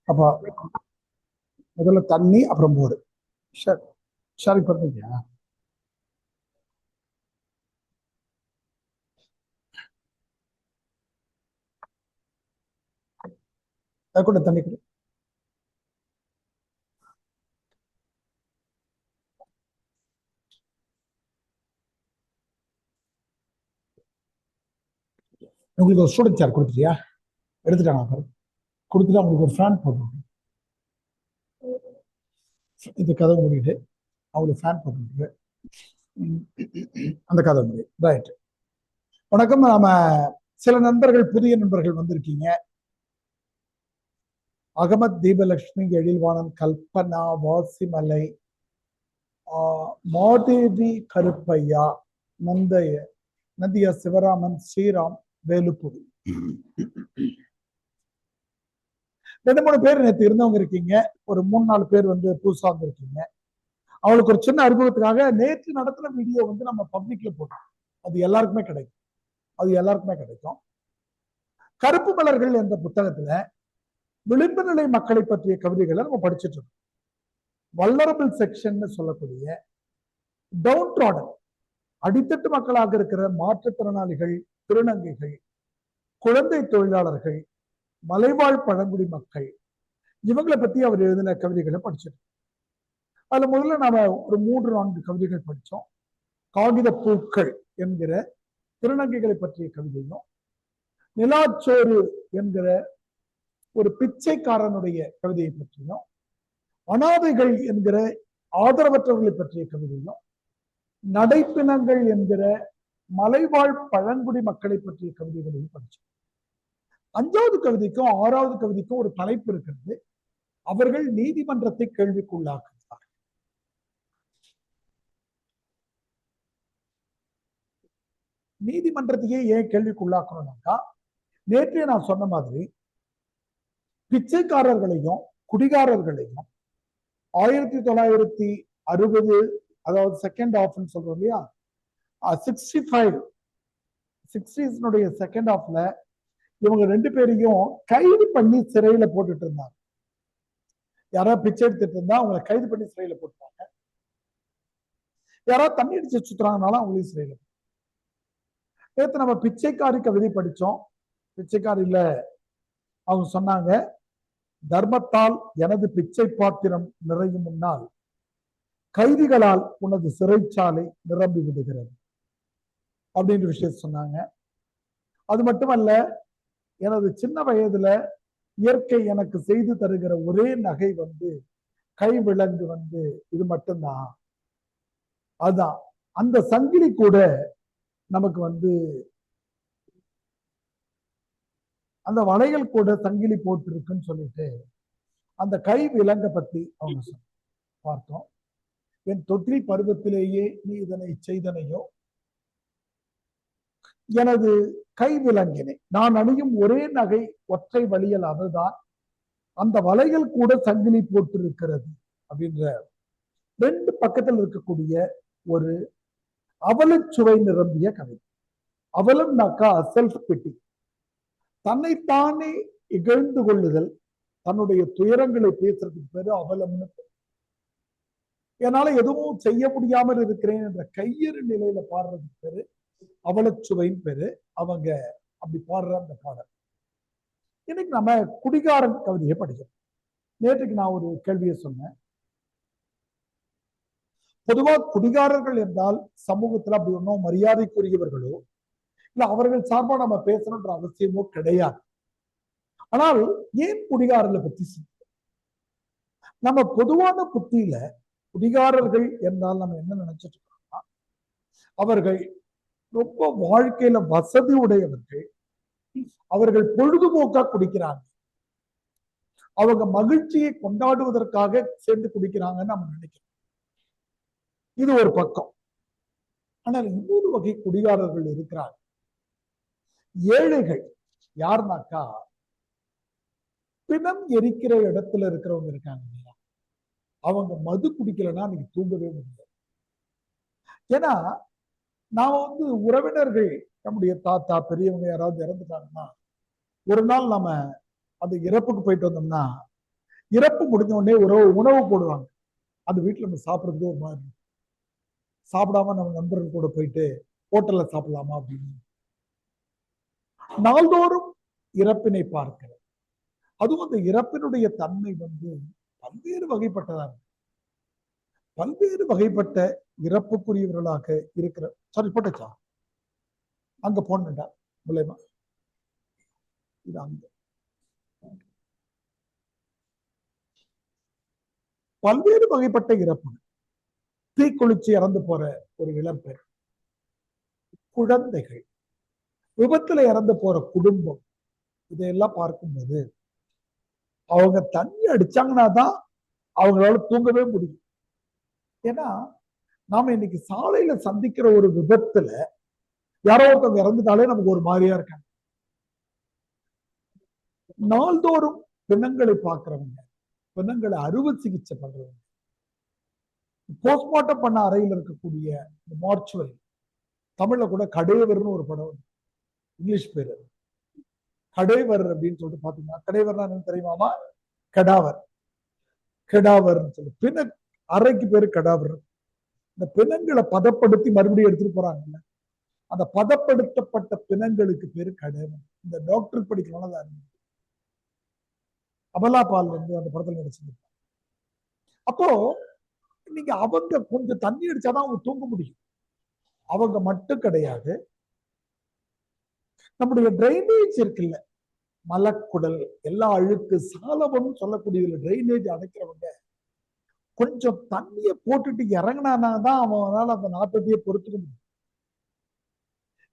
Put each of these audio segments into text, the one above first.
அப்போ முதல்ல தண்ணி அப்புறம் மோர். ஷேர் பண்ணுங்க. அது கூட தண்ணி கொடு. உங்களுக்கு ஒரு ஸ்டூடெண்ட் சேர் கொடுத்துட்டியா? எடுத்துட்டாங்க பாரு. கொடுத்துட்டு அவங்களுக்கு ஒரு ஃபேன் போட்டு இது கதவு மூடிட்டு அவங்களுக்கு ஃபேன் போட்டு அந்த கதவு மூடி. ரைட். வணக்கம். நாம சில நண்பர்கள், புதிய நண்பர்கள் வந்திருக்கீங்க. அகமத் தீபலட்சுமி, எழில்வாணன், கல்பனா, வாசிமலை, மாதேவி, கருப்பையா, நந்தியா, சிவராமன், ஸ்ரீராம், வேலுப்புரி. 2-3 பேர் நேற்று இருந்தவங்க இருக்கீங்க. ஒரு 3-4 பேர் வந்து புதுசா வந்திருக்கீங்க. அவளுக்கு ஒரு சின்ன அறிமுகத்துக்காக நேற்று நடத்தின வீடியோ வந்து நம்ம பப்ளிக்ல போட்டோம். அது எல்லாருக்குமே கிடைக்கும். கருப்பு மலர்கள் என்ற புத்தகத்துல விளிம்பு நிலை மக்களை பற்றிய கவிதைகளை நம்ம படிச்சுட்டு இருக்கோம். வல்னரபிள் செக்ஷன் சொல்லக்கூடிய டவுன் ட்ராடன், அடித்தட்டு மக்களாக இருக்கிற மாற்றுத்திறனாளிகள், திருநங்கைகள், குழந்தை தொழிலாளர்கள், மலைவாழ் பழங்குடி மக்கள், இவங்களை பத்தி அவர் எழுதின கவிதைகளை படிச்சிருக்கோம். அதுல முதல்ல நாம ஒரு 3-4 கவிதைகள் படிச்சோம். காகித பூக்கள் என்கிற திருநங்கைகளை பற்றிய கவிதையும், நிலாச்சோறு என்கிற ஒரு பிச்சைக்காரனுடைய கவிதையை பற்றியும், அனாதைகள் என்கிற ஆதரவற்றவர்களை பற்றிய கவிதையும், நடைப்பினங்கள் என்கிற மலைவாழ் பழங்குடி மக்களை பற்றிய கவிதைகளையும் படிச்சோம். 5வது கவிதைக்கும் 6வது கவிதைக்கும் ஒரு தலைப்பு இருக்கிறது. அவர்கள் நீதிமன்றத்தை கேள்விக்குள்ளாக்குகிறார். நீதிமன்றத்தையே ஏன் கேள்விக்குள்ளாக்கணும்னாக்கா, நேற்றே நான் சொன்ன மாதிரி பிச்சைக்காரர்களையும் குடிகாரர்களையும் 1960, அதாவது செகண்ட் ஆஃப்னு சொல்றோம் இல்லையா, 60s செகண்ட் ஆஃப்ல இவங்க 2 பேரையும் கைது பண்ணி சிறையில போட்டுட்டு இருந்தாங்க. யாராவது பிச்சை எடுத்துட்டு இருந்தா அவங்களை கைது பண்ணி சிறையில போட்டுட்டாங்க. யாராவது தண்ணி அடிச்சு சுத்துறாங்கனாலும் அவங்களையும் சிறையில. நேற்று நம்ம பிச்சைக்காரி கவிதை படிச்சோம். பிச்சைக்காரில அவங்க சொன்னாங்க, தர்மத்தால் எனது பிச்சை பாத்திரம் நிறையும் முன்னால் கைதிகளால் உனது சிறைச்சாலை நிரம்பி விடுகிறது அப்படின்ற விஷயத்த சொன்னாங்க. அது மட்டுமல்ல, எனது சின்ன வயதுல இயற்கை எனக்கு செய்து தருகிற ஒரே நகை வந்து கை விலங்கு வந்து இது மட்டும்தான். அதுதான் அந்த சங்கிலி கூட நமக்கு வந்து அந்த வளையல் கூட சங்கிலி போட்டு இருக்குன்னு சொல்லிட்டு அந்த கை விலங்கை பத்தி அவங்க பார்த்தோம். என் தொற்றில் பருவத்திலேயே நீ இதனை செய்தனையோ, எனது கை விலங்கினை நான் அணியும் ஒரே நகை ஒற்றை வழியல், அதுதான் அந்த வலைகள் கூட சங்கிலி போட்டு இருக்கிறது அப்படின்ற 2 பக்கத்தில் இருக்கக்கூடிய ஒரு அவலச்சுவை நிரம்பிய கதை. அவலம்னாக்கா செல்ஃப் பிட்டி, தன்னைத்தானே இகழ்ந்து கொள்ளுதல், தன்னுடைய துயரங்களை பேசுறதுக்கு பேரு அவலம்னு. என்னால எதுவும் செய்ய முடியாமல் இருக்கிறேன் என்ற கையறு நிலையில பாடுறதுக்கு பேரு அவலச்சுவைன்னு பேரு. அவங்க அப்படி பாடுற அந்த பாடல். இன்னைக்கு நம்ம குடிகாரன் கவிதையை படிக்கிறோம். நேற்றுக்கு நான் ஒரு கேள்வியை சொன்னேன். பொதுவா குடிகாரர்கள் என்றால் சமூகத்துல அப்படி ஒன்றும் மரியாதைக்குரியவர்களோ இல்ல அவர்கள் சார்பா நம்ம பேசணும்ன்ற அவசியமோ கிடையாது. ஆனால் ஏன் குடிகாரர்களை பத்தி நம்ம பொதுவான புத்தியில குடிகாரர்கள் என்றால் நம்ம என்ன நினைச்சிட்டு இருக்கோம்னா, அவர்கள் ரொம்ப வாழ்க்கையில வசதி உடையவர்கள், அவர்கள் பொழுதுபோக்கா குடிக்கிறாங்க, அவங்க மகிழ்ச்சியை கொண்டாடுவதற்காக சேர்ந்து குடிக்கிறாங்கன்னு நம்ம நினைக்கிறோம். இது ஒரு பக்கம். ஆனால் இன்னொரு வகை குடிகாரர்கள் இருக்கிறாங்க. ஏழைகள் யாருனாக்கா, பிணம் எரிக்கிற இடத்துல இருக்கிறவங்க இருக்காங்க இல்லையா, அவங்க மது குடிக்கலன்னா நீங்க தூங்கவே முடியாது. ஏன்னா நாம வந்து உறவினர்கள், நம்முடைய தாத்தா பெரியவங்க யாராவது இறந்துட்டாங்கன்னா, ஒரு நாள் நம்ம அந்த இறப்புக்கு போயிட்டு வந்தோம்னா இறப்பு முடிஞ்ச உடனே ஒரு உணவு போடுவாங்க. அந்த வீட்டுல நம்ம சாப்பிடுறதுக்கு ஒரு மாதிரி சாப்பிடாம நம்ம நண்பர்கள் கூட போயிட்டு ஹோட்டல்ல சாப்பிடலாமா அப்படின்னு. நாள்தோறும் இறப்பினை பார்க்கிறேன். அதுவும் அந்த இறப்பினுடைய தன்மை பல்வேறு வகைப்பட்டதா இருக்கு. பல்வேறு வகைப்பட்ட இறப்புக்குரியவர்களாக இருக்கிற சாரி போட்டச்சா அங்க போனா மூலயமா இது அங்க பல்வேறு வகைப்பட்ட இறப்பு. தீக்குளிச்சு இறந்து போற ஒரு இளம்பெண், குழந்தைகள், விபத்துல இறந்து போற குடும்பம், இதையெல்லாம் பார்க்கும்போது அவங்க தண்ணி அடிச்சாங்கன்னா தான் அவங்களால தூங்கவே முடியும். ஏன்னா நாம இன்னைக்கு சாலையில சந்திக்கிற ஒரு விபத்துல யாரோ ஒருத்தவங்க இறந்துட்டாலே நமக்கு ஒரு மாதிரியா இருக்காங்க. நாள்தோறும் பிணங்களை பார்க்கிறவங்க, பிணங்களை அறுவை சிகிச்சை பண்றவங்க, போஸ்ட்மார்ட்டம் பண்ண அறையில் இருக்கக்கூடிய மார்ச்சுவரி, தமிழ்ல கூட கடைவர்னு ஒரு படம், இங்கிலீஷ் பேரு கடைவர் அப்படின்னு சொல்லிட்டு பாத்தீங்கன்னா, கடைவர்னா என்ன தெரியுமாமா? கடாவர். கடாவர்னு சொல்லி பிண அறைக்கு பேரு கடாவர். இந்த பிணங்களை பதப்படுத்தி மறுபடியும் எடுத்துட்டு போறாங்கல்ல, அந்த பதப்படுத்தப்பட்ட பிணங்களுக்கு பேரு கடைவர். இந்த டாக்டர் படிக்கலாம் அமலா பால் அந்த படத்துல நடிச்சிருப்பாங்க. அப்போ நீங்க அவங்க கொஞ்சம் தண்ணி அடிச்சாதான் அவங்க தூங்க முடியும். அவங்க மட்டும் கிடையாது, நம்முடைய டிரைனேஜ் இருக்குல்ல, மலக்குடல், எல்லா அழுக்கு சாலவம் சொல்லக்கூடிய டிரைனேஜ் அடைக்கிறவங்க கொஞ்சம் தண்ணிய போட்டுட்டு இறங்கினாதான் அவனால அந்த நாட்டத்தையே பொறுத்துக்க முடியும்.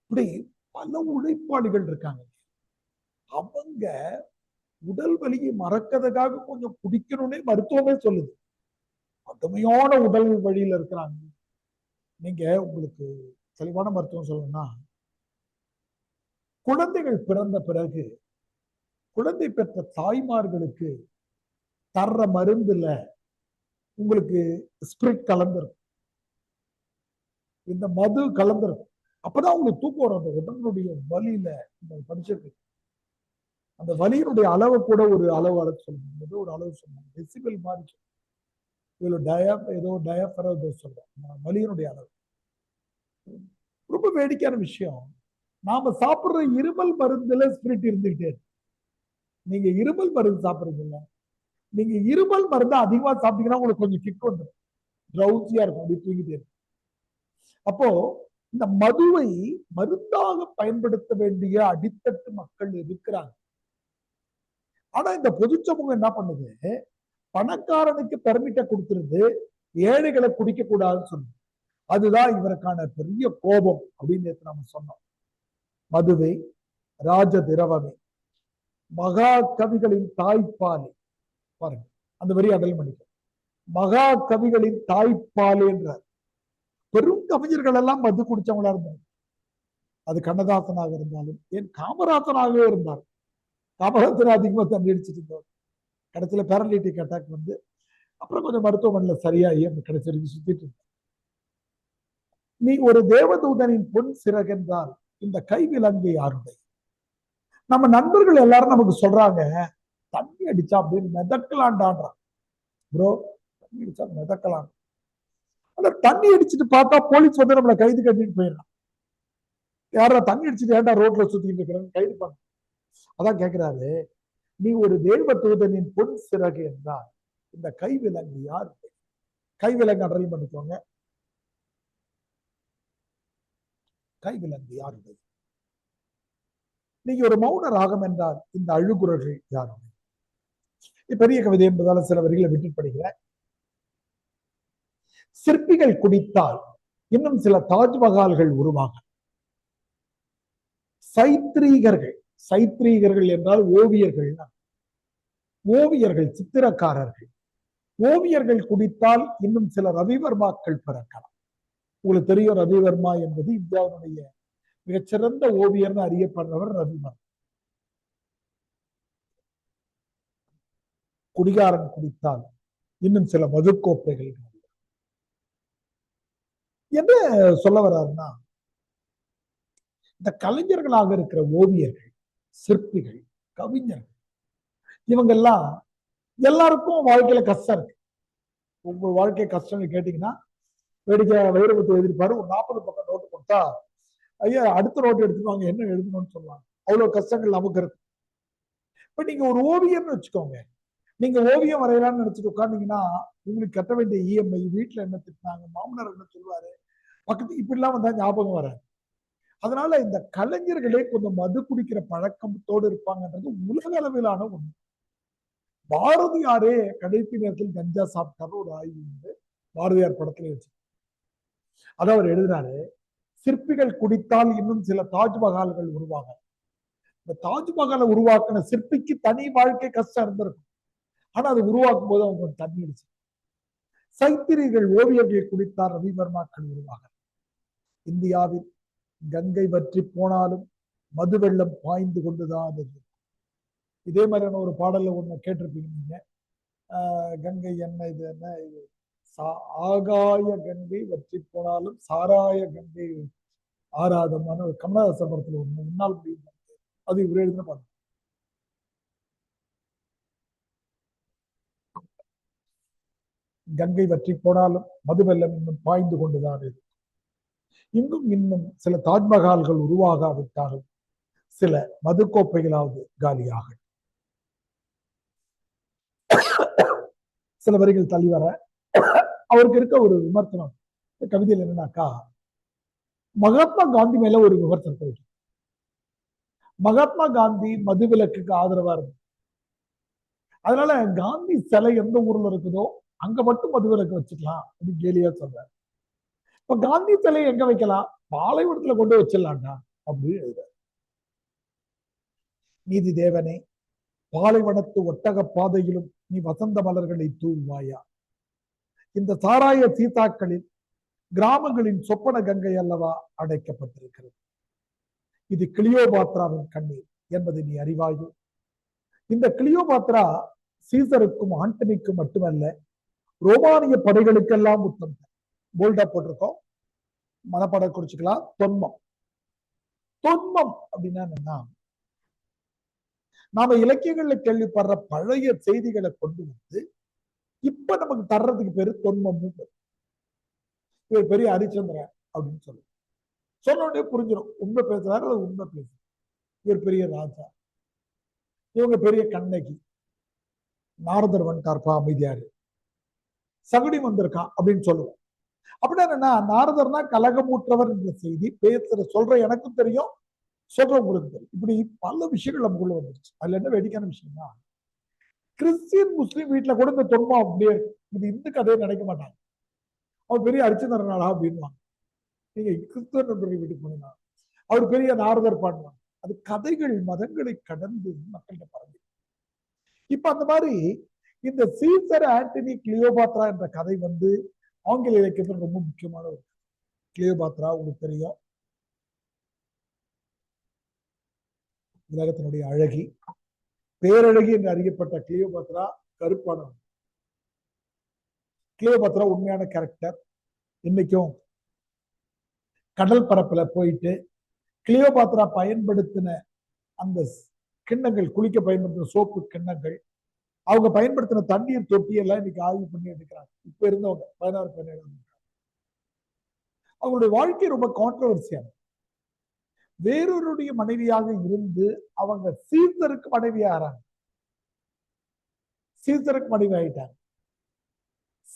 இப்படி பல உழைப்பாளிகள் இருக்காங்க. அவங்க உடல் வலியை மறக்கிறதுக்காக கொஞ்சம் குடிக்கணும்னே மருத்துவமே சொல்லுது. கடுமையான உடல் வழியில இருக்கிறாங்க. நீங்க உங்களுக்கு தெளிவான மருத்துவம் சொல்லணும்னா, குழந்தைகள் பிறந்த பிறகு குழந்தை பெற்ற தாய்மார்களுக்கு தர்ற மருந்துல உங்களுக்கு ஸ்பிரிட் கலந்துரும், இந்த மது கலந்துரும். அப்பதான் உங்களுக்கு தூக்கம் வரும். அந்த உடம்புடைய வலியில படிச்சிருக்கு, அந்த வலியினுடைய அளவு கூட ஒரு அளவு சொல்லுங்க, ஏதோ ஒரு அளவு சொல்லுங்க, டெசிபிள் மாதிரி ஏதோ டயஃபரோ சொல்றோம், வலியினுடைய அளவு. ரொம்ப வேடிக்கையான விஷயம், நாம சாப்பிடுற இருமல் மருந்துல ஸ்பிரிட் இருந்துகிட்டே இருக்கு. நீங்க இருமல் மருந்து சாப்பிடுறீங்கல்ல, நீங்க இருமல் மருந்து அதிகமா சாப்பிட்டீங்கன்னா உங்களுக்கு கொஞ்சம் கிக் வந்துடும், ட்ரௌசியா இருக்கும், அப்படி தூங்கிட்டே இருக்கும். அப்போ இந்த மதுவை மருந்தாக பயன்படுத்த வேண்டிய அடித்தட்டு மக்கள் இருக்கிறாங்க. ஆனா இந்த பொது சமூகம் என்ன பண்ணுது, பணக்காரனுக்கு பெர்மிட்ட கொடுத்துருது, ஏழைகளை குடிக்க கூடாதுன்னு சொல்லுது. அதுதான் இவருக்கான பெரிய கோபம் அப்படின்னு நம்ம சொன்னோம். மதுவை ராஜ திரவமே, மகா கவிகளின் தாய்ப்பாலே, பாருங்க அந்த வரி அடல் மணிக்கு, மகா கவிகளின் தாய்ப்பாலே என்றார். பெரும் கவிஞர்கள் எல்லாம் மது குடிச்சவங்களா இருந்தாங்க. அது கண்ணதாசனாக இருந்தாலும், ஏன் காமராசனாகவே இருந்தார். காமராசன் அதிகமா தண்ணி அடிச்சுட்டு இருந்தார். கடைசியில பேரலிட்டிக் அட்டாக் அப்புறம் கொஞ்சம் மருத்துவமனையில் சரியாகி அந்த கடைசி வரைக்கும் சுத்திட்டு இருந்தார். நீ ஒரு தேவதூதனின் பொன் சிறகென்றால் இந்த கைவிலங்கு யாருடைய? நம்ம நண்பர்கள் எல்லாரும் நமக்கு சொல்றாங்க, தண்ணி அடிச்சா அப்படின்னு மிதக்கலான்டான்றான். ப்ரோ தண்ணி அடிச்சா மிதக்கலாம். ஆனா தண்ணி அடிச்சுட்டு பார்த்தா போலீஸ் நம்மளை கைது கட்டிட்டு போயிடறான். யாரா தண்ணி அடிச்சுட்டு ஏன்டா ரோட்ல சுத்திட்டு இருக்கிறாங்க, கைது பண்ண. அதான் கேட்கிறாரு, நீ ஒரு தேவ தூதனின் பொன் சிறகு என்றால் இந்த கைவிலங்கு யாரு? கைவிலங்கு அடல் பண்ணிக்கோங்க, கைவிலங்கு யாருடைய? நீங்க ஒரு மௌன ராகம் என்றால் இந்த அழுகுரல்கள் யாருடைய? பெரிய கவிதை என்பதால சில வரிகளை விட்டு படிக்கிறேன். சிற்பிகள் குடித்தால் இன்னும் சில தாஜ்மஹால்கள் உருவாகும். சைத்ரீகர்கள், சைத்ரீகர்கள் என்றால் ஓவியர்கள், ஓவியர்கள் சித்திரக்காரர்கள், ஓவியர்கள் குடித்தால் இன்னும் சில ரவிவர்மாக்கள் பிறக்கலாம். உங்களுக்கு தெரியும், ரவிவர்மா என்பது இந்தியாவுடைய மிகச்சிறந்த ஓவியர்னு அறியப்படுறவர் ரவிவர்மா. குடிகாரன் குடித்தால் இன்னும் சில மதுக்கோப்பைகள் என்ன சொல்ல வர்றாருன்னா, இந்த கலைஞர்களாக இருக்கிற ஓவியர்கள், சிற்பிகள், கவிஞர்கள், இவங்கெல்லாம் எல்லாருக்கும் வாழ்க்கையில கஷ்டம் இருக்கு. உங்க வாழ்க்கை கஷ்டம் கேட்டீங்கன்னா வேடிக்கை வைரமுத்து எழுதிருப்பாரு, ஒரு 40 பக்கம் நோட்டு கொடுத்தா ஐயா அடுத்த நோட்டு எடுத்துக்குவாங்க, என்ன எழுதணும்னு சொல்லுவாங்க. அவ்வளவு கஷ்டங்கள் நமக்கு இருக்கு. இப்ப நீங்க ஒரு ஓவியம்னு வச்சுக்கோங்க, நீங்க ஓவியம் வரையலாம்னு நினைச்சிட்டு உட்கார்ந்தீங்கன்னா உங்களுக்கு கட்ட வேண்டிய இஎம்ஐ, வீட்டுல என்ன திட்டினாங்க, மாமனார் என்ன சொல்லுவாரு, பக்கத்து இப்படிலாம் வந்தா ஞாபகம் வராது. அதனால இந்த கலைஞர்களே கொஞ்சம் மது குடிக்கிற பழக்கத்தோடு இருப்பாங்கன்றது உலக அளவிலான ஒண்ணு. பாரதியாரே கடைசி நேரத்தில் கஞ்சா சாப்பிட்டாரு ஒரு ஆய்வு உண்டு, பாரதியார் படத்துல வச்சு. அதான் அவர் எழுதுறாரு, சிற்பிகள் குடித்தால் இன்னும் சில தாஜ்மஹால்கள் உருவாகும். இந்த தாஜ்மஹாலை உருவாக்கின சிற்பிக்கு தனி வாழ்க்கை கஷ்டம் இருந்திருக்கும், ஆனா அது உருவாக்கும் போது அவங்க தண்ணீர். சைத்திரிகள் ஓவியர்கள் குடித்தார் ரவிவர்மாக்கள் உருவாக. இந்தியாவில் கங்கை வற்றி போனாலும் மது வெள்ளம் பாய்ந்து கொண்டுதான் இருக்கு. இதே மாதிரியான ஒரு பாடல்ல ஒண்ணு கேட்டிருப்பீங்க நீங்க, கங்கை என்ன இது என்ன இது, ஆகாய கங்கை வற்றி போனாலும் சாராய கங்கை ஆராதமான ஒரு கமலஹாசன் படத்துல ஒண்ணு, முன்னாள் முடியும், அது இவர் எழுதின பாடல். கங்கை வற்றி போனாலும் மது வெள்ளம் இன்னும் பாய்ந்து கொண்டுதான் இருக்கு. இன்னும் சில தாஜ்மஹால்கள் உருவாகாவிட்டாலும் சில மது கோப்பைகளாவது காலியாக. சில வரிகள் தள்ளி வர அவருக்கு இருக்க ஒரு விமர்சனம் கவிதையில் என்னன்னாக்கா, மகாத்மா காந்தி மேல ஒரு விமர்சனத்தை இருக்கு. மகாத்மா காந்தி மதுவிலக்குக்கு ஆதரவா இருக்கு, அதனால காந்தி சிலை எந்த ஊர்ல இருக்குதோ அங்க மட்டும் மதுவிலக்கு வச்சுக்கலாம் அப்படின்னு கேலியா சொல்றாரு. இப்ப காந்தி சிலை எங்க வைக்கலாம், பாலைவனத்துல கொண்டு வச்சிடலாம்டா அப்படின்னு எழுதுறாரு. நீதி தேவனே, பாலைவனத்து ஒட்டக பாதையிலும் நீ வசந்த மலர்களை தூவாயா. இந்த சாராய சீதாக்களில் கிராமங்களின் சொப்பன கங்கை அல்லவா அடைக்கப்பட்டிருக்கிறது. இது கிளியோபாத்ராவின் கண்ணீர் என்பதை நீ அறிவாயோ. இந்த கிளியோபாத்ரா சீசருக்கும் ஆண்டனிக்கும் மட்டுமல்ல, ரோமானிய படைகளுக்கெல்லாம் முத்தம். போல்டா போட்டிருக்கோம், மனப்பாட குறிச்சுக்கலாம். தொன்மம். தொன்மம் அப்படின்னா என்னன்னா, நாம இலக்கியங்கள்ல கேள்விப்படுற பழைய செய்திகளை கொண்டு வந்து இப்ப நமக்கு தர்றதுக்கு பேரு தொன்மம். இவர் பெரிய ஹரிச்சந்திரன் அப்படின்னு சொல்லு, சொன்ன உடனே புரிஞ்சிடும் உண்மை பேசுறாரு, அது உண்மை பேசு. இவர் பெரிய ராஜா, இவங்க பெரிய கண்ணகி, நாரதர் வந்துட்டார்ப்பா அமைதியாரு, சகுனி வந்திருக்கான் அப்படின்னு சொல்லுவோம். அப்படின்னா என்னன்னா, நாரதர்னா கலகமூற்றவர் என்ற செய்தி பேசுற சொல்ற எனக்கும் தெரியும், சொல்ற உங்களுக்கு தெரியும். இப்படி பல விஷயங்கள் நமக்குள்ள வந்துருச்சு. அதுல என்ன வேடிக்கையான விஷயம்னா, கிறிஸ்டியன் முஸ்லீம் வீட்டுல கூட இந்த தொன்மம் அப்படியே இது இந்து கதையை நினைக்க மாட்டாங்க. அவர் பெரிய ஹரிச்சந்திரனாடா அப்படின்வாங்க. நீங்க கிறிஸ்துவ நண்பர்கள் வீட்டுக்கு போனீங்கன்னா அவர் பெரிய நாரதர் பாடுவாங்க. அது கதைகள் மதங்களை கடந்து மக்கள்கிட்ட பரவி. இப்ப அந்த மாதிரி இந்த சீசர் ஆண்டனி கிளியோபாத்ரா என்ற கதை வந்து ஆங்கில இலக்கியத்தில் ரொம்ப முக்கியமான ஒரு கிளியோபாத்ரா. உங்களுக்கு தெரியும், உலகத்தினுடைய அழகி, பேரழகி என்று அறியப்பட்ட கிளியோபாத்ரா கருப்பானவன். கிளியோபாத்ரா உண்மையான கேரக்டர். இன்னைக்கும் கடல் பரப்புல போயிட்டு கிளியோபாத்ரா பயன்படுத்தின அந்த கிண்ணங்கள், குளிக்க பயன்படுத்தின சோப்பு கிண்ணங்கள், அவங்க பயன்படுத்தின தண்ணீர் தொட்டியெல்லாம் இன்னைக்கு ஆய்வு பண்ணி எடுக்கிறாங்க. இப்ப இருந்தவங்க 16-17 அவங்களுடைய வாழ்க்கை ரொம்ப கான்ட்ரவர்சியான. வேறொருடைய மனைவியாக இருந்து அவங்க சீசருக்கு மனைவி ஆறாங்க, சீசருக்கு மனைவி ஆயிட்டாங்க.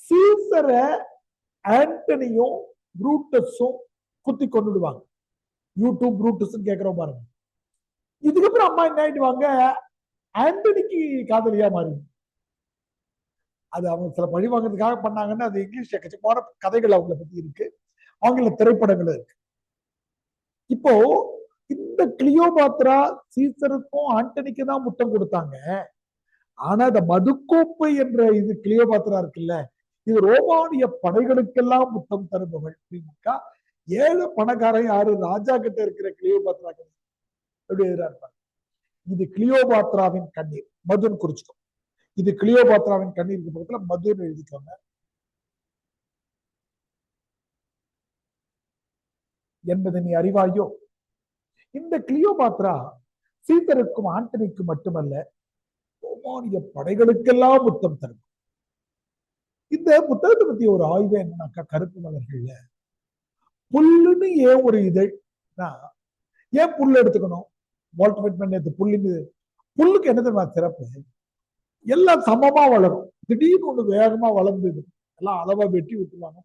சீசரை ஆண்டனியும் புரூட்டஸும் குத்தி கொண்டுடுவாங்க. யூடியூப் புரூட்டஸ் கேட்கிறோம் பாருங்க. இதுக்கப்புறம் அம்மா என்ன ஆயிடுவாங்க, ஆண்டனிக்கு காதலியா மாறி. அது அவங்க சில பழி வாங்கிறதுக்காக பண்ணாங்கன்னு அது இங்கிலீஷ் எக்கச்சக்கமான கதைகள் அவங்களை பத்தி இருக்கு, ஆங்கில திரைப்படங்கள் இருக்கு. இப்போ இந்த கிளியோபாத்ரா சீசருக்கும் ஆண்டனிக்கு தான் முத்தம் கொடுத்தாங்க. ஆனா இந்த மதுக்கோப்பை என்ற இது கிளியோபாத்ரா இருக்குல்ல, இது ரோமானிய படைகளுக்கெல்லாம் முத்தம் தருபவள். அப்படின்னாக்கா ஏழு பணக்காரன் யாரு, ராஜா கிட்ட இருக்கிற கிளியோபாத்ரா எப்படி எதிராக. இது கிளியோபாத்ராவின் கண்ணீர், மதுன்னு குறிச்சுக்கோ. இது கிளியோபாத்ராவின் கண்ணீருக்கு பக்கத்துல மதுன்னு எழுதிக்கோங்க. என்பதை நீ அறிவாயோ. இந்த கிளியோபாத்ரா சீசருக்கும் ஆண்டனிக்கும் மட்டுமல்ல, ரோமானிய படைகளுக்கெல்லாம் முத்தம் தரும். இந்த புத்தகத்தை பத்தி ஒரு ஆய்வு என்னன்னாக்கா, கருப்பு மலர்கள்ல புல்லுன்னு ஏன் ஒரு இதழ்னா, ஏன் புல் எடுத்துக்கணும்? வால்டர் விட்மன் நேத்து புல்லுக்கு என்ன தெரியுமா சிறப்பு? எல்லாம் சமமா வளரும். திடீர்னு ஒண்ணு வேகமா வளர்ந்தது, எல்லாம் அளவா வெட்டி விட்டுருவாங்க.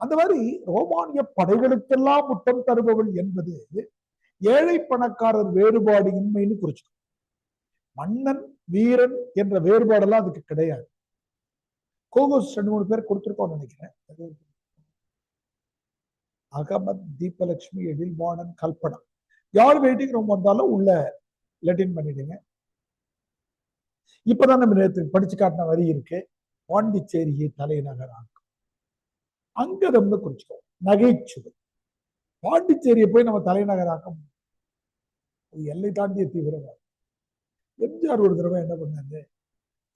அந்த மாதிரி ரோமானிய படைகளுக்கெல்லாம் முத்தம் தருபவள் என்பது ஏழை பணக்காரர் வேறுபாடு இன்மைன்னு குறிச்சு. மன்னன் வீரன் என்ற வேறுபாடெல்லாம் அதுக்கு கிடையாது. கோகோஸ் 2-3 பேர் கொடுத்திருக்கோம்னு நினைக்கிறேன். அகமத், தீபலட்சுமி, எழில்வாணன், கல்பனா, யார் வெயிட்டிங் ரூம் வந்தாலும் உள்ள லெட்டின் பண்ணிடுங்க. இப்பதான் நம்ம நேற்று படிச்சு காட்டின வரி இருக்கு, பாண்டிச்சேரியை தலைநகராக்கும். அங்கதம்னு குறிச்சுக்கோ, நகைச்சுவை. பாண்டிச்சேரியை போய் நம்ம தலைநகராக்க எல்லை தாண்டிய தீவிரவாதம். எம்ஜிஆர் ஒரு தடவை என்ன பண்ணாரு,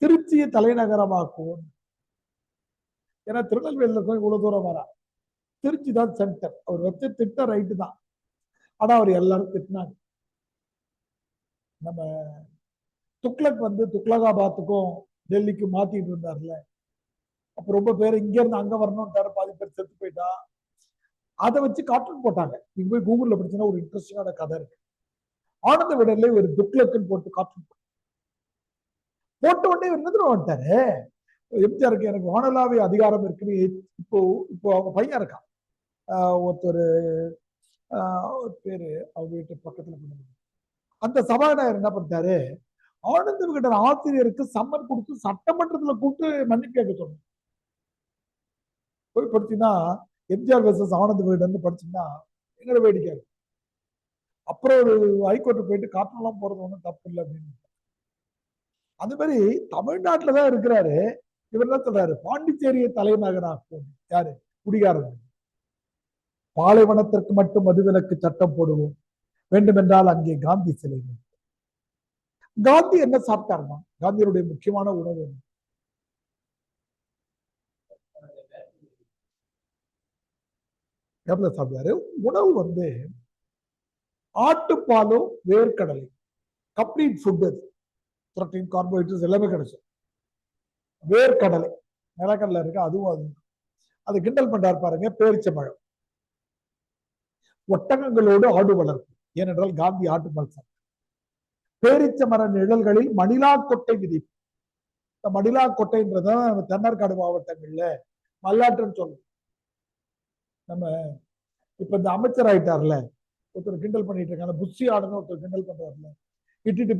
திருச்சியை தலைநகரமாக்குவோம். ஏன்னா திருநெல்வேலியில இருக்கும் இவ்வளவு தூரம் வரா, திருச்சி தான் சென்டர். அவர் வச்ச திட்டம் ரைட்டு தான், ஆனா அவர் எல்லாரும் திட்டினாங்க. நம்ம துக்ளக் துக்லகாபாத்துக்கும் டெல்லிக்கும் மாத்திட்டு இருந்தார்ல, அப்ப ரொம்ப பேர் இங்க இருந்து அங்க வரணும்ட்டாரு, பாதி பேர் செத்து போயிட்டா. அதை வச்சு கார்ட்டூன் போட்டாங்க. நீங்க போய் கூகுள்ல படிச்சீங்கன்னா ஒரு இன்ட்ரெஸ்டிங்கான கதை இருக்கு. ஆனந்த விடல ஒரு துக்ளக்குன்னு போட்டு கார்ட்டூன் போட்ட உடனே என்னது வந்துட்டாரு எம்ஜிஆருக்கு, எனக்கு வானலாவிய அதிகாரம் இருக்குன்னு. இப்போ அவங்க பையன் இருக்கான் ஒருத்தர், பேரு அவங்க வீட்டு பக்கத்துல, அந்த சபாநாயகர் என்ன பண்ணிட்டாரு, ஆனந்த விகடன் ஆசிரியருக்கு சம்மன் கொடுத்து சட்டமன்றத்துல கூப்பிட்டு மன்னிப்பு கேட்க சொன்னோம். போய் படிச்சீங்கன்னா எம்ஜிஆர் வெர்சஸ் ஆனந்த விகடன் படிச்சீங்கன்னா எங்களை வேடிக்கை இருக்கு. அப்புறம் ஒரு ஹைகோர்ட்டு போயிட்டு காட்டலாம் போறது ஒன்றும் தப்பு இல்லை அப்படின்னு. அந்த மாதிரி தமிழ்நாட்டுலதான் இருக்கிறாரு. இவர் என்ன சொல்றாரு, பாண்டிச்சேரியை தலைநகராக்கும். யாரு? குடிகாரன். பாலைவனத்திற்கு மட்டும் மதுவிலக்கு சட்டம் போடுவோம், வேண்டுமென்றால் அங்கே காந்தி சிலை. காந்தி என்ன சாப்பிட்டாருமா? காந்தியருடைய முக்கியமான உணவு என்ன? சாப்பிட்டாரு உணவு ஆட்டுப்பாலும் வேர்க்கடலை, கம்ப்ளீட் ஃபுட். அது புரோட்டீன், கார்போஹைட்ரேட்ஸ் எல்லாமே கிடைக்கும். வேர்க்கடலை, நிலக்கடலை இருக்கு, அதுவும் அது கிண்டல் பண்றாரு பாருங்க. பேரிச்சம்பழம், ஒட்டகங்களோடு ஆடு வளர்ப்பு, ஏனென்றால் காந்தி ஆட்டுப்பால் சாப்பிட்டார். பேரிச்ச மர நிழல்களில் மணிலா கொட்டை விதிப்பு. இந்த மணிலா கொட்டைன்றதான் தென்னார்காடு மாவட்டங்கள்ல மல்லாற்றுன்னு சொல்லுவோம். நம்ம இப்ப இந்த அமைச்சர் ஆயிட்டார்ல, ஒருத்தர் கிண்டல் பண்ணிட்டு இருக்காங்க, புஷி ஆடுன்னு ஒருத்தர் கிண்டல் பண்றாருல, இட்டுட்டு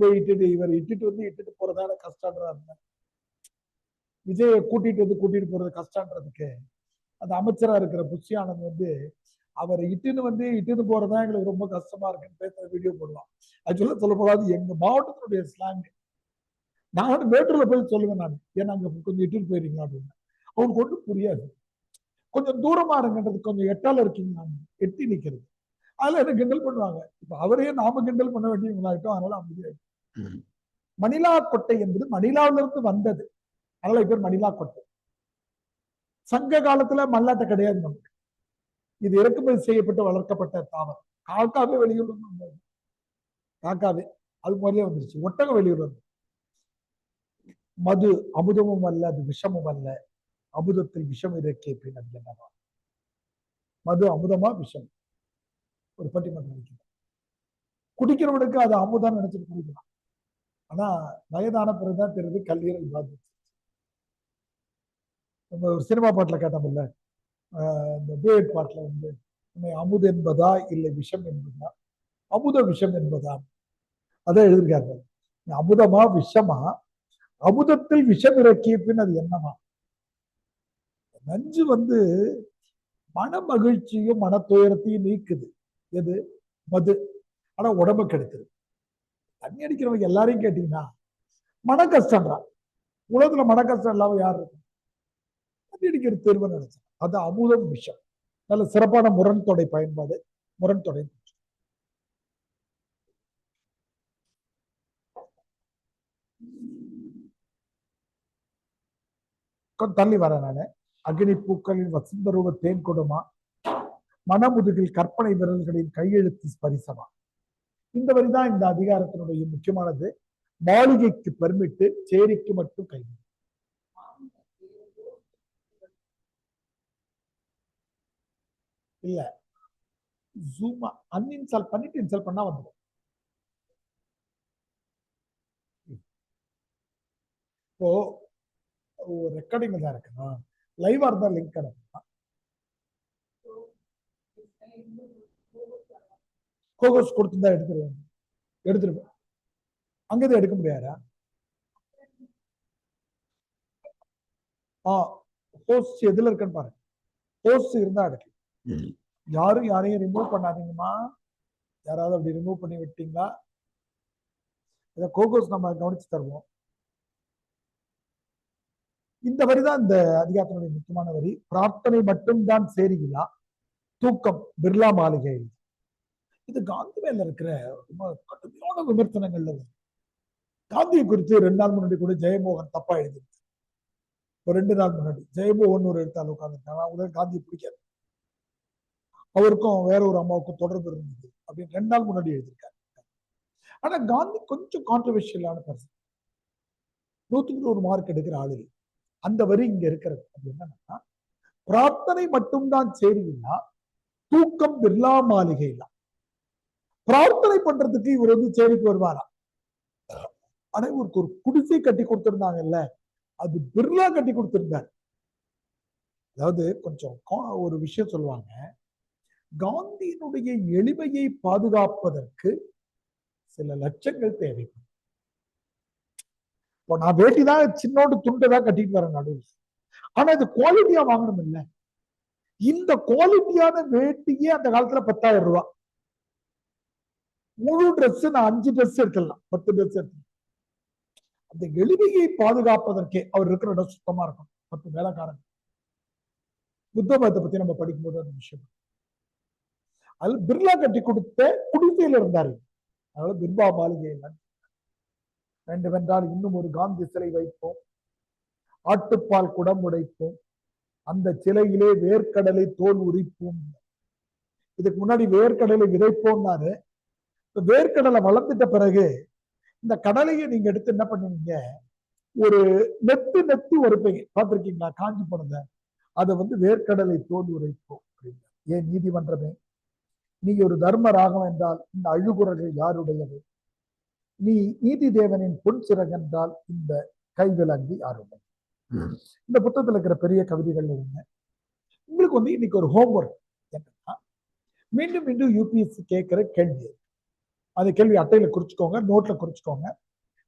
போறதான கஷ்டம்ன்றாருல. விஜய கூட்டிட்டு போறது கஷ்டன்றதுக்கு அந்த அமைச்சரா இருக்கிற புஷி ஆனந்த் அவர் இட்டுன்னு போறதா எங்களுக்கு ரொம்ப கஷ்டமா இருக்குன்னு பேசுற வீடியோ போடலாம். ஆக்சுவலா சொல்ல போடாது, எங்க மாவட்டத்தினுடைய ஸ்லாங். நான் மேட்டூர்ல போய் சொல்லுவேன் நான், ஏன்னா அங்க கொஞ்சம் இட்டுன்னு போயிருக்கீங்களா அப்படின்னு. அவங்களுக்கு ஒன்றும் புரியாது. கொஞ்சம் தூரமா இருங்கன்றது, கொஞ்சம் எட்டால இருக்கீங்க, நான் எட்டி நிக்கிறது. அதுல என்ன கிண்டல் பண்ணுவாங்க. இப்ப அவரையே நாம கிண்டல் பண்ண வேண்டியவங்களாயிட்டோம். அதனால அமைதியாயிடும். மணிலா கொட்டை என்பது மணிலாவில இருந்து வந்தது, அதனால பேர் மணிலா கொட்டை. சங்க காலத்துல மல்லாட்டை கிடையாது நமக்கு. இது இறக்குமதி செய்யப்பட்டு வளர்க்கப்பட்ட தாவரம். காக்காவே வெளியூர் வந்து, காக்காவே அது மாதிரியே வந்துருச்சு. ஒட்டகம் வெளியூர் வந்து. மது அமுதமும் அல்ல, அது விஷமும் அல்ல, அமுதத்தில் விஷம் இறக்கிய பின் அது என்னவா? மது அமுதமா விஷம்? ஒரு பட்டிமன்றம் நினைக்கிறேன். குடிக்கிறவனுக்கு அது அமுதான் நினைச்சிட்டு குடிக்கலாம். ஆனா வயதான பிறகுதான் தெரியுது கல்லீரல் பாதிச்சு. நம்ம ஒரு சினிமா பாட்டுல கேட்டோம்ல, இந்த டூயட் பாட்டுல அமுது என்பதா இல்லை விஷம் என்பதா, அமுத விஷம் என்பதா, அதை எழுதியிருக்காரு. அமுதமா விஷமா, அமுதத்தில் விஷம் இறக்கிய பின் அது என்னமா? நஞ்சு மன மகிழ்ச்சியும் மன துயரத்தையும் நீக்குது. எது? மது. ஆனா உடம்பு கெடுக்குது. தண்ணி அடிக்கிறவங்க எல்லாரையும் கேட்டீங்கன்னா மன கஷ்டம்ன்றான். உலகத்துல மன கஷ்டம் இல்லாம யார் இருக்கு? தண்ணி அடிக்கிற தேர்வு நினைச்சேன். அது அமுதம் விஷம். நல்ல சிறப்பான முரண் தொடை பயன்பாடு. முரண் தொடை தள்ளி வர நானு. அக்னி பூக்களின் வசந்தரூப தேன் கொடுமா, மனமுதுகில் கற்பனை விரல்களின் கையெழுத்து ஸ்பரிசமா. இந்த வரிதான் இந்த அதிகாரத்தினுடைய முக்கியமானது. மாளிகைக்கு பெர்மிட்டு, சேரிக்கு மட்டும் கைது. இல்ல, ஜூம் அன்இன்ஸ்டால் பண்ணிட்டு இன்ஸ்டால் பண்ணா வந்துடும். இப்போ ரெக்கார்டிங் தான் இருக்குன்னா லைவா இருந்தா லிங்க் அனுப்புனா கோகோஸ் கொடுத்துருந்தா எடுத்துருவேன். எடுத்துருவேன். அங்கதான் எடுக்க முடியாதா? போஸ்ட் எதுல இருக்குன்னு பாருங்க. போஸ்ட் இருந்தா எடுக்கு. யாரும் யாரையும் ரிமூவ் பண்ணாதீங்கம்மா. யாராவது அப்படி ரிமூவ் பண்ணி விட்டீங்களா? இதை கோகோஸ் நம்ம கவனிச்சு தருவோம். இந்த வரிதான் இந்த அதிகாரத்தினுடைய முக்கியமான வரி. பிரார்த்தனை மட்டும்தான் சேரிகளா, தூக்கம் பிர்லா மாளிகை. இது காந்தி மேல இருக்கிற ரொம்ப கடுமையான விமர்சனங்கள்ல. காந்தியை குறித்து 2 நாள் முன்னாடி கூட ஜெயமோகன் தப்பா எழுதிருக்கு. ஒரு 2 நாள் முன்னாடி ஜெயமோகன் ஒரு எழுத்தாளர் உட்கார்ந்துருக்காங்க. அவங்களுக்கு காந்தி பிடிக்காது, அவருக்கும் வேற ஒரு அம்மாவுக்கும் தொடர்பு இருந்தது அப்படின்னு 2 நாள் முன்னாடி எழுதியிருக்காரு. ஆனா காந்தி கொஞ்சம் கான்ட்ரவர்ஷியலான பர்சன். 100க்கு 100 மார்க் எடுக்கிற ஆளு. அந்த வரி இங்க இருக்கிறது அது என்னன்னா, பிரார்த்தனை மட்டும்தான் சேரிங்களா, தூக்கம் பிர்லா மாளிகைல. பிரார்த்தனை பண்றதுக்கு இவர் வந்து சேரிக்கு வருவாரா? ஆனா இவருக்கு ஒரு குடிசை கட்டி கொடுத்திருந்தாங்கல்ல, அது பிர்லா கட்டி கொடுத்திருந்தார். அதாவது கொஞ்சம் ஒரு விஷயம் சொல்லுவாங்க, காந்தியினுடைய எளிமையை பாதுகாப்பதற்கு சில லட்சங்கள் தேவைப்படும். இப்போ நான் வேட்டிதான் சின்னோண்டு துண்டதான் கட்டிட்டு வரேன் நடுவில். ஆனா இது குவாலிட்டியா வாங்கணும் இல்ல. இந்த குவாலிட்டியான வேட்டியே அந்த காலத்துல 10,000 ரூபாய். முழு ட்ரெஸ் நான் 5 ட்ரெஸ் எடுக்கலாம், 10 ட்ரெஸ் எடுக்கலாம். அந்த எளிமையை பாதுகாப்பதற்கே அவர் இருக்கிற இடம் சுத்தமா இருக்கும். 10 வேலைக்காரங்க. புத்த மதத்தை பத்தி நம்ம படிக்கும்போது அந்த விஷயம். அது பிர்லா கட்டி கொடுத்த குடிசையில இருந்தாரு. அதனால பிர்லா மாளிகை வேண்டுமென்றால் இன்னும் ஒரு காந்தி சிலை வைப்போம், ஆட்டுப்பால் குடம் உடைப்போம், அந்த சிலையிலே வேர்க்கடலை தோல் உரிப்போம். இதுக்கு முன்னாடி வேர்க்கடலை விதைப்போம்னாரு. வேர்க்கடலை வளர்ந்துட்ட பிறகு இந்த கடலையை நீங்க எடுத்து என்ன பண்ணுவீங்க, ஒரு நெத்து நெத்து உரைப்பீங்க. பார்த்திருக்கீங்களா? காஞ்சி போனத அதை வந்து வேர்க்கடலை தோல் உரைப்போம். ஏன் நீதிமன்றமே, நீ ஒரு தர்ம ராகம் என்றால் இந்த அழுகுறர்கள் யாருடையது? நீ நீதி தேவனின் பொன் சிறகு என்றால் இந்த கைவிலங்கு யாருடைய? இந்த புத்தகத்துல இருக்கிற பெரிய கவிதைகள் என்ன? உங்களுக்கு வந்து இன்னைக்கு ஒரு ஹோம்ஒர்க் என்னன்னா, மீண்டும் மீண்டும் யூபிஎஸ்சி கேட்கிற கேள்வி, அந்த கேள்வி அட்டையில குறிச்சுக்கோங்க, நோட்ல குறிச்சுக்கோங்க,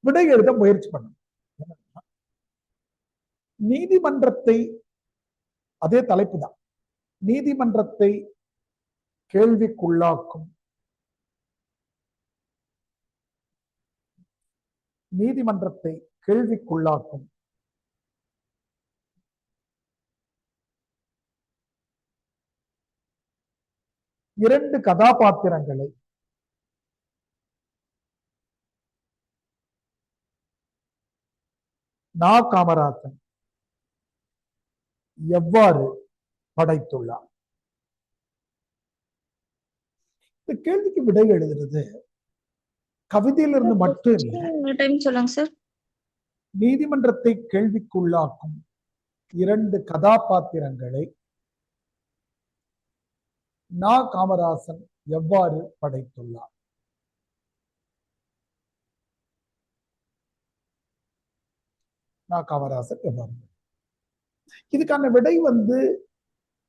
விடை எழுத முயற்சி பண்ணுங்க. நீதிமன்றத்தை, அதே தலைப்பு தான், நீதிமன்றத்தை கேள்விக்குள்ளாக்கும், நீதிமன்றத்தை கேள்விக்குள்ளாக்கும் இரண்டு கதாபாத்திரங்களை நா. காமராசன் எவ்வாறு படைத்துள்ளார்? இந்த கேள்விக்கு விடை எழுதுறது கவிதையிலிருந்து மட்டும் இல்லை. நீதிமன்றத்தை கேள்விக்குள்ளாக்கும் இரண்டு கதாபாத்திரங்களை நா. காமராசன் எவ்வாறு படைத்துள்ளார்? நா. காமராசன் எவ்வாறு? இதுக்கான விடை வந்து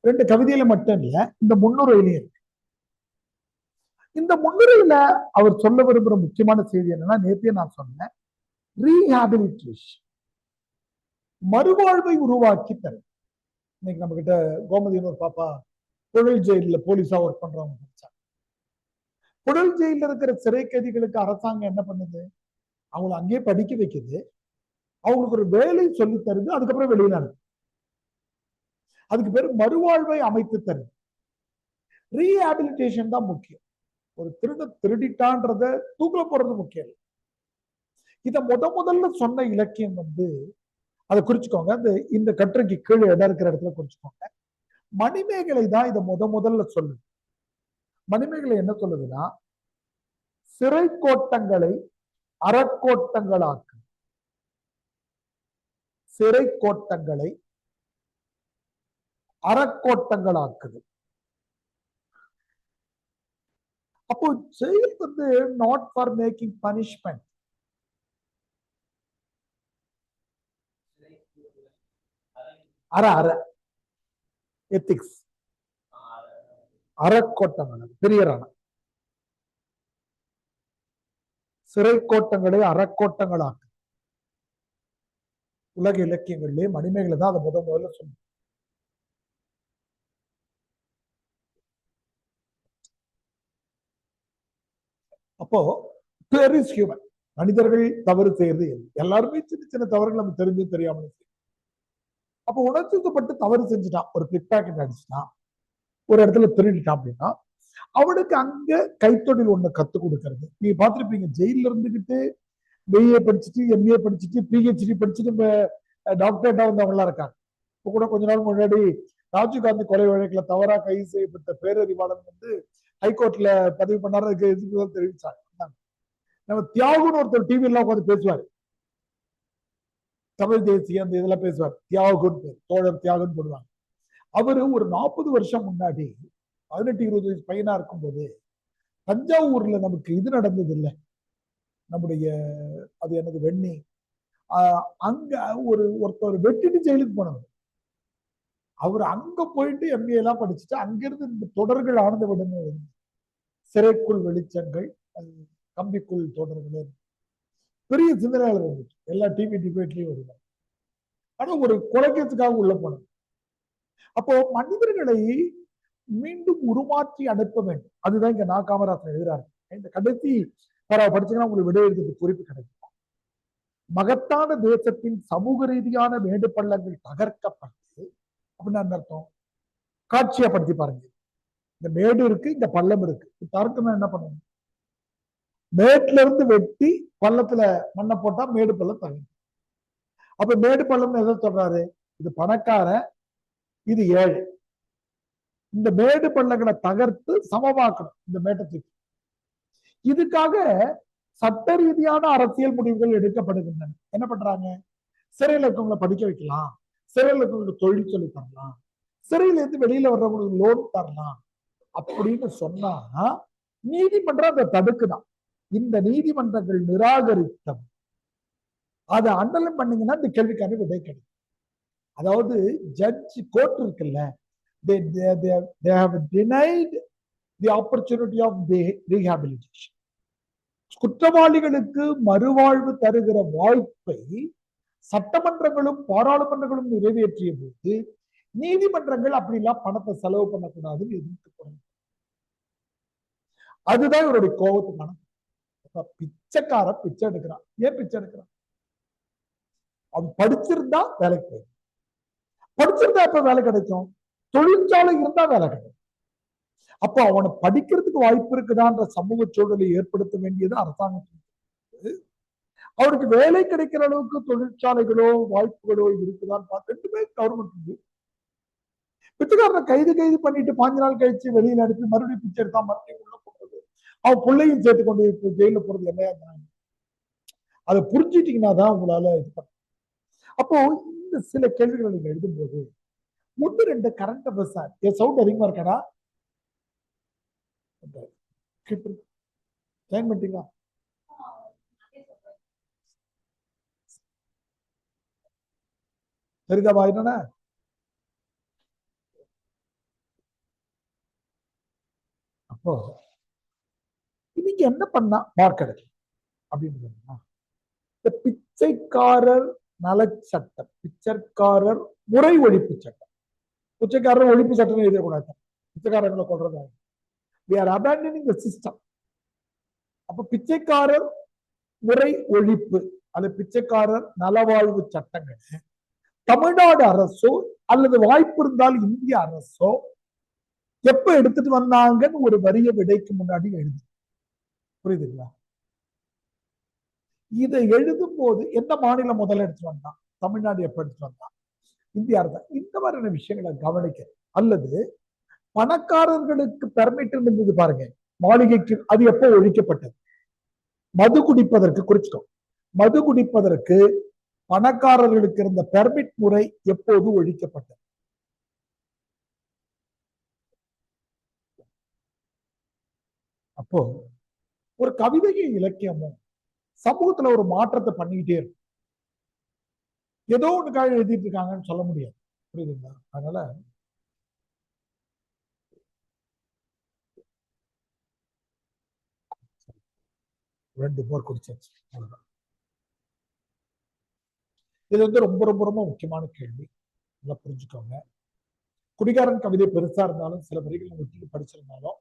2 கவிதையில மட்டும் இல்ல, இந்த முன்னுரையிலே இருக்கு. இந்த முன்னுரையில அவர் சொல்ல விரும்புற முக்கியமான செய்தி என்னன்னா, நேற்றே நான் சொன்னேன், ரீஹாபிலிட்டேஷன், மறுவாழ்வை உருவாக்கி தரும். இன்னைக்கு நம்ம கிட்ட கோமதினு ஒரு பாப்பா புழல் ஜெயில போலீஸா ஒர்க் பண்றவங்க படிச்சாங்க. புழல் ஜெயில இருக்கிற சிறை கைதிகளுக்கு அரசாங்கம் என்ன பண்ணுது? அவங்களை அங்கேயே படிக்க வைக்குது, அவங்களுக்கு ஒரு வேலை சொல்லி தருது, அதுக்கப்புறம் வெளியில அனுப்பு. அதுக்கு பேரு மறுவாழ்வை அமைத்து தருது. ரீஹாபிலிட்டேஷன் தான் முக்கியம். ஒரு திருடிட்டான்றத தூக்கில போறது முக்கியம். இத முதல்ல சொன்ன இலக்கியம் வந்து, அதை குறிச்சுக்கோங்க, இந்த கட்டுரைக்கு கீழே இடம் இருக்கிற இடத்துல குறிச்சுக்கோங்க. மணிமேகலை தான் இதை முதல்ல சொல்லுது. மணிமேகலை என்ன சொல்லுதுன்னா, சிறை கோட்டங்களை அறக்கோட்டங்களாக்கு, சிறை கோட்டங்களை அறக்கோட்டங்களாக்குது. அப்போ ஜெயில் வந்து நாட் ஃபார் மேக்கிங் பனிஷ்மெண்ட். அற அற எத்திக்ஸ், அறக்கோட்டங்கள், பெரியரான சிறை கோட்டங்களை அறக்கோட்டங்களாக்கு. உலக இலக்கியங்களிலே மணிமேகலை தான் அதை முதல்ல சொன்ன. அப்போ பேர் இஸ் ஹியூமன். மனிதர்கள் தவறு செய்யறது எல்லாருமே சின்ன சின்ன தவறுகள் நம்ம தெரிஞ்சு தெரியாமல். அப்போ உணர்ச்சிப்பட்டு தவறு செஞ்சுட்டான், ஒரு பிக் பாக்கெட் அடிச்சுட்டான், ஒரு இடத்துல திருடிட்டான் அப்படின்னா அவனுக்கு அங்க கைத்தொழில் ஒண்ணு கத்து கொடுக்கறது. நீங்க பார்த்திருப்பீங்க, ஜெயில இருந்துகிட்டு பிஏ படிச்சுட்டு எம்ஏ படிச்சுட்டு பிஹெச்டி படிச்சுட்டு டாக்டரேட்டா வந்தவங்க எல்லாம் இருக்காங்க. இப்போ கூட கொஞ்ச நாள் முன்னாடி ராஜீவ்காந்தி கொலை வழக்குல தவறா கைது செய்யப்பட்ட பேரறிவாளன் வந்து ஹைகோர்ட்ல பதிவு பண்ணாரு, தெரிவிச்சாங்க. நம்ம தியாகுன்னு ஒருத்தர் டிவி எல்லாம் உட்காந்து பேசுவாரு, தமிழ் தேசிய அந்த இதெல்லாம் பேசுவார், தியாகுன்னு தோழர் தியாகுன்னு போடுவாங்க. அவரு ஒரு 40 வருஷம் முன்னாடி 18-20 வயசு பையனா இருக்கும்போது தஞ்சாவூர்ல நமக்கு இது நடந்தது இல்லை, நம்முடைய அது எனக்கு வெண்ணி, அங்க ஒருத்தர் வெட்டிட்டு ஜெயிலுக்கு போனவர். அவர் அங்க போயிட்டு எம்ஏ எல்லாம் படிச்சுட்டு அங்கிருந்து இந்த தொடர்கள் ஆனந்த விடமே, சிறைக்குள் வெளிச்சங்கள், கம்பிக்குள் தொடர்கள், பெரிய சிந்தனையாளர் வந்துச்சு, எல்லா டிவி டிபேட்லயும் வருவாங்க. ஆனா ஒரு கொலைக்கத்துக்காக உள்ள போனது. அப்போ மனிதர்களை மீண்டும் உருமாற்றி அனுப்ப வேண்டும். அதுதான் இங்க நான் காமராசன் எழுதுறாரு. இந்த கடைசி படிச்சீங்கன்னா உங்களுக்கு விடை எழுதுறதுக்கு குறிப்பு கிடைக்கும். மகத்தான தேசத்தின் சமூக ரீதியான மேடு பள்ளங்கள் தகர்க்கப்பட்டு அப்படின்னு அர்த்தம். காட்சியப்படுத்தி பாருங்க, இந்த மேடு இருக்கு, இந்த பள்ளம் இருக்கு, தகர்க்கணும். என்ன பண்ணணும்? மேட்ல இருந்து வெட்டி பள்ளத்துல மண்ணை போட்டா மேடு பள்ளம் தகரும். அப்ப மேடு பள்ளம் எதை சொல்றாரு? இது பணக்கார, இது ஏழை. இந்த மேடு பள்ளங்களை தகர்த்து சமமாக்கணும் இந்த மேட்டத்துக்கு. இதுக்காக சட்ட ரீதியான அரசியல் முடிவுகள் எடுக்கப்படுகின்றன. என்ன பண்றாங்க? சிறையில் இருக்கவங்களை படிக்க வைக்கலாம், சிறையில் இருக்கவங்களுக்கு தொழில் சொல்லி தரலாம், சிறையில இருந்து வெளியில வர்றவங்களுக்கு லோன் தரலாம் அப்படின்னு சொன்னா நீதிமன்றம் அதை தடுக்குதான். இந்த நீதிமன்றங்கள் நிராகரித்தம் அதை அண்டலம் பண்ணீங்கன்னா இந்த கேள்விக்கான விடை கிடைக்கும். அதாவது ஜட்ஜ் கோர்ட் இருக்குல்ல, they have denied the opportunity of rehabilitation. குற்றவாளிகளுக்கு மறுவாழ்வு தருகிற வாய்ப்பை சட்டமன்றங்களும் பாராளுமன்றங்களும் நிறைவேற்றிய போது நீதிமன்றங்கள் அப்படிலாம் பணத்தை செலவு பண்ணக்கூடாதுன்னு எதிர்த்து. அதுதான் இவருடைய கோபத்துக்கான. பிச்சைக்கார பிச்சை எடுக்கிறான். ஏன் பிச்சை எடுக்கிறான்? அவன் படிச்சிருந்தா வேலைக்கு போயிடும். படிச்சிருந்தா எப்ப வேலை கிடைக்கும்? தொழிற்சாலை இருந்தா வேலை கிடைக்கும். அப்போ அவனை படிக்கிறதுக்கு வாய்ப்பு இருக்குதான்ற சமூக சூழலை ஏற்படுத்த வேண்டியது அரசாங்கத்துக்கு. அவருக்கு வேலை கிடைக்கிற அளவுக்கு தொழிற்சாலைகளோ வாய்ப்புகளோ இருக்குதான்னு பார்த்து ரெண்டுமே கவர்மெண்ட். பிச்சைக்காரனை கைது பண்ணிட்டு 5 நாள் கழிச்சு வெளியில அனுப்பி மறுபடியும் பிச்சை எடுத்தா மறுபடியும் உள்ள போறது, அவன் பிள்ளையும் சேர்த்து கொண்டு ஜெயில போறது என்ன? அதை புரிஞ்சுட்டீங்கன்னா தான் உங்களால இது பண்ண. அப்போ இந்த சில கேள்விகளை நீங்க எழுதும் போது 1-2 கரண்ட் அஃபேர்ஸ். என் சவுண்ட் அதிகமா இருக்கடா? ஜாயின் பண்ணிட்டீங்களா? சரிதாபா? என்னன்னா அப்போ இன்னைக்கு என்ன பண்ணா மார்க் கிடைக்கும் அப்படின்னு இந்த பிச்சைக்காரர் நல சட்டம், பிச்சைக்காரர் முறை ஒழிப்பு சட்டம். பிச்சைக்காரர் ஒழிப்பு சட்டம் எழுதக்கூடாது, பிச்சைக்காரர்களை கொள்றதா. we are abandoning the system. அப்ப பிச்சைக்காரர் முறை ஒழிப்பு அது பிச்சைக்காரர் நலவாழ்வு சட்டங்கள் தமிழ்நாடு அரசோ அல்லது வாய்ப்பு இருந்தால் இந்திய அரசோ எப்ப எடுத்துட்டு வந்தாங்கன்னு ஒரு வரிய விடைக்கு முன்னாடி எழுது. புரியுதுங்களா? இதை எழுதும் போது எந்த மாநிலம் முதல்ல எடுத்து வந்தான்? தமிழ்நாடு எப்ப எடுத்து வந்தான்? இந்தியா அரசு. இந்த மாதிரியான விஷயங்களை கவனிக்க. அல்லது பணக்காரர்களுக்கு பெர்மிட் இருந்தது பாருங்க மாளிகைக்கு, அது எப்போ ஒழிக்கப்பட்டது? மது குடிப்பதற்கு குறிச்சிட்டோம். மது குடிப்பதற்கு பணக்காரர்களுக்கு இருந்த பெர்மிட் முறை எப்போது ஒழிக்கப்பட்டது? அப்போ ஒரு கவிதையும் இலக்கியமும் சமூகத்துல ஒரு மாற்றத்தை பண்ணிக்கிட்டே இருக்கும். ஏதோ ஒண்ணுக்காக எழுதிட்டு இருக்காங்கன்னு சொல்ல முடியாது. புரியுதுங்களா? அதனால ரெண்டு போர் குடிச்சாச்சு. இது வந்து ரொம்ப ரொம்ப ரொம்ப முக்கியமான கேள்வி. நல்லா புரிஞ்சுக்கோங்க. குடிகாரன் கவிதை பெருசா இருந்தாலும் சில வரிகள் விட்டுட்டு படிச்சிருந்தாலும்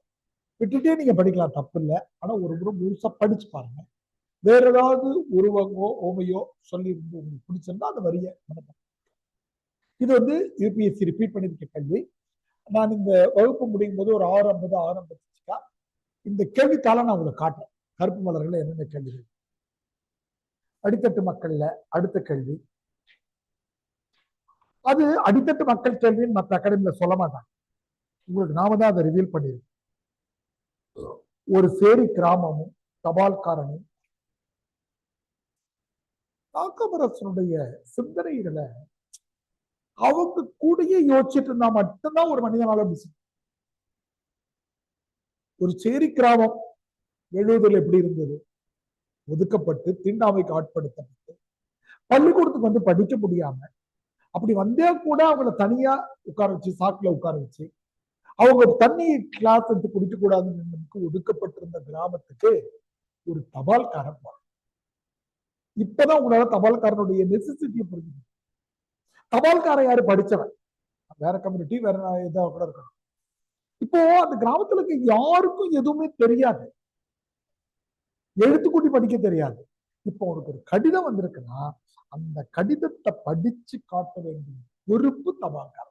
விட்டுட்டே நீங்க படிக்கலாம், தப்பு இல்லை. ஆனா ஒரு முறை முழுசா படிச்சு பாருங்க. வேற ஏதாவது உருவங்கோ ஓமையோ சொல்லி இருந்து உங்களுக்கு பிடிச்சிருந்தா அந்த வரிய இது வந்து யூபிஎஸ்சி ரிப்பீட் பண்ணிருக்க கேள்வி. நான் இந்த வகுப்பு முடியும் போது ஒரு 6:50 6:55 இந்த கேள்வித்தால நான் உங்களுக்கு காட்டுறேன். கருப்பு மலர்கள் என்னென்ன கேள்விகள். அடித்தட்டு மக்கள்ல அடுத்த கேள்வி. அது அடித்தட்டு மக்கள் கேள்வின்னு மற்ற அகாடமியில சொல்ல மாட்டாங்க. உங்களுக்கு நாம தான் அதை ரிவீல் பண்ணிருக்கோம். ஒரு சேரி கிராமமும் தபால்காரனும் நாக்கமரசனுடைய சிந்தனைகளை அவங்க கூடயே யோசிச்சுட்டு இருந்தா மட்டும்தான் ஒரு மனிதனால முடியும். ஒரு சேரி கிராமம் 70 எப்படி இருந்தது? ஒதுக்கப்பட்டு தீண்டாமைக்கு ஆட்படுத்தப்பட்டு பள்ளிக்கூடத்துக்கு வந்து படிக்க முடியாம அப்படி வந்தே கூட அவங்களை தனியா உட்கார வச்சு சாக்குல உட்கார வச்சு அவங்க தண்ணி கிளாஸ் எடுத்து குடிக்க கூடாதுன்னு ஒதுக்கப்பட்டிருந்த கிராமத்துக்கு ஒரு தபால்காரன். இப்பதான் உங்களால தபால்காரனுடைய நெசசிட்டியை புரிஞ்சுக்க. தபால்காரன் யாரு? படிச்சவன், வேற கம்யூனிட்டி, வேற ஏதாவது கூட இருக்கணும். இப்போ அந்த கிராமத்துல இருக்க யாருக்கும் எதுவுமே தெரியாது, எழுத்துக்கூட்டி படிக்க தெரியாது. இப்போ உனக்கு ஒரு கடிதம் வந்திருக்குன்னா அந்த கடிதத்தை படிச்சு காட்ட வேண்டிய பொறுப்பு தபால்காரன்.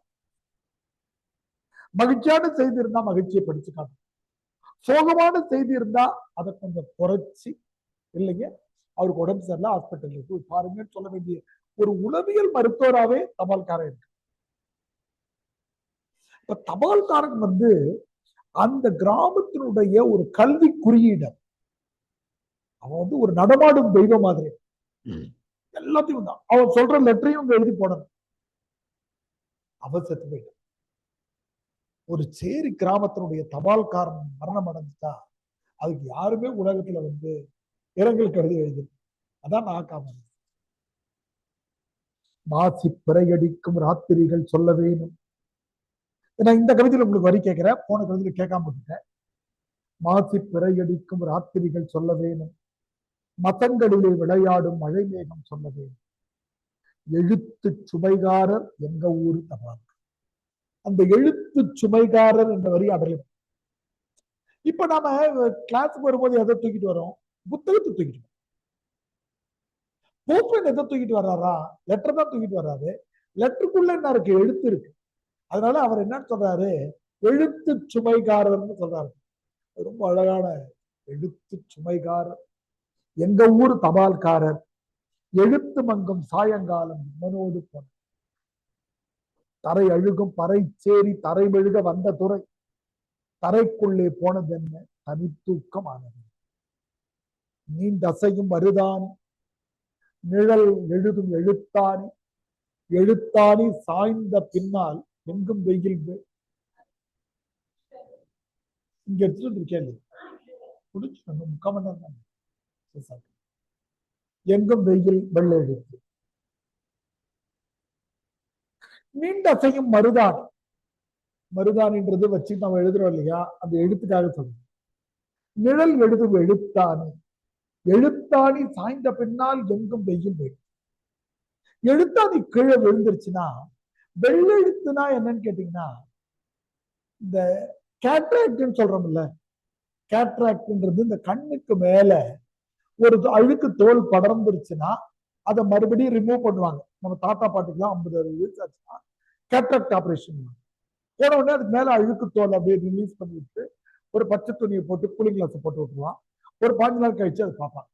மகிழ்ச்சியான செய்தி இருந்தா மகிழ்ச்சியை படிச்சு காட்டும். சோகமான செய்தி இருந்தா அதை கொஞ்சம் குறைச்சி, இல்லைங்க அவருக்கு உடம்பு சரியில்லை ஹாஸ்பிட்டல் போய் பாருங்கன்னு சொல்ல வேண்டிய ஒரு உளவியல் மருத்துவராகவே தபால்காரன் இருக்கு. இப்ப தபால்காரன் வந்து அந்த கிராமத்தினுடைய ஒரு கல்வி குறியீடு. அவன் வந்து ஒரு நடமாடும் தெய்வம் மாதிரி. எல்லாத்தையும் தான் அவன் சொல்ற லெட்டரையும் எழுதி போடணும். அவன் செத்து போயிட்டான். ஒரு சேரி கிராமத்தினுடைய தபால்காரன் மரணம் அடைஞ்சிட்டா அதுக்கு யாருமே உலகத்துல வந்து இரங்கல் கருதி எழுது. அதான் நாக்காம மாசி பிறையடிக்கும் ராத்திரிகள் சொல்ல வேணும். நான் இந்த கவிதையில உங்களுக்கு வரி கேட்கிறேன், போன கவிதையில கேட்காம விட்டுட்டேன். மாசி பிறையடிக்கும் ராத்திரிகள் சொல்ல வேணும், மதங்களிலே விளையாடும் மழை மேகம் சொல்ல வேணும், எழுத்து சுமைகாரர் எங்க ஊரு தபால். அந்த எழுத்து சுமைகாரர் என்ற வரி அடையும். இப்ப நாம கிளாஸுக்கு வரும்போது எதை தூக்கிட்டு வரோம்? புத்தகத்தை தூக்கிட்டு வரோம். போப்பன் எதை தூக்கிட்டு வர்றாரா? லெட்டர் தான் தூக்கிட்டு வர்றாரு. லெட்டருக்குள்ள என்ன இருக்கு? எழுத்து இருக்கு. அதனால அவர் என்ன சொல்றாரு? எழுத்து சுமைகாரர்னு சொல்றாரு. ரொம்ப அழகான எழுத்து சுமைகாரர் எங்க ஊர் தபால்காரர், எழுத்து மங்கும் சாயங்காலம் மனோடு போன, தரை அழுகும் பறை சேரி தரை மெழுக வந்த துறை, தரைக்குள்ளே போனது என்ன தனித்தூக்கமானது, நீண்டசையும் மருதானி நிழல் எழுதும் எழுத்தாணி, எழுத்தாணி சாய்ந்த பின்னால் எங்கும் வெயில். இங்க எடுத்துட்டு கேள்வி முடிச்சு 3/4 மணி நேரம் தான். எங்கும் வெயில் வெள்ள எழுத்து, நீண்டசையும் மருதாணி. மருதானின்றது வச்சு நம்ம எழுதுறோம் இல்லையா, அந்த எழுத்துக்காக சொல்றோம். நிழல் எழுதும் எழுத்தாணி, எழுத்தாணி சாய்ந்த பின்னால் எங்கும் வெயில் வெயில். எழுத்தாணி கீழே விழுந்துருச்சுன்னா வெள்ளெழுத்துனா என்னன்னு கேட்டீங்கன்னா, இந்த கேட்ராக்ட்னு சொல்றோம்ல, கேட்ராக்ட்ன்றது இந்த கண்ணுக்கு மேல ஒரு அழுக்கு தோல் படர்ந்துருச்சுன்னா அதை மறுபடியும் ரிமூவ் பண்ணுவாங்க. நம்ம தாத்தா பாட்டிக்கெல்லாம் 50-60 வயசு ஆச்சுன்னா கேட்ராக்ட் ஆபரேஷன் போன உடனே அதுக்கு மேல அழுக்கு தோல் அப்படியே ரிலீஸ் பண்ணிவிட்டு ஒரு பச்சை துணியை போட்டு கூலிங் கிளாஸ் போட்டு விட்டுருவான். ஒரு 5 நாள் கழிச்சு அதை பார்ப்பான்.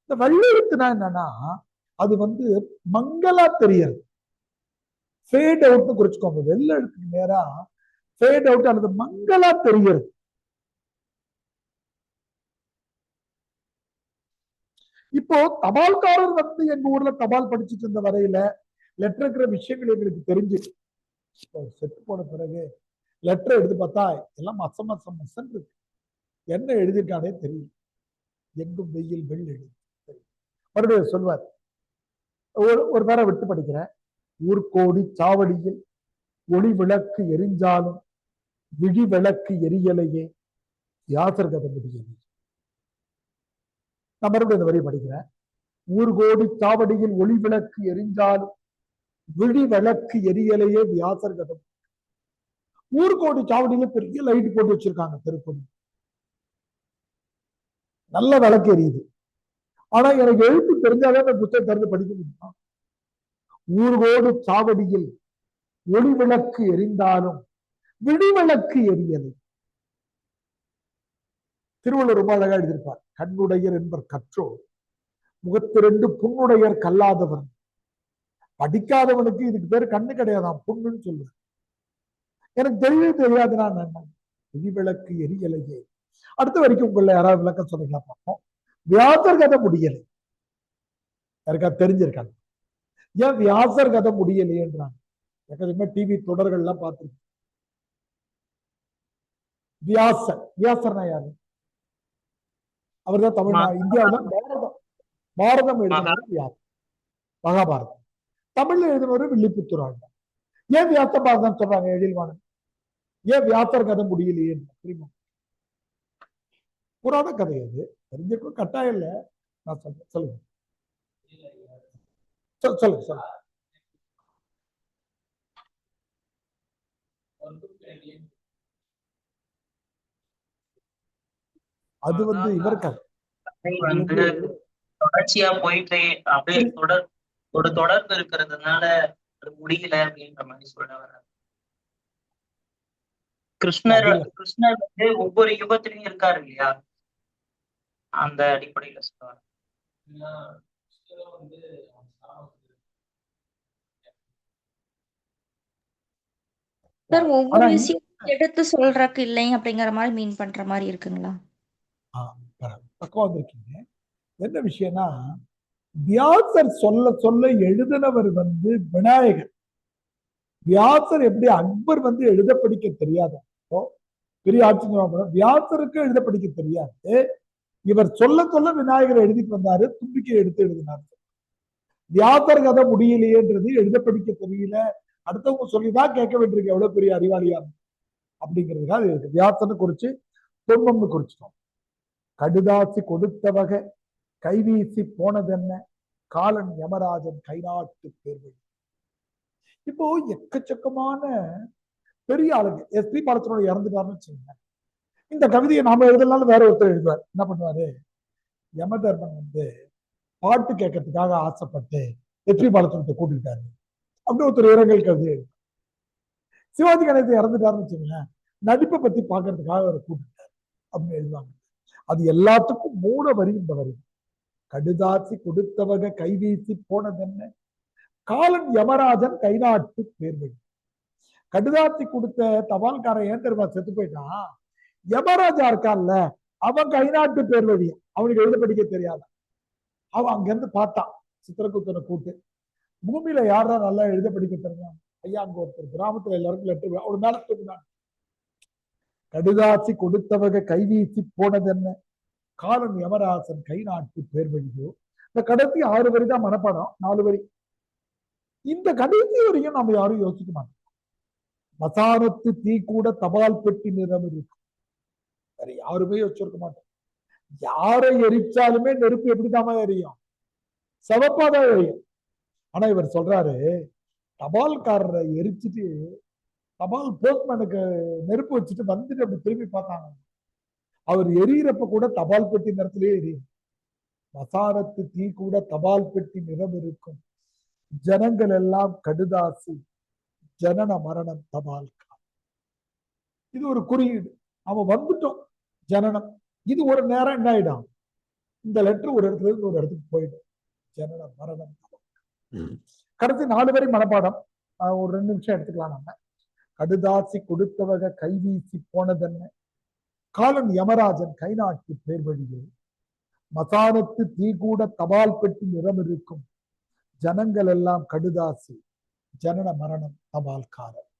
இந்த வெள்ளெழுத்துனா என்னன்னா, அது வந்து மங்களா தெரியறது, ஃபேட் அவுட்னு குறிச்சுக்கோங்க. வெள்ளை எழுத்துக்கு நேரா ஃபேட் அவுட் அல்லது மங்களா தெரிகிறது. இப்போ தபால்காரர் வந்து எங்க ஊர்ல தபால் படிச்சுட்டு இருந்த வரையில லெட்டர் இருக்கிற விஷயங்கள் எங்களுக்கு தெரிஞ்சு செத்து போன பிறகு லெட்டர் எடுத்து பார்த்தா எல்லாம் மசம் மசம் மசம் இருக்கு. என்ன எழுதியிருக்கானே தெரியும். எங்கும் வெயில் வெள் எழுதி மறுபடியும் சொல்வார். ஒரு பேரை விட்டு படிக்கிறேன். ஊர்கோடி சாவடியில் ஒளி விளக்கு எரிஞ்சாலும் விழி விளக்கு எரியலையே வியாசர் கதை முடியலை. நான் மறுபடியும் இந்த வரி படிக்கிறேன். ஊர்கோடி சாவடியில் ஒளி விளக்கு எரிஞ்சாலும் விழி விளக்கு எரியலையே வியாசர் கதை. ஊர்கோடி சாவடியில பெரிய லைட் போட்டு வச்சிருக்காங்க தெருப்பொடி, நல்ல விளக்கு எரியுது. ஆனா எனக்கு எழுத்து தெரிஞ்சாதான் அந்த புத்தகம் திறந்து படிக்க முடியும். ஊர்கோடு சாவடியில் ஒளி விளக்கு எரிந்தாலும் விடிவிளக்கு எரியலை. திருவள்ளுவர் ரொம்ப அழகா எழுதியிருப்பார். கண்ணுடையர் என்பர் கற்றோர் முகத்திரண்டு புண்ணுடையர் கல்லாதவன். படிக்காதவனுக்கு இதுக்கு பேரு கண்ணு கிடையாதான், புண்ணுன்னு சொல்லுவேன். எனக்கு தெரியவே தெரியாது. நான் விடிவிளக்கு எரியலையே. அடுத்த வரைக்கும் உங்களை யாராவது விளக்கம் சொல்லுங்களா பார்ப்போம். வியாசர் கதை முடியலை. யாருக்கா தெரிஞ்சிருக்காங்க ஏன் வியாசர் கதை முடியலையேன்றாங்க? எப்போதுமே டிவி தொடர்கள் எல்லாம் பார்த்துருக்கேன். வியாசர், வியாசர்னா யாரு? அவர் தான் தமிழ்நாடு இந்தியாவில் பாரதம் எழுதினவர் வியாசர். மகாபாரதம் தமிழ்ல எழுதினவர் வில்லிபுத்தூர். ஏன் வியாச பாரதம் சொல்றாங்க எழில்வாணன்? ஏன் வியாசர் கதை முடியலையே தெரியுமா? புராண கதை அது, தெரிஞ்சுக்கும் கட்டாயம் இல்லை. நான் சொல்றேன், சொல்லுங்க சொல்லுங்க சொல்லுங்க. அது வந்து இவர் கதை வந்து தொடர்ச்சியா போயிட்டு அப்படியே ஒரு தொடர்பு இருக்கிறதுனால அது முடியல அப்படின்ற மாதிரி சொல்ல வர. கிருஷ்ணர் வந்து ஒவ்வொரு யுகத்திலையும் இருக்காரு இல்லையா, அந்த அடிப்படையில சொல்லுவாங்க. சார் ஒவ்வொரு விஷயம் எடுத்து சொல்றதுக்கு இல்லை அப்படிங்கிற மாதிரி மீன் பண்ற மாதிரி இருக்குங்களா? பக்கம் வந்திருக்கீங்க. என்ன விஷயம்னா, வியாசர் சொல்ல சொல்ல எழுதினவர் வந்து விநாயகர். வியாசர் எப்படி அக்பர் வந்து எழுத படிக்க தெரியாதோ பெரிய ஆட்சி, வியாசருக்கு எழுத படிக்க தெரியாது. இவர் சொல்ல சொல்ல விநாயகர் எழுதிட்டு வந்தாரு, தும்பிக்கை எடுத்து எழுதினார். வியாசர் கதை முடியலையேன்றது எழுத படிக்க தெரியல, அடுத்தவங்க சொல்லிதான் கேட்க வேண்டியிருக்கு எவ்வளவு பெரிய அறிவாளியா அப்படிங்கிறதுக்காக இருக்கு. வியாசனை குறிச்சு துன்பம்னு குறிச்சிட்டோம். கடுதாசி கொடுத்த வகை கைவீசி போனதென்ன காலன் யமராஜன் கைநாட்டு தேர்வு. இப்போ எக்கச்சக்கமான பெரிய ஆளுங்க, எஸ்பி பாலச்சனோட இறந்துட்டாருன்னு வச்சுக்கோங்க. இந்த கவிதையை நாம எழுதனாலும் வேற ஒருத்தர் எழுதுவார். என்ன பண்ணுவாரு, யமதர்மன் வந்து பாட்டு கேட்கறதுக்காக ஆசைப்பட்டு எஸ்பி பாலச்சனத்தை கூட்டிட்டாரு அப்படி ஒருத்தர் இரங்கல் கவிதை எழுதுவார். சிவாஜி கணேசன் இறந்துட்டாருன்னு வச்சுக்கோங்களேன், நடிப்பை பத்தி பாக்குறதுக்காக அவர் கூட்டிட்டாரு அப்படின்னு எழுதுவாங்க. அது எல்லாத்துக்கும் மூல வரி இந்த வரி. கடுதாசி கொடுத்தவக கைவீசி போனதென்ன காலன் யமராஜன் கைநாட்டு பேர்வழி. கடுதாசி கொடுத்த தபால்காரன் ஏன் தெரியுமா செத்து போயிட்டான்? யமராஜா இருக்கான்ல, அவன் கைநாட்டு பேர்வழி. அவனுக்கு எழுத படிக்க தெரியாத. அவன் அங்கிருந்து பார்த்தான் சித்திரகுப்தனை கூட்டு, பூமியில யாரா நல்லா எழுத படிக்க தெரியும்? ஐயா, அங்க ஒருத்தர் கிராமத்துல எல்லாருக்கும் லெட்டர் அவரு மேல தூக்கினான். கடுதாசி கொடுத்தவக கைவீசி போனதென்ன காலன் யமராசன் கை நாட்டு பேர் வழியோ. இந்த கடைசி 6 வரி தான் மனப்பாடம், 4 வரி. இந்த கடைசி வரையும் நம்ம யாரும் யோசிக்க மாட்டோம். மசானத்து தீ கூட தபால் பெட்டி நிறம் இருக்கு, வேற யாருமே யோசிச்சிருக்க மாட்டோம். யாரை எரிச்சாலுமே நெருப்பு எப்படிதான் எரியும்? சவப்பாதான் எரியும். ஆனா இவர் சொல்றாரு, தபால்காரரை எரிச்சுட்டு தபால் போஸ்ட்மேனுக்கு நெருப்பு வச்சுட்டு வந்துட்டு அப்படி திரும்பி பார்த்தாங்க. அவர் எரியறப்ப கூட தபால் பெட்டி நிறத்திலேயே எரியும். மசானத்து தீ கூட தபால் பெட்டி நிறம் இருக்கும், ஜனங்கள் எல்லாம் கடுதாசி ஜனன மரணம் தபால். இது ஒரு குறியீடு. அவன் வந்துட்டோம் ஜனனம். இது ஒரு நேரம் என்ன ஆயிடும், இந்த லெட்டர் ஒரு இடத்துல இருந்து ஒரு இடத்துக்கு போயிடும். ஜனன மரணம் தபால். கடைசி 4 வரி மனப்பாடம், ஒரு 2 நிமிஷம் எடுத்துக்கலாம் நம்ம. கடுதாசி கொடுத்தவக கைவீசி போனதென்ன காலன் யமராஜன் கைநாட்டு பேர் வழியே. மசானத்து தீ கூட தபால் பெட்டி நிறம் இருக்கும். ஜனங்கள் எல்லாம் கடுதாசி, ஜனன மரணம் தபால்காரர்.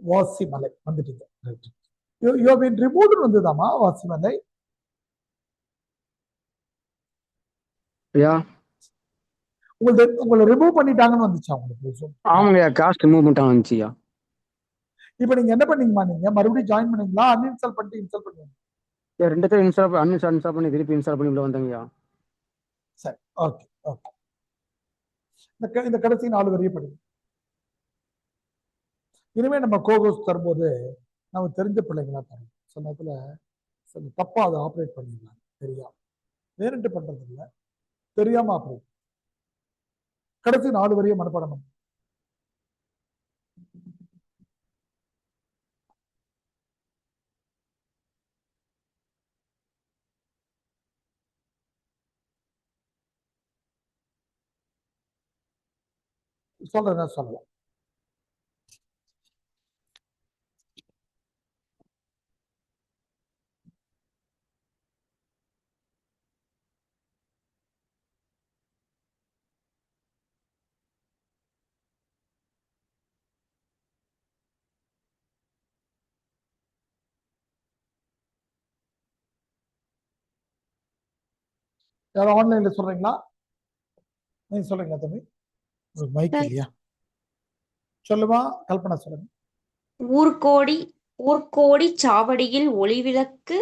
வாசிமலை வந்துட்டீங்க. வந்ததாமா வாசிமலை? உங்களை ரிமூவ் பண்ணிட்டாங்கன்னு வந்துச்சா உங்களுக்கு? ஆமாங்கய்யா, காஸ்ட் ரிமூவ் பண்ணிட்டாங்க வந்துச்சுயா. இப்ப நீங்க என்ன பண்ணீங்கம்மா? நீங்க மறுபடியும் ஜாயின் பண்ணீங்களா? அன்இன்ஸ்டால் பண்ணிட்டு இன்ஸ்டால் பண்ணுவீங்க? ரெண்டு பேரும் இன்ஸ்டால் பண்ணி திருப்பி இன்ஸ்டால் பண்ணி உள்ள வந்தங்கய்யா. சரி, ஓகே ஓகே. இந்த கடைசி 4 வரையும் படிங்க. இனிமே நம்ம கோகோஸ் தரும்போது நம்ம தெரிஞ்ச பிள்ளைங்களா தரும். சில நேரத்துல தப்பா அதை ஆப்ரேட் பண்ணிடலாம். தெரியாம வேறுட்டு பண்றது இல்லை, தெரியாம ஆப்ரேட். கடைசி 4 வரையும் மனப்பாடம் பண்ணு. சொல்றேன் சொல்லலாம். யாரும் ஆன்லைன்ல சொல்றீங்களா? நீங்க சொல்றீங்களா தம்பி? ஒரு மைக் இல்லையா? சொல்லுமா கல்பனா, சொல்லுங்க. ஊர்கோடி சாவடியில் ஒளிவிளக்கு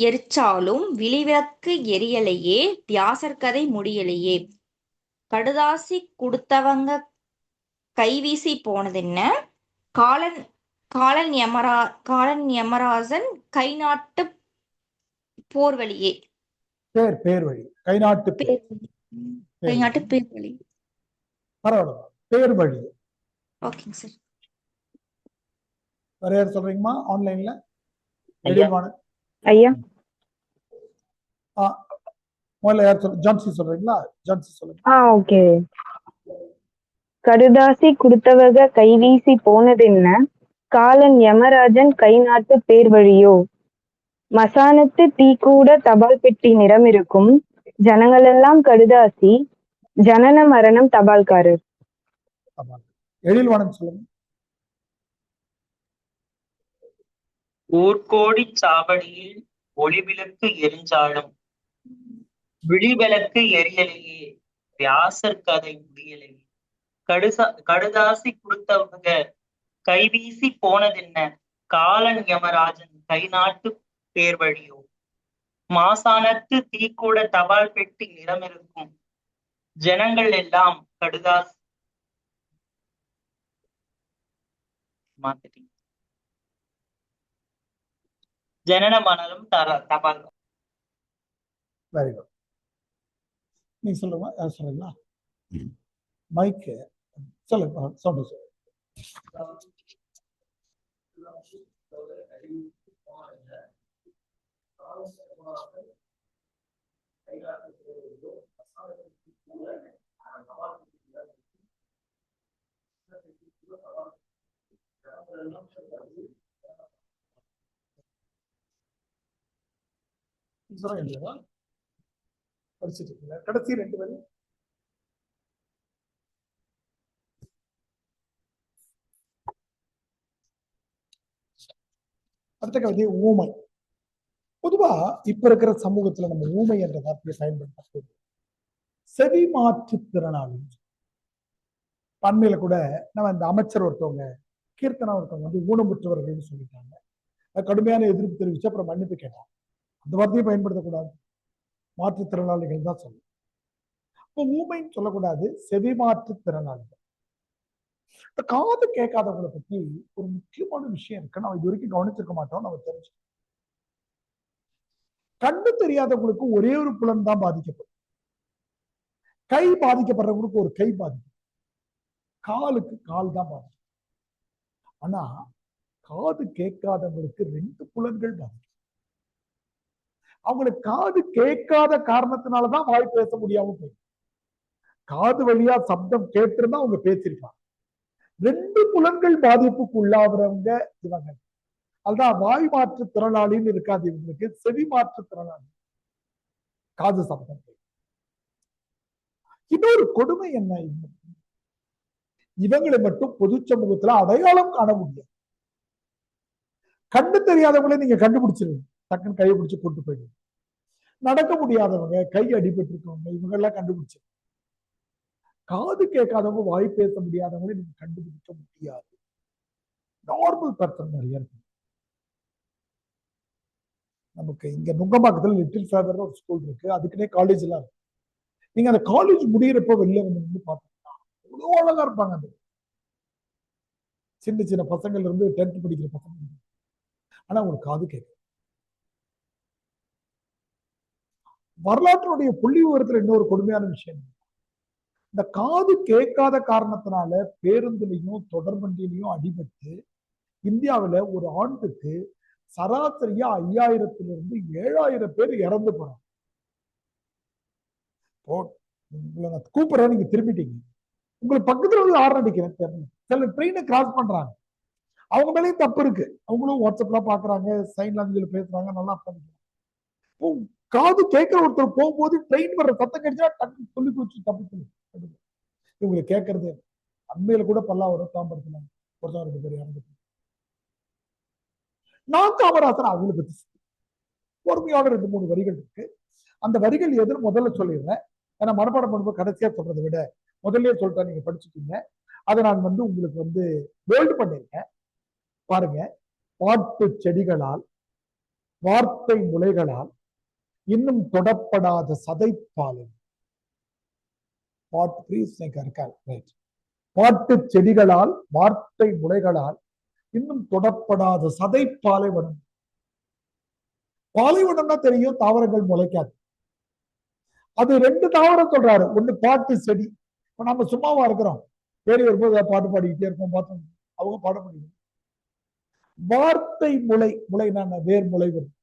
எரிச்சாலும் விழிவிளக்கு எரியலையே, வியாசர் கதை முடியலையே. கடுதாசி கொடுத்தவங்க கைவீசி போனதென்ன, காலன் யமராஜன் கை நாட்டு போர்வழியே. பேர் வழி, கை நாட்டு பேர் வழி. பரவாயில்ல, பேர் வழி. ஓகேங்க சார். வேற யார் சொல்றீங்கம்மா ஆன்லைன்ல? ஐயா முதல்ல யார் ஜான்சி சொல்றீங்களா? ஜான்சி சொல்லுங்க. ஓகே. கடுதாசி கொடுத்தவக கைவீசி போனதென்ன, காலன் யமராஜன் கை நாட்டு பேர் வழியோ. மசானத்து தீ கூட தபால் பெட்டி நிறம் இருக்கும். ஜனங்களெல்லாம் கடுதாசி, ஜனன மரணம் தபால்காரர். எழில்வாணன் சொல்லுங்க. ஊர்கோடி சாவடியில் ஒளிவிளக்கு எரிஞ்சாலும் விழிவிளக்கு எரியலையே, வியாசர் கதை முடியலையே. கடுதாசி கொடுத்தவங்க கைவீசி போனதென்ன, காலன் யமராஜன் கை நாட்டு பேர் வழியோ. மாசானத்து தீ கூட தபால் பெட்டி நிறம் இருக்கும். ஜனங்கள் எல்லாம் கடுதாசி மாத்திட்டீங்க. ஜனன மரணம் தபால். Very good. நீங்க சொல்லுங்க. யார் சொல்றீங்களா? மைக் சொல்லுங்க. சவுண்ட் சொல்லுங்க. படிச்சுட்டு கடைசி 2 வரி. அடுத்த கவிதை ஊமை. பொதுவா இப்ப இருக்கிற சமூகத்துல நம்ம ஊமை என்ற வார்த்தையை பயன்படுத்த செவி மாற்றுத்திறனாளி. பண்மையில கூட நம்ம இந்த அமைச்சர் ஒருத்தவங்க, கீர்த்தனா ஒருத்தவங்க வந்து ஊனமுற்றவர்கள் சொல்லிட்டாங்க. கடுமையான எதிர்ப்பு தெரிவிச்சு அப்புறம் மன்னிப்பு கேட்டாங்க. அந்த வார்த்தையை பயன்படுத்தக்கூடாது, மாற்றுத்திறனாளிகள் தான் சொல்லணும். இப்போ ஊமைன்னு சொல்லக்கூடாது, செவி மாற்றுத்திறனாளிகள். காது கேட்காதவங்களை பத்தி ஒரு முக்கியமான விஷயம் இருக்கு, நம்ம இது வரைக்கும் கவனிச்சிருக்க மாட்டோம். நம்ம தெரிஞ்சு, கண்ணு தெரியாதவங்களுக்கு ஒரே ஒரு புலன் தான் பாதிக்கப்படும். கை பாதிக்கப்படுறவங்களுக்கு ஒரு கை பாதிக்கும், காலுக்கு கால் தான் பாதிக்கும். ஆனா காது கேட்காதவங்களுக்கு 2 புலன்கள் பாதிக்கும். அவங்களுக்கு காது கேட்காத காரணத்தினாலதான் வாய் பேச முடியாம போயிடும். காது வழியா சப்தம் கேட்டிருந்தா அவங்க பேசிருப்பாங்க. 2 புலன்கள் பாதிப்புக்கு உள்ளாகிறவங்க இவங்க. அதுதான் வாய் மாற்றுத்திறனாளின்னு இருக்காது இவங்களுக்கு, செவி மாற்றுத்திறனாளி, காது சம்பந்தம். இன்னொரு கொடுமை என்ன, இவங்களை மட்டும் பொது சமூகத்துல அடையாளம் காண முடியாது. கண்ணு தெரியாதவங்களே நீங்க கண்டுபிடிச்சிருவீங்க, டக்குன்னு கையை பிடிச்சு கொண்டு போயிடுவீங்க. நடக்க முடியாதவங்க, கை அடிபட்டு இருக்கவங்க, இவங்க எல்லாம் கண்டுபிடிச்சு. காது கேட்காதவங்க, வாய் பேச முடியாதவங்களே நீங்க கண்டுபிடிக்க முடியாது. நார்மல் பர்சன் நிறைய இருக்கு. நமக்கு இங்க நுங்கம்பாக்கத்துல லிட்டில் ஃபேவர் ஒரு ஸ்கூல் இருக்கு, அதுக்குன்னே காலேஜ் எல்லாம் இருக்கு. நீங்க அந்த காலேஜ் முடியிறப்ப வெளில வந்து பாத்தீங்கன்னா அவ்வளவு அழகா இருப்பாங்க. அந்த சின்ன சின்ன பசங்கள்ல இருந்து 10th படிக்கிற பசங்க, ஆனா உங்களுக்கு காது கேட்க. வரலாற்றுடைய புள்ளி விவரத்துல இன்னொரு கொடுமையான விஷயம், இந்த காது கேட்காத காரணத்தினால பேருந்துலையும் தொடர்வண்டியிலையும் அடிபட்டு இந்தியாவில ஒரு ஆண்டுக்கு சராசரியா 5000 7000 பேர் இறந்து போறாங்க. உங்களை நான் கூப்பிடுறேன், நீங்க திரும்பிட்டீங்க. உங்களுக்கு பக்கத்துல வந்து ஆர்டர் அடிக்கிறேன் தெரியல. சில ட்ரெயினை கிராஸ் பண்றாங்க, அவங்க மேலேயும் தப்பு இருக்கு. அவங்களும் வாட்ஸ்அப்ல பாக்குறாங்க, சைன் லாங்குவேஜ்ல பேசுறாங்க, நல்லா பண்ணிக்கலாம். காது கேட்கிற ஒருத்தர் போகும்போது ட்ரெயின் வர்ற சத்தம் கிடைச்சா டக்கு சொல்லி குச்சி தப்பிச்சு இவங்களை கேட்கறது. அண்மையில கூட பல்லாவரம் தாம்பரத்துல ஒருத்தர் 2 பேர் இறந்து. நான் காமராசன் அவங்களை பத்தி பொறுமையான 2-3 வரிகள் இருக்கு. அந்த வரிகள் எதுன்னு முதல்ல சொல்லிடுறேன். ஏன்னா மனப்பாடம் பண்ணும்போது கடைசியா சொல்றதை விட முதல்ல சொல்லிட்டா நீங்க படிச்சுட்டீங்க. அதை நான் உங்களுக்கு வேல்டு பண்ணிருக்கேன் பாருங்க. பாட்டு செடிகளால், வார்த்தை முளைகளால், இன்னும் தொடப்படாத சதைப்பாலை. பாட்டு செடிகளால், வார்த்தை முளைகளால், இன்னும் தொடப்படாத சதை பாலைவனம். பாலைவனம்னா தெரியும், தாவரங்கள் முளைக்காது. அது 2 தாவரம் சொல்றாரு. ஒண்ணு பாட்டு செடி. இப்ப நம்ம சும்மாவா இருக்கிறோம், பேரி வரும்போது பாட்டு பாடிக்கிட்டே இருக்கோம், பார்த்தோம் அவங்க பாட முடியும். வார்த்தை முளை, முளைனா வேர் முளை வரும்.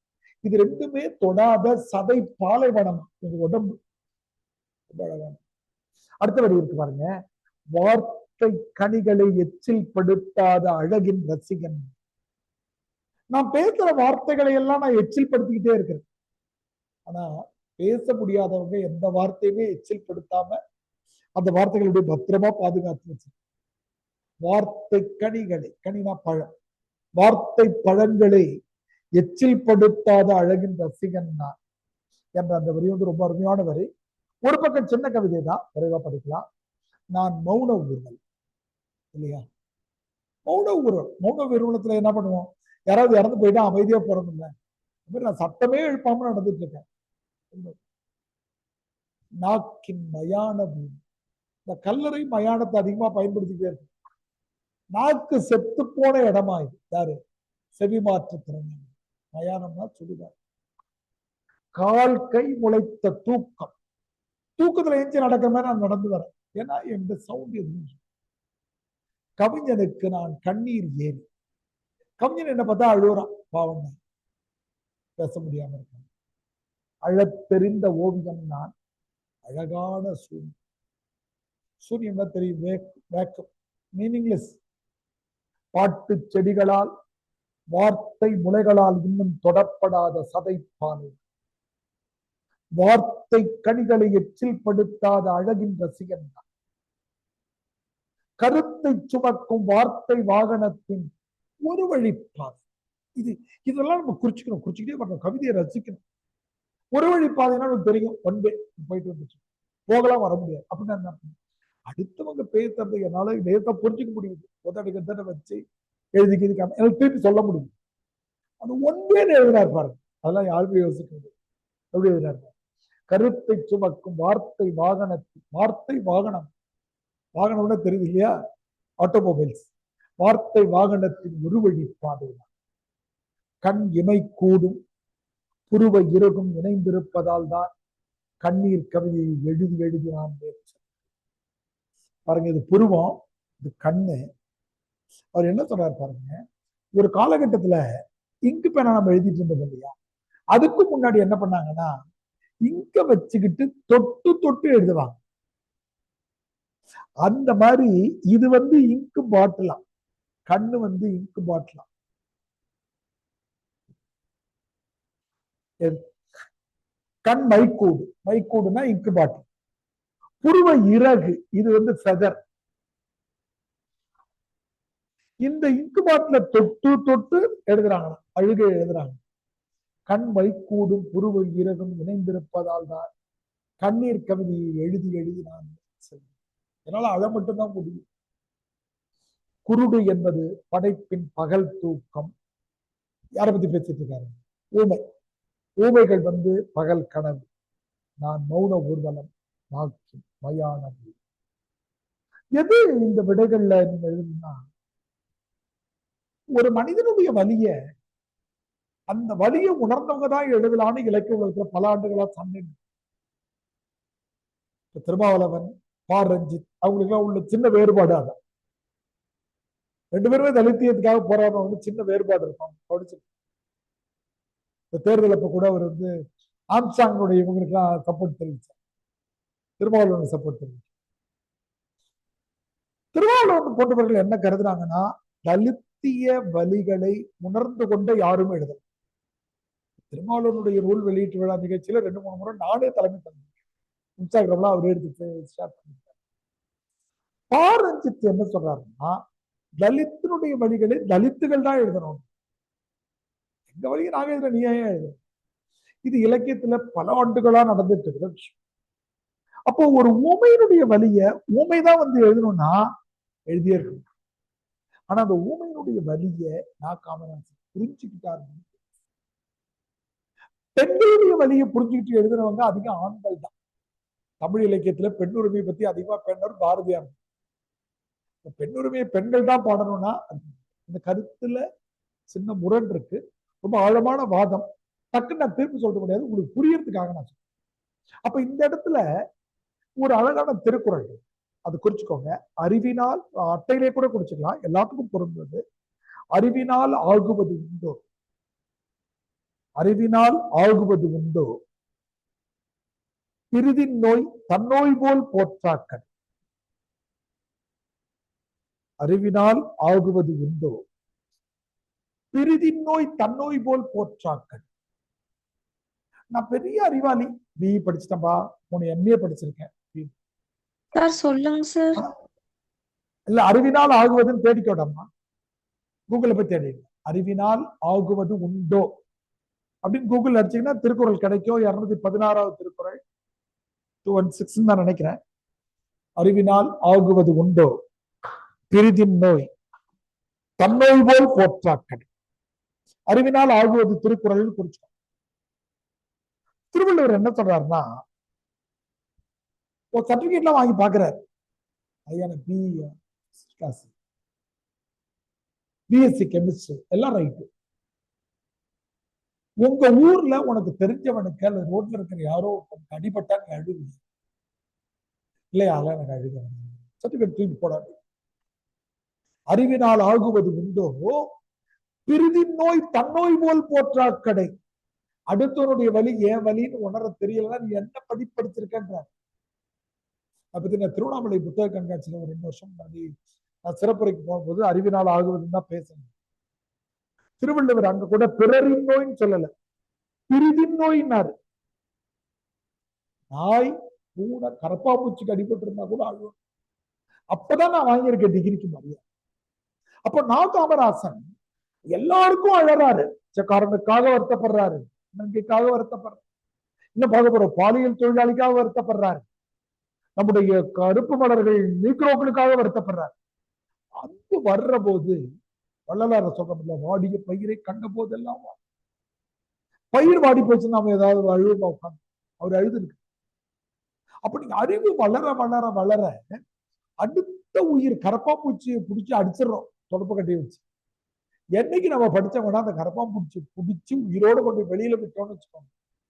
இது 2மே தொடாத சதை பாலைவனம் உடம்பு. அடுத்த வரி இருக்கு பாருங்க. வார்த்தை கனிகளை எச்சில் படுத்தாத அழகின் ரசிகன். நான் பேசுற வார்த்தைகளை எல்லாம் நான் எச்சில் படுத்திக்கிட்டே இருக்கிறேன். ஆனா பேச முடியாதவங்க எந்த வார்த்தையுமே எச்சில் படுத்தாம அந்த வார்த்தைகளுடைய பத்திரமா பாதுகாத்து வச்சு. வார்த்தை கனிகளை, கனினா பழம், வார்த்தை பழங்களை எச்சில் படுத்தாத அழகின் ரசிகன் நான் என்ற அந்த வரி ரொம்ப அருமையான வரி. ஒரு பக்கம் சின்ன கவிதை தான், விரைவா படிக்கலாம். நான் மௌன ஊர்வல் இல்லையா, மௌன ஊர்வல். மௌன ஊர்வலத்துல என்ன பண்ணுவோம், யாராவது இறந்து போயிட்டா அமைதியா போறது இல்லை. நான் சத்தமே எழுப்பாம நடந்துட்டு இருக்கேன். நாக்கின் மயான பூமி. இந்த கல்லறை மயானத்தை அதிகமா பயன்படுத்திட்டே இருக்கு. நாக்கு செத்து போன இடமா இது. யாரு? செவி மாற்றுத்திறன். மயானம்னா சுடுகாடு. கால் கை முளைத்த தூக்கம். தூக்கத்துல எஞ்சி நடக்கிற மாதிரி நான் நடந்து வரேன். ஏன்னா எந்த சவுண்ட் எதுவும். கவிஞனுக்கு நான் கண்ணீர் ஏறி. கவிஞன் என்ன பார்த்தா அழுகுறான், பாவம் தான், பேச முடியாம இருக்கான். அழத்தெரிந்த ஓவியம் நான், அழகான சூரியன். சூரியன் தான் தெரியும், வேக்கம், மீனிங்லெஸ். பாட்டு செடிகளால், வார்த்தை முளைகளால் இன்னும் தொடப்படாத சதைப்பானை. வார்த்தை கனிகளை எச்சில் படுத்தாத அழகின் ரசிகன். கருத்தை சுமக்கும் வார்த்தை வாகனத்தின் ஒரு வழிப்பாதை. இதெல்லாம் நம்ம குறிச்சுக்கிட்டே வரணும், கவிதையை ரசிக்கணும். ஒரு வழிப்பாதைன்னா தெரியும், ஒன் வே போயிட்டு வந்துச்சு, போகலாம் வர முடியாது. அப்படின்னா என்ன, அடுத்தவங்க பேசுறது என்னால நேரத்தை புரிஞ்சுக்க முடியுது. உதடுகிட்ட வச்சு எழுதிக்காம எனக்கு திருப்பி சொல்ல முடியும். அது ஒன் வே எழுதினார் பாருங்க, அதெல்லாம் யாருமே யோசிக்க முடியும். எப்படி எழுதினார்? கருத்தை சுமக்கும் வார்த்தை வாகனத்தின், வார்த்தை வாகனம், வாகனம்னா தெரியுது இல்லையா, ஆட்டோமொபைல்ஸ். வார்த்தை வாகனத்தின் ஒரு வழி பாதை. கண் இமை கூடும், புருவ இறகும் இணைந்திருப்பதால் தான் கண்ணீர் கவிதையை எழுதி எழுதி நான் பாருங்க. இது புருவம், இது கண்ணு. அவர் என்ன சொல்றாரு பாருங்க, ஒரு காலகட்டத்துல இங்கு பேனா நம்ம எழுதிட்டு இருந்தோம் இல்லையா, அதுக்கு முன்னாடி என்ன பண்ணாங்கன்னா இங்க வச்சுக்கிட்டு தொட்டு தொட்டு எழுதுவாங்க. அந்த மாதிரி இது இங்கு பாட்டிலாம், கண்ணு வந்து இங்கு பாட்டிலாம், கண் மைக்கூடு, மைக்கூடுனா இங்கு பாட்டில். புருவ இறகு இது வந்து ஃபெதர். இந்த இங்கு பாட்டில தொட்டு தொட்டு எழுதுறாங்க, அழுகை எழுதுறாங்க. கண் மைக்கூடும் புருவ இறகும் இணைந்திருப்பதால் தான் கண்ணீர் கவிதையை எழுதி எழுதி நான் செல்வேன். என்னால அழ மட்டும்தான் முடியும். குருடு என்பது படைப்பின் பகல் தூக்கம். யாரை பத்தி பேசிட்டு இருக்காரு? ஊமை. ஊமைகள் வந்து பகல் கனவு. நான் மௌன ஊர்வலம் நாக்கி மயான. எது இந்த விடைகள்ல நீங்க எழுதுனா, ஒரு மனிதனுடைய வலிய, அந்த வலியை உணர்ந்தவங்க தான் எழுதலான்னு இலக்கிய உலகத்துல பல ஆண்டுகளா சண்டை. திருமாவளவன், பார் ரஞ்சித் அவங்களுக்கு எல்லாம் உள்ள சின்ன வேறுபாடு அதான். ரெண்டு பேருமே தலித்தியத்துக்காக போராடுறவங்க சின்ன வேறுபாடு இருக்கும். படிச்சு இந்த தேர்தல் அப்ப கூட அவர் வந்து ஆம்சாங்களுடைய இவங்களுக்கு எல்லாம் சப்போர்ட் தெரிவிச்சார், திருமாவளவன் சப்போர்ட் தெரிவிச்சார். திருமாவளவன் போன்றவர்கள் என்ன கருதுறாங்கன்னா, தலித்திய வலிகளை உணர்ந்து கொண்ட யாரும் எழுதல. திருமாவளவனுடைய நூல் வெளியீட்டு விழா நிகழ்ச்சியில 2-3 முறை நானே தலைமை தந்தேன். இன்ஸ்டாகிராம்ல அவர் எடுத்து ஷேர் பண்ணிட்டார். பார் ரஞ்சித் என்ன சொல்றாருன்னா, தலித்தினுடைய வழிகளை தலித்துகள் தான் எழுதணும். எங்க வழியை நாங்க எழுதுற, நீ ஏன் எழுதுற? இது இலக்கியத்துல பல ஆண்டுகளா நடந்துட்டு இருக்கிற விஷயம். அப்போ ஒரு ஊமையினுடைய வலிய ஊமைதான் வந்து எழுதணும்னா எழுதியே இருக்கணும். ஆனா அந்த ஊமையினுடைய வலிய நான் காமராஜ் புரிஞ்சுக்கிட்டாரு. பெண்களுடைய வலியை புரிஞ்சுக்கிட்டு எழுதுறவங்க அதிகம் ஆண்கள் தான். தமிழ் இலக்கியத்துல பெண்ணுரிமையை பத்தி அதிகமா பேசினவர் பாரதியார். பெண்ணுரிமையை பெண்கள் தான் பாடணும்னா இந்த கருத்துல சின்ன முரண் இருக்கு. ரொம்ப ஆழமான வாதம். டக்குன்னு நான் திருப்பி சொல்ல முடியாது, உங்களுக்கு புரியறதுக்காக நான் சொல்றேன். அப்ப இந்த இடத்துல ஒரு அழகான திருக்குறள் அது குறிச்சுக்கோங்க. அறிவினால், அட்டையிலே கூட குறிச்சுக்கலாம், எல்லாத்துக்கும் பொருந்தது. அறிவினால் ஆகுவது உண்டோ, அறிவினால் ஆகுவது உண்டோ, பிரிதின் நோய் தன்னோய் போல் போற்றாக்கன். அறிவினால் ஆகுவது உண்டோ, பிரிதின் நோய் தன்னோய் போல் போற்றாக்கன். நான் பெரிய அறிவாளி, பிஇ படிச்சுட்டேன்பா, 3 MA படிச்சிருக்கேன். சார் சொல்லுங்க சார். இல்ல அறிவினால் ஆகுவதுன்னு தேடிக்கோடம்மா, கூகுள்ல போய் தேடி அறிவினால் ஆகுவது உண்டோ அப்படின்னு கூகுள் அடிச்சீங்கன்னா திருக்குறள் கிடைக்கும். 216வது திருக்குறள் 216 நான் நினைக்கிறேன். அறிவினால் ஆகுவது உண்டோ, பிரிதின் நோய் தன்னோய் போல் போற்றாக்கன். அறிவினால் ஆகுவது திருக்குறள் குறிச்சு. திருவள்ளுவர் என்ன சொல்றாருன்னா, ஒரு சர்டிபிகேட்லாம் வாங்கி பாக்குறாரு. ஐயா பிஎஸ்சி கெமிஸ்ட்ரி எல்லாம் ரைட்டு. உங்க ஊர்ல உனக்கு தெரிஞ்சவனுக்கு அல்லது ரோட்ல இருக்கிற யாரோ அடிபட்டா நீ அழுவீங்க இல்லையா? எனக்கு அழுக சர்டிபிகேட் தூக்கி போடாது. அறிவினால் ஆகுவது உண்டோ, பிரிதின் நோய் தன்னோய் போல் போற்றாக்கடை. அடுத்தவனுடைய வலி ஏன் வலின்னு உணர தெரியலன்னா நீ என்ன படிப்படிச்சிருக்கன்ற. அதை பத்தி நான் திருவண்ணாமலை புத்தக கண்காட்சியில ஒரு 2 வருஷம் முன்னாடி நான் சிறப்புரைக்கு போகும்போது அறிவினால் ஆகுவதுன்னு தான் பேசணும். திருவள்ளுவர் அங்க கூட பிறரின் நோய்ன்னு சொல்லல, பிரிதின் நோயினாரு. நாய் கூட கரப்பாம்பூச்சிக்கு அடிபட்டு இருந்தா கூட அழுவும். அப்பதான் நான் வாங்கியிருக்கேன் டிகிரிக்கு மரியாதை. அப்ப நான் காமராசன் எல்லாருக்கும் அழறாரு, காரணத்துக்காக வருத்தப்படுறாரு, நன்கைக்காக வருத்தப்படுறாரு, இன்னும் பார்க்க போறோம் பாலியல் தொழிலாளிக்காக வருத்தப்படுறாரு, நம்முடைய கருப்பு மலர்கள் நீக்ரோக்களுக்காக வருத்தப்படுறாரு. அங்கு வர்ற போது வள்ளலார சொல்ல வாடிய பயிரை கண்ட போதெல்லாம் பயிர் வாடி போச்சு, நாம ஏதாவது அழுவ உட்காந்து அவர் அழுதுருக்கு. அப்ப நீங்க அறிவு வளர வளர வளர அடுத்த உயிர் கரப்பாம்பூச்சியை பிடிச்சி அடிச்சிடறோம் தொடப்பு கட்டியை வச்சு. என்னைக்கு நம்ம படிச்சோம்னா அந்த கரப்பாம்பூச்சி பிடிச்சி உயிரோடு கொண்டு வெளியில விட்டோம்னு வச்சுக்கோங்க,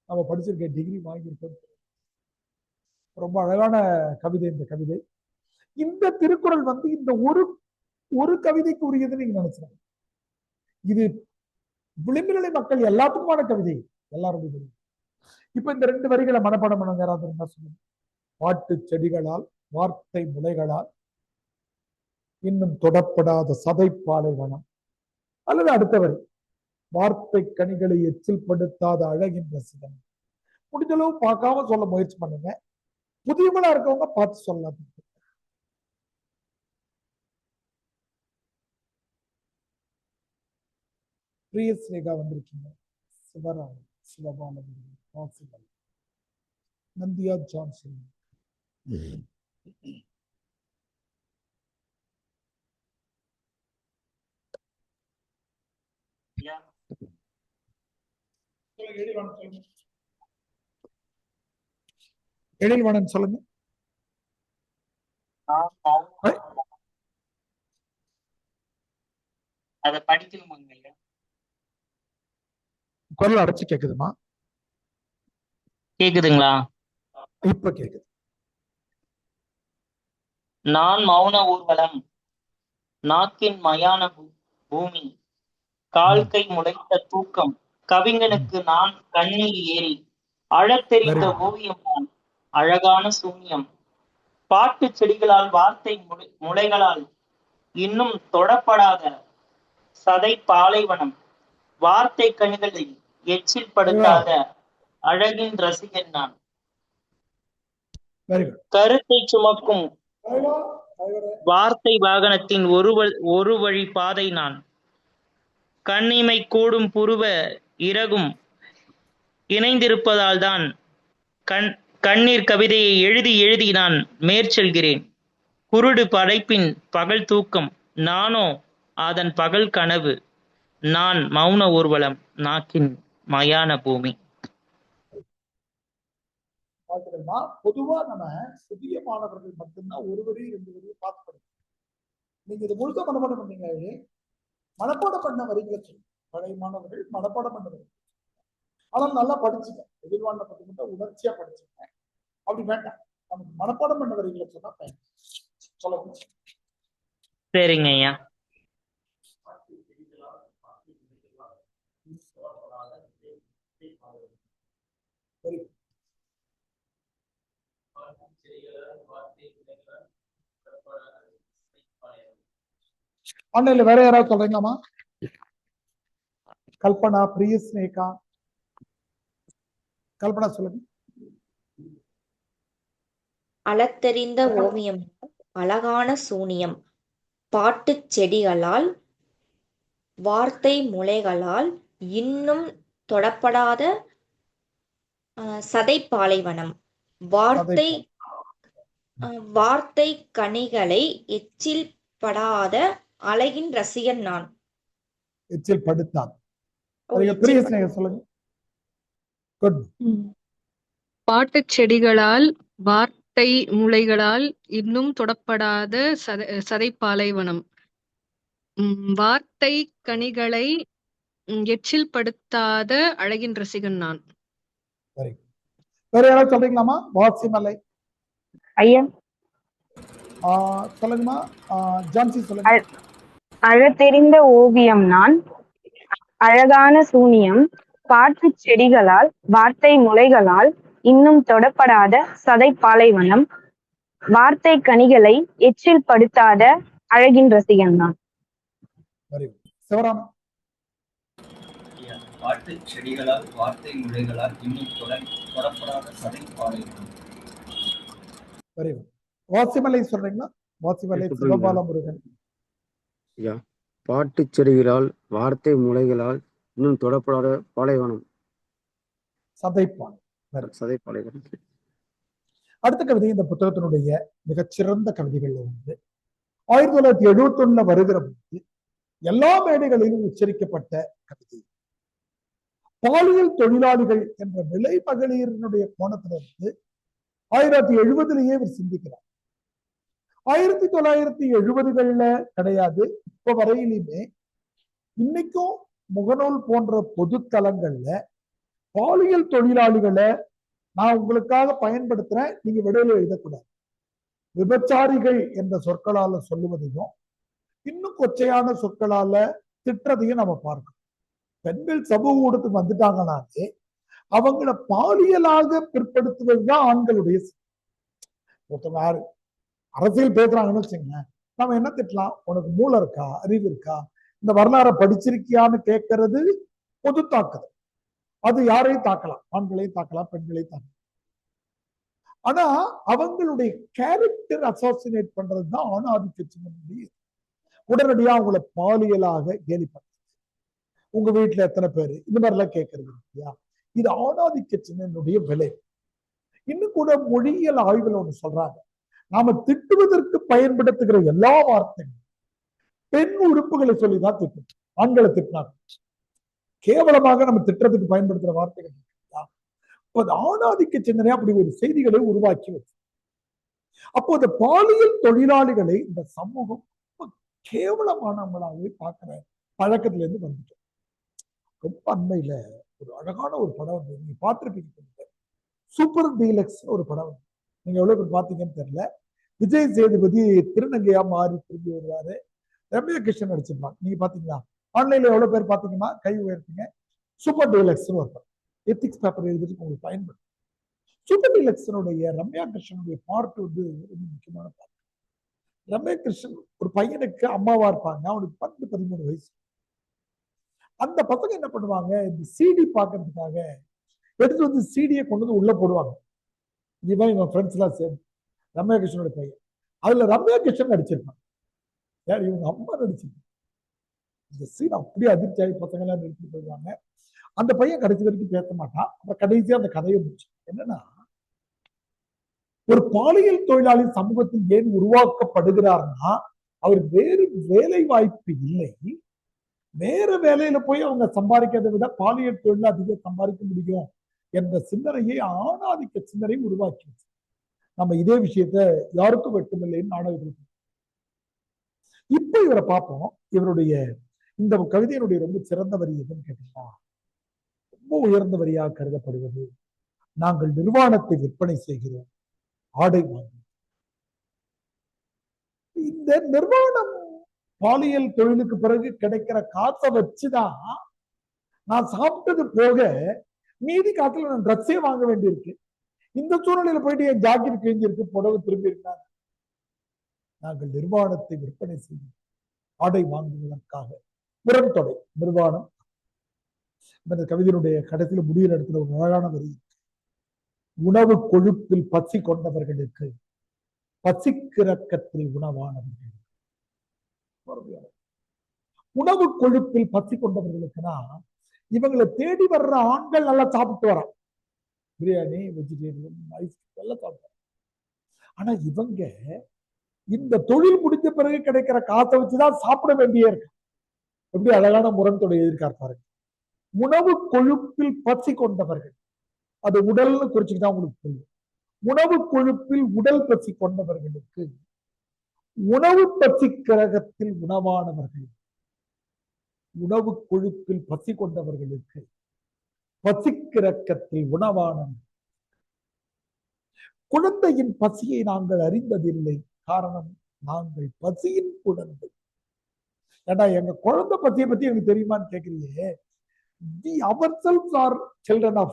நம்ம படிச்சிருக்க டிகிரி வாங்கியிருக்கோம். ரொம்ப அழகான கவிதை இந்த கவிதை. இந்த திருக்குறள் வந்து இந்த ஒரு கவிதைக்கு உரியதுன்னு நீங்க நினைச்சிருங்க. இது விளிம்புநிலை மக்கள் எல்லாத்துக்குமான கவிதை, எல்லாருடைய. இப்ப இந்த 2 வரிகளை மனப்பாடம் பண்ண யாராவது என்ன சொல்லுங்க. பாட்டு செடிகளால் வார்த்தை முளைகளால் இன்னும் தொடப்படாத சதை பாலைவனம். அல்லது அடுத்தவர் வார்த்தை கனிகளை எச்சில் படுத்தாத அழகின் ரசிகன். முடிஞ்ச அளவு பார்க்காம சொல்ல முயற்சி பண்ணுங்க. புதியவங்களா இருக்கவங்க பார்த்து சொல்லலாம். பிரியஸ்ரேகா வந்திருக்கீங்க. Sivaram, சிவபாலமுருகன், possible, நந்தியா Johnson. எழில்வாணன் சொல்லுங்க. அதை படிக்கணுமாங்க ஐயா? குரல் அடைச்சு கேக்குதுமா? கேக்குதுங்களா? இப்ப கேக்குது. நான் மௌன ஊர்வலம், நாக்கின் மயான பூமி, கால்கை முளைத்த தூக்கம், கவிஞனுக்கு நான் கண்ணில் ஏறி, அழத்தெரிந்த ஓவியம் நான், அழகான சூன்யம், பாட்டு செடிகளால் வார்த்தை முளைகளால் இன்னும் தொடப்படாத சதை பாலைவனம், வார்த்தை கனிகளை எச்சில் படுத்தாத அழகின் ரசிகன் நான், கருத்தை சுமக்கும் வார்த்தை வாகனத்தின் ஒரு வழி பாதை நான், கண்ணிமை கூடும் புருவ இறகும் இணைந்திருப்பதால் தான் கண்ணீர் கவிதையை எழுதி எழுதி நான் மேற்செல்கிறேன். குருடு படைப்பின் பகல் தூக்கம், நானோ அதன் பகல் கனவு, நான் மௌன ஊர்வலம், நாக்கின் மயான பூமி. பொதுவா நம்ம புதிய மாணவர்கள் மட்டும்தான் ஒரு வரி 2 வரியை பார்த்து படிக்கணும். நீங்க இது முழுக்க மனப்பாடம் பண்ணீங்க. மனப்பாடம் பண்ண வரிகளை சொல்லு. பழைய மாணவர்கள் மனப்பாடம் பண்ண வரி, ஆனால் நல்லா படிச்சுட்டேன். எதிர்வான பத்தி மட்டும் உணர்ச்சியா படிச்சுட்டேன். அப்படி வேண்டாம், நமக்கு மனப்பாடம் பண்ண வரிகளை சொன்னா பயன். சொல்லுங்க. சரிங்க ஐயா. ஆன்லைன்ல வேற யாராவது சொல்றீங்களாமா? கல்பனா, பிரியஸ்ரேகா, கல்பனா சொல்லுங்க. அளத்தெரிந்த ஓவியம், அழகான சூனியம், பாட்டு செடிகளால் வார்த்தை முளைகளால் இன்னும் தொடப்படாத சதை பாலைவனம், வார்த்தை கனிகளை எச்சில் படாத அழகின் ரசிகன் நான். எச்சில் படுத்தான். சொல்லுங்க. பாட்டு செடிகளால் வார்த்தை முளைகளால் இன்னும் தொடப்படாத சதை பாலைவனம், வார்த்தை கனிகளை எச்சில் படுத்தாத அழகின் ரசிகன் நான். வேற யாராவது சொல்றீங்களாமா? வாசிமலை ஐயா சொல்லுங்கம்மா. ஜான்சி சொல்லுங்க. அழத்தெரிந்த ஓவியம் நான், அழகான சூனியம், பாட்டு செடிகளால் வார்த்தை முளைகளால் இன்னும் தொடப்படாத சதை பாலைவனம், வார்த்தை கனிகளை எச்சில் படுத்தாத அழகின் ரசிகன் நான். சிவராமன். பாட்டு செடிகளால் வார்த்தை முளைகளால் இன்னும் தொடப்படாத சதை பாலைவனம். வாசிமலை சொல்றீங்களா? வாசிமலை, சிவபாலமுருகன். பாட்டு செடிகளால் வார்த்தை முளைகளால் இன்னும் தொடப்படாத பாலைவனம், சதை பாலைவனம். அடுத்த கவிதை இந்த புத்தகத்தினுடைய மிகச்சிறந்த கவிதைகள்ல ஒன்று. 1971 வருகிற போது எல்லா மேடைகளிலும் உச்சரிக்கப்பட்ட கவிதை. பாலியல் தொழிலாளிகள் என்ற விலை மகளிரினுடைய கோணத்திலிருந்து 1970 இவர் சிந்திக்கிறார். 1970களில் கிடையாது, இப்ப வரையிலுமே இன்னைக்கும் முகநூல் போன்ற பொது தளங்கள்ல பாலியல் தொழிலாளிகளை நான் உங்களுக்காக பயன்படுத்துறேன், நீங்க விடையில எழுதக்கூடாது, விபச்சாரிகள் என்ற சொற்களால சொல்லுவதையும் இன்னும் கொச்சையான சொற்களால திட்டுறதையும் நம்ம பார்க்கணும். பெண்கள் சமூக ஊடகத்துக்கு வந்துட்டாங்கன்னாலே அவங்கள பாலியலாக பிற்படுத்துவதுதான் ஆண்களுடைய. ஒருத்தவங்க யாரு அரசியல் பேசுறாங்கன்னு வச்சுங்களேன், நம்ம என்ன திட்டலாம், உனக்கு மூளை இருக்கா, அறிவு இருக்கா, இந்த வரலாறை படிச்சிருக்கியான்னு கேட்கறது பொது தாக்குதல். அது யாரையும் தாக்கலாம், ஆண்களையும் தாக்கலாம், பெண்களையும் தாக்கலாம். ஆனா அவங்களுடைய கேரக்டர் அசாசினேட் பண்றதுதான் ஆண் ஆதிக்க சின்னனுடைய உடனடியா அவங்களை பாலியலாக கேலி பண்றது, உங்க வீட்டுல எத்தனை பேரு, இந்த மாதிரி எல்லாம் கேட்கறது இல்லையா? இது ஆணாதிக்க சின்னனுடைய விலை. இன்னும் கூட மொழியியல் ஆய்வுல ஒண்ணு சொல்றாங்க, நாம திட்டுவதற்கு பயன்படுத்துகிற எல்லா வார்த்தைகளும் பெண் உறுப்புகளை சொல்லிதான் திட்டு. ஆண்களை திட்டினாங்க கேவலமாக நம்ம திட்டத்துக்கு பயன்படுத்துற வார்த்தைகள் ஆணாதிக்க சிந்தனை அப்படி ஒரு செய்திகளை உருவாக்கி வச்சு. அப்போ இந்த பாலியல் தொழிலாளிகளை இந்த சமூகம் கேவலமானவங்களாகவே பார்க்கிற பழக்கத்துல இருந்து வந்துட்டோம். ரொம்ப அண்மையில ஒரு அழகான ஒரு படம் வந்து நீங்க பார்த்திருப்பீங்க, சூப்பர் டீலக்ஸ் ஒரு படம். நீங்க எவ்வளவு பேர் பாத்தீங்கன்னு தெரியல. விஜய் சேதுபதி திருநங்கையா மாறி திரும்பி வருவாரு, ரம்யா கிருஷ்ணன் நடிச்சிருப்பாங்க. நீங்க பாத்தீங்களா? ஆன்லைன்ல எவ்வளவு பேர் பாத்தீங்கன்னா கை உயர்த்தீங்க. சூப்பர் டீலக்ஸ் ஒரு படம், எத்திக்ஸ் பேப்பர் எழுதிட்டு உங்களுக்கு பயன்படும். சூப்பர் டீலக்ஸனுடைய ரம்யா கிருஷ்ணனுடைய பார்ட் வந்து ரொம்ப முக்கியமான பார்ட். ரம்யா கிருஷ்ணன் ஒரு பையனுக்கு அம்மாவா இருப்பாங்க, அவனுக்கு 12-13 வயசு. அந்த பசங்க என்ன பண்ணுவாங்க, இந்த சிடி பாக்குறதுக்காக எடுத்து வந்து சிடியை கொண்டு வந்து உள்ள போடுவாங்க. இதுதான் இவன் ஃப்ரெண்ட்ஸ் எல்லாம் சேர்ந்து ரம்யா கிருஷ்ணனோட பையன். அதுல ரம்யா கிருஷ்ணன் நடிச்சிருப்பான், யார் இவங்க அம்மா நடிச்சிருப்பாங்க. இந்த சீன் அப்படியே அதிர்ச்சியாகி பசங்க எல்லாம் எடுத்துட்டு போயிடுவாங்க. அந்த பையன் கடைசி வரைக்கும் பேச மாட்டான். அப்புறம் கடைசியா அந்த கதையை முடிச்சு என்னன்னா, ஒரு பாலியல் தொழிலாளி சமூகத்தில் ஏன் உருவாக்கப்படுகிறார்னா, அவருக்கு வேறு வேலை வாய்ப்பு இல்லை, வேற வேலையில போய் அவங்க சம்பாதிக்கிறதை விட பாலியல் தொழில் அதிகம் சம்பாதிக்க முடியும் என்ற சிந்தனையை ஆணாதிக்க சிந்தனை உருவாக்கி. நம்ம இதே விஷயத்த யாருக்கும் வெட்டுமில்லைன்னு நாடகம். இப்ப இவரை பார்ப்போம். இவருடைய இந்த கவிதையினுடைய ரொம்ப சிறந்த வரி எதுன்னு கேட்டீங்கன்னா, ரொம்ப உயர்ந்த வரியாக கருதப்படுவது, நாங்கள் நிர்வாணத்தை விற்பனை செய்கிறோம், ஆடை வாங்கும். இந்த நிர்வாணம் பாலியல் தொழிலுக்கு பிறகு கிடைக்கிற காசை வச்சுதான் நான் சாப்பிட்டது போக மீதி காத்துல நான் ட்ரெஸ்ஸே வாங்க வேண்டியிருக்கு. இந்த சூழ்நிலையில போயிட்டு என் ஜாக்கெட் கிழிஞ்சிருக்கு, புடவை திரும்பி இருக்காங்க. நாங்கள் நிர்வாணத்தை விற்பனை செய்யும், ஆடை வாங்குவதற்காக முரண்தொடை நிர்வாணம். இந்த கவிதையினுடைய கடைசியில் முடிகிற இடத்துல ஒரு அழகான வரி, உணவு கொழுப்பில் பசி கொண்டவர்களுக்கு பசிக்கிறக்கத்தில் உணவானவர்கள். உணவு கொழுப்பில் பசி கொண்டவர்களுக்குன்னா இவங்களை தேடி வர்ற ஆண்கள் நல்லா சாப்பிட்டு வரான், பிரியாணி, வெஜிடேரியன், ஐஸ் எல்லாம் சாப்பிட்டு. ஆனா இவங்க இந்த தொழில் முடிஞ்ச பிறகு கிடைக்கிற காசை வச்சுதான் சாப்பிட வேண்டியே இருக்கு. எப்படி அழகான முரண்தொடை எதிர்க்கார் பாருங்க. உணவு கொழுப்பில் பசி கொண்டவர்கள், அது உடல்னு குறிச்சுக்கிட்டா உங்களுக்கு தெரியும். உணவு கொழுப்பில் உடல் பசி கொண்டவர்களுக்கு உணவு பசி கிரகத்தில் உணவானவர்கள். உணவு கொழுப்பில் பசி கொண்டவர்களுக்கு பசிக்கிறக்கத்தில் உணவானவர்கள். குழந்தையின் பசியை நாங்கள் அறிந்ததில்லை, காரணம் நாங்கள் பசியின் குழந்தை. ஏடா எங்க குழந்தை பசியை பத்தி எனக்கு தெரியுமான்னு கேக்குறீங்க. We ourselves are children of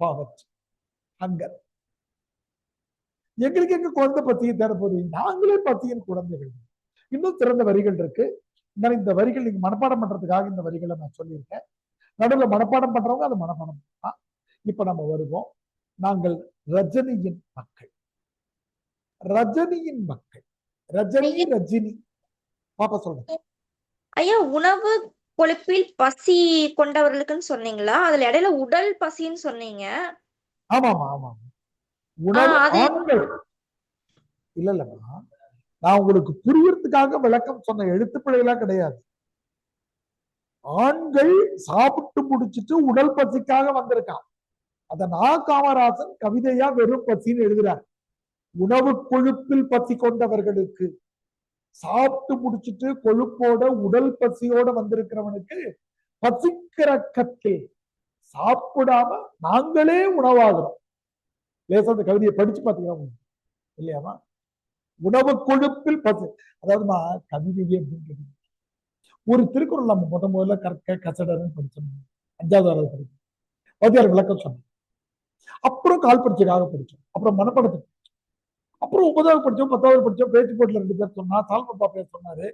poverty, hunger. எங்களுக்கு எங்க குழந்தை பத்தியை தேட போறீங்க, நாங்களே பத்தியின் குழந்தைகள். இன்னும் சிறந்த வரிகள் இருக்கு. இந்த வரிகள் நீங்க மனப்பாடம் பண்றதுக்காக இந்த வரிகளை நான் சொல்லியிருக்கேன். நடுவில் மனப்பாடம் பண்றவங்க அதை மனப்பாடம் பண்ணலாம். இப்ப நம்ம வருவோம். நாங்கள் ரஜினியின் மக்கள், ரஜினியின் மக்கள், ரஜினி பாப்பா சொல்றேன். ஐயா, உணவு கொழுப்பில் பசி கொண்டவர்களுக்குன்னு சொன்னீங்களா? அதுல இடையில உடல் பசின்னு சொன்னீங்க. ஆமாமா ஆமா, உணவு ஆண்கள் இல்ல இல்லம்மா, நான் உங்களுக்கு புரியறதுக்காக விளக்கம் சொன்ன, எழுத்துப்பிழைகளா கிடையாது. ஆண்கள் சாப்பிட்டு முடிச்சுட்டு உடல் பசிக்காக வந்திருக்கான். அத காமராசன் கவிதையா வெறும் பசின்னு எழுதுறார். உணவு கொழுப்பில் பசி கொண்டவர்களுக்கு, சாப்பிட்டு முடிச்சுட்டு கொழுப்போட உடல் பசியோட வந்திருக்கிறவனுக்கு பசிக்கிற கத்தில் சாப்பிடாம நாங்களே உணவாகிறோம். லேசா அந்த கவிதையை படிச்சு பாத்தீங்கன்னா இல்லையாமா? உணவு கொழுப்பில் பசி. அதாவது நான் கவிதையே அப்படின்னு கேட்டீங்க. ஒரு திருக்குறள் நம்ம முதல்ல கற்க கசடர்னு படிச்சோம், 5வது படிச்சோம், வாத்தியார் விளக்கம் சொன்னோம். அப்புறம் கால் பரீட்சைக்காக படிச்சோம், அப்புறம் மனப்பாடத்துக்கு. அப்புறம் 9வது படிச்சோம், 10வது படிச்சோம், பேச்சு போட்டில 2 பேர் சொன்னா, சால்மப்பா பேர் சொன்னாரு.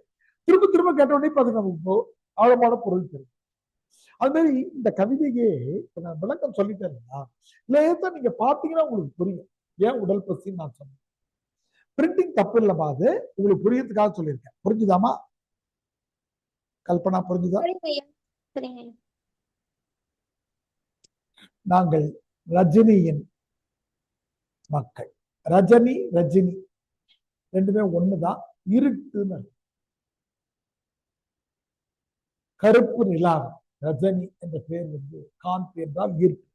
திரும்ப திரும்ப கேட்ட உடனே இப்ப அது நமக்கு ஆழமான பொருள் தெரியும். அது மாதிரி இந்த கவிதையே இப்ப நான் விளக்கம் சொல்லிட்டேன் இல்லையா, லேசா நீங்க பாத்தீங்கன்னா உங்களுக்கு புரியும் ஏன் உடல் பசின்னு நான் சொன்னேன். பிரிண்டிங் தப்பு இல்லமா, அது உங்களுக்கு புரியறதுக்காக சொல்லியிருக்கேன். புரிஞ்சுதாமா கல்பனா, புரிஞ்சுதா? சரிங்க ஐயா, சரிங்க ஐயா. நாங்கள் ரஜினியின் மக்கள். ரஜினி ரஜினி ரெண்டுமே ஒண்ணுதான். இருட்டுன்னு அர்த்தம். கருப்பு நிலா ரஜினி என்ற பெயர் வந்து காந்த் என்றால் இருட்டு.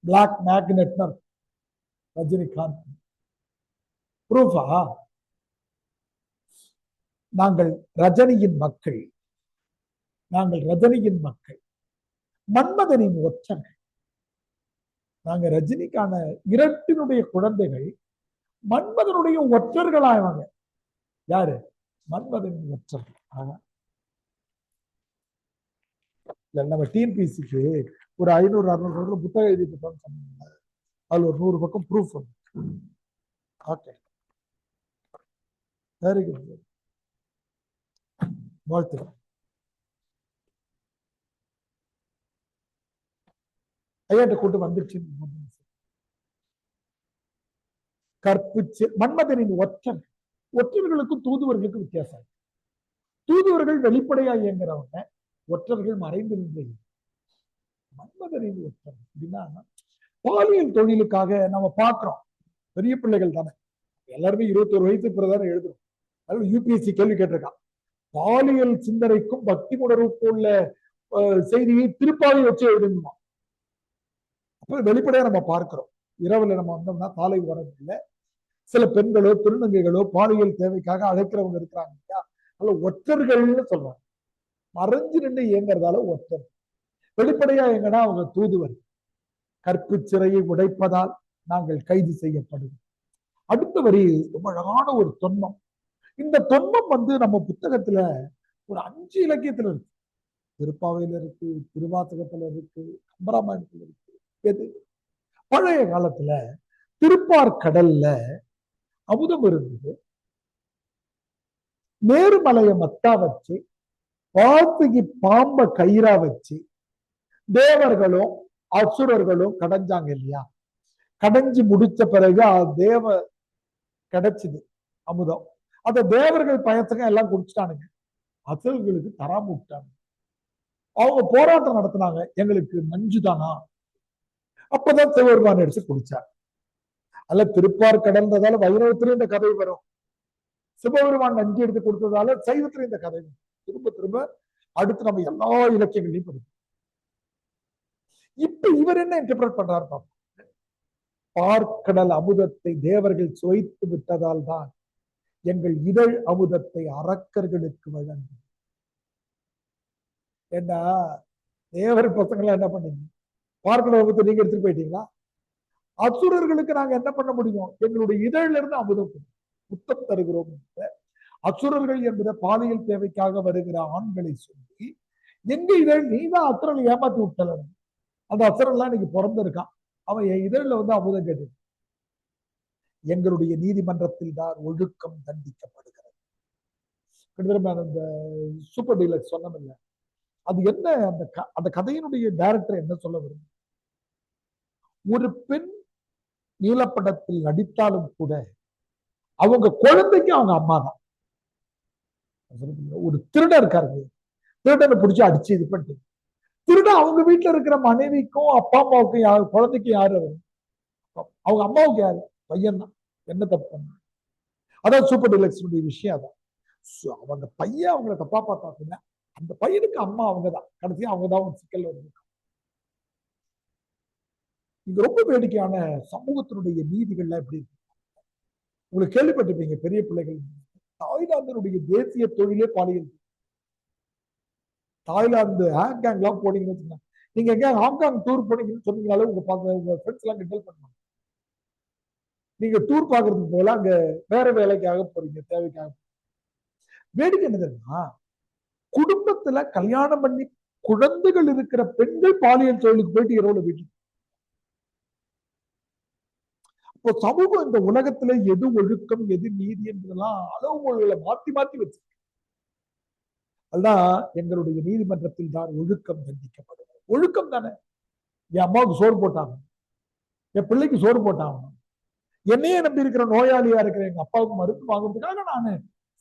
Black magnet Rajinikanth. ப்ரூஃபா? நாங்கள் ரஜினியின் மக்கள், நாங்கள் ரஜினியின் மக்கள், மன்மதனின் ஒற்றர்கள். நாங்க ரஜினிக்கான இரட்டினுடைய குழந்தைகள், மன்மதனுடைய ஒற்றர்களாயவாங்க. யாரு? மன்மதனின் ஒற்றர்கள். நம்ம டிஎன்பிசிக்கு ஒரு 500-600 பக்கத்துல புத்தகம் எழுதிட்டு சொன்னாங்க. அதுல ஒரு 100 பக்கம் ப்ரூஃப் வந்து. ஓகே, வெரி குட், வாழ்த்துக்கள். ஐயாட்ட கூட்டு வந்துருச்சு. கற்பிச்சு மன்மதனின் ஒற்றர்கள். ஒற்றர்களுக்கும் தூதுவர்களுக்கும் வித்தியாசம். தூதுவர்கள் வெளிப்படையா இயங்குறவங்க, ஒற்றர்கள் மறைந்து நின்று. மன்மதனின் ஒற்றர்கள் அப்படின்னா பாலியல் தொழிலுக்காக நம்ம பாக்குறோம். பெரிய பிள்ளைகள் தானே, எல்லாருமே 21 வயசு பிறதான எழுதுறோம். அதாவது யூபிஎஸ்சி கேள்வி கேட்டிருக்கான், பாலியல் சிந்தனைக்கும் பக்தி உணர்வுக்கும் உள்ள செய்தியை திருப்பாவை வச்சு எழுதணுமா? அப்ப வெளிப்படையா நம்ம பார்க்கிறோம். இரவுல நம்ம வந்தோம்னா காலை வரதில்லை. சில பெண்களோ திருநங்கைகளோ பாலியல் தேவைக்காக அழைக்கிறவங்க இருக்கிறாங்க இல்லையா, அதுல ஒற்றர்கள்னு சொல்றாங்க. மறைஞ்சு நின்று இயங்குறதால ஒற்றர். வெளிப்படையா எங்கன்னா அவங்க தூதுவர். கற்பு சிறையை உடைப்பதால் நாங்கள் கைது செய்யப்படுவோம். அடுத்த வரி ரொம்ப அழகான ஒரு தொன்மம். இந்த தொன்மம் வந்து நம்ம புத்தகத்துல ஒரு 5 இலக்கியத்துல இருக்கு. திருப்பாவையில இருக்கு, திருவாசகத்துல இருக்கு, கம்பராமாயணத்துல இருக்கு. எது? பழைய காலத்துல திருப்பார்கடல்ல அமுதம் இருந்தது. மேருமலைய மத்தா வச்சு, வாசுகி பாம்ப கயிறா வச்சு தேவர்களும் அசுரர்களும் கடைஞ்சாங்க இல்லையா. கடைஞ்சு முடிச்ச பிறகு தேவ கிடைச்சது அமுதம். அந்த தேவர்கள் பயத்துக்கு எல்லாம் குடிச்சிட்டானுங்க, அசுரர்களுக்கு தராம விட்டாங்க. அவங்க போராட்டம் நடத்தினாங்க, எங்களுக்கு நஞ்சுதானா? அப்பதான் சிவபெருமான் எடுத்து குடிச்சார். அல்ல திருப்பார்கடல்ன்றதால வைணவத்திலும் இந்த கதை வரும். சிவபெருமான் நஞ்சு எடுத்து கொடுத்ததால சைவத்திலும் இந்த கதை வரும். திரும்ப திரும்ப அடுத்து நம்ம எல்லா இலக்கியங்களையும் படிப்போம். இப்ப இவர் என்ன இன்டர்பிரட் பண்றாரு பாப்போம். பார்க்கடல் அமுதத்தை தேவர்கள் சுவைத்து விட்டதால் தான் எங்கள் இதழ் அமுதத்தை அரக்கர்களுக்கு வழங்கும். ஏன்னா தேவர் பசங்களா என்ன பண்ணீங்க? பார்க்கடல் அமுதத்தை நீங்க எடுத்துட்டு போயிட்டீங்களா? அசுரர்களுக்கு நாங்க என்ன பண்ண முடியும்? எங்களுடைய இதழ்ல இருந்து அமுதம் முத்தம் தருகிறோம். அசுரர்கள் என்கிற பாலியல் தேவைக்காக வருகிற ஆண்களை சொல்லி எங்க இதழ் நீதான் அசுரனை ஏமாத்தி விட்டல. அந்த அசுரன்லாம் இன்னைக்கு பிறந்திருக்கான், அவன் என் இதழில் வந்து அமுதம் கேட்டு. எங்களுடைய நீதிமன்றத்தில் தான் ஒழுக்கம் தண்டிக்கப்படுகிறது. அந்த சூப்பர் டீலக்ஸ் சொன்னதில்லை, அது என்ன? அந்த கதையினுடைய டைரக்டர் என்ன சொல்ல வரும்? ஒரு பெண் நீலப்படத்தில் நடித்தாலும் கூட அவங்க குழந்தைக்கு அவங்க அம்மா தான். ஒரு திருடன் இருக்காரு, திருடனை பிடிச்சி அடிச்சு இது பண்ணிட்டு, திருடன் அவங்க வீட்டுல இருக்கிற மனைவிக்கும் அப்பா அம்மாவுக்கும் யாரு, குழந்தைக்கு யாரு? அவங்க அம்மாவுக்கு யாரு? பையன் தான். என்ன தப்பு பண்ண? அதான் சூப்பர் டீலக்ஸ் விஷயம். அதான் அவங்க பையன் அவங்களை தப்பா பார்த்தா அந்த பையனுக்கு அம்மா அவங்கதான், கடைசியா அவங்கதான் ஒரு சிக்கல் வந்து. இங்க ரொம்ப வேடிக்கையான சமூகத்தினுடைய நீதிகள்லாம் எப்படி இருக்கு உங்களுக்கு கேள்விப்பட்டிருப்பீங்க. பெரிய பிள்ளைகள், தாய்லாந்தினுடைய தேசிய தொழிலே பாலியல். தாய்லாந்து ஹாங்காங் எல்லாம் போனீங்கன்னு வச்சுக்கோங்க, நீங்க எங்க ஹாங்காங் டூர் போனீங்கன்னு சொன்னீங்கனாலே உங்க ஃப்ரெண்ட்ஸ் எல்லாம் கிண்டல் பண்ணுவாங்க. நீங்க டூர் பாக்குறதுக்கு போல அங்க வேற வேலைக்காக போறீங்க, தேவைக்காக. வேடிக்கை என்ன தெரியுமா? குடும்பத்துல கல்யாணம் பண்ணி குழந்தைகள் இருக்கிற பெண்கள் பாலியல் தொழிலுக்கு போயிட்டு இரவுல வீட்டுக்கு. இப்போ சமூகம் இந்த உலகத்துல எது ஒழுக்கம் எது நீதி என்றதெல்லாம் அளவுகோல்களை மாத்தி மாத்தி வச்சு. அதுதான் எங்களுடைய நீதிமன்றத்தில் தான் ஒழுக்கம் தண்டிக்கப்படுகிறது. ஒழுக்கம் தானே. என் அம்மாவுக்கு சோறு போட்டாங்க, என் பிள்ளைக்கு சோறு போட்டாங்க, என்னையே நம்பி இருக்கிற நோயாளியா இருக்கிற எங்க அப்பாவுக்கு மருந்து வாங்குறதுக்காக நான்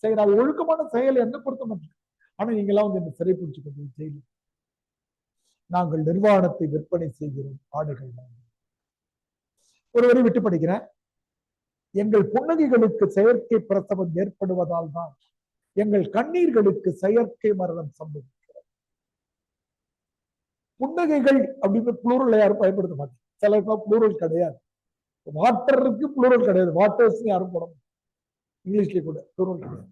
செய்யற ஒழுக்கமான செயல் என்ன பொறுத்த மட்டும். ஆனா நீங்க எல்லாம் வந்து என்ன சிறை பிடிச்சு கொண்டு ஜெயிலு. நாங்கள் நிர்வாணத்தை விற்பனை செய்கிறோம், ஆடைகள். ஒரு வரி விட்டு படிக்கிறேன். எங்கள் புன்னகைகளுக்கு செயற்கை பிரசவம் ஏற்படுவதால் தான் எங்கள் கண்ணீர்களுக்கு செயற்கை மரணம் சம்பவிக்கிறது. புன்னகைகள் அப்படின்னு புளூரல் யாரும் பயன்படுத்த மாட்டாங்க. சில புளூரல் கிடையாது. வாட்டருக்கு புளூரல் கிடையாது, வாட்டர்ஸ் யாரும் போட மாட்டாங்க. இங்கிலீஷ்லயே கூட புளூரல் கிடையாது.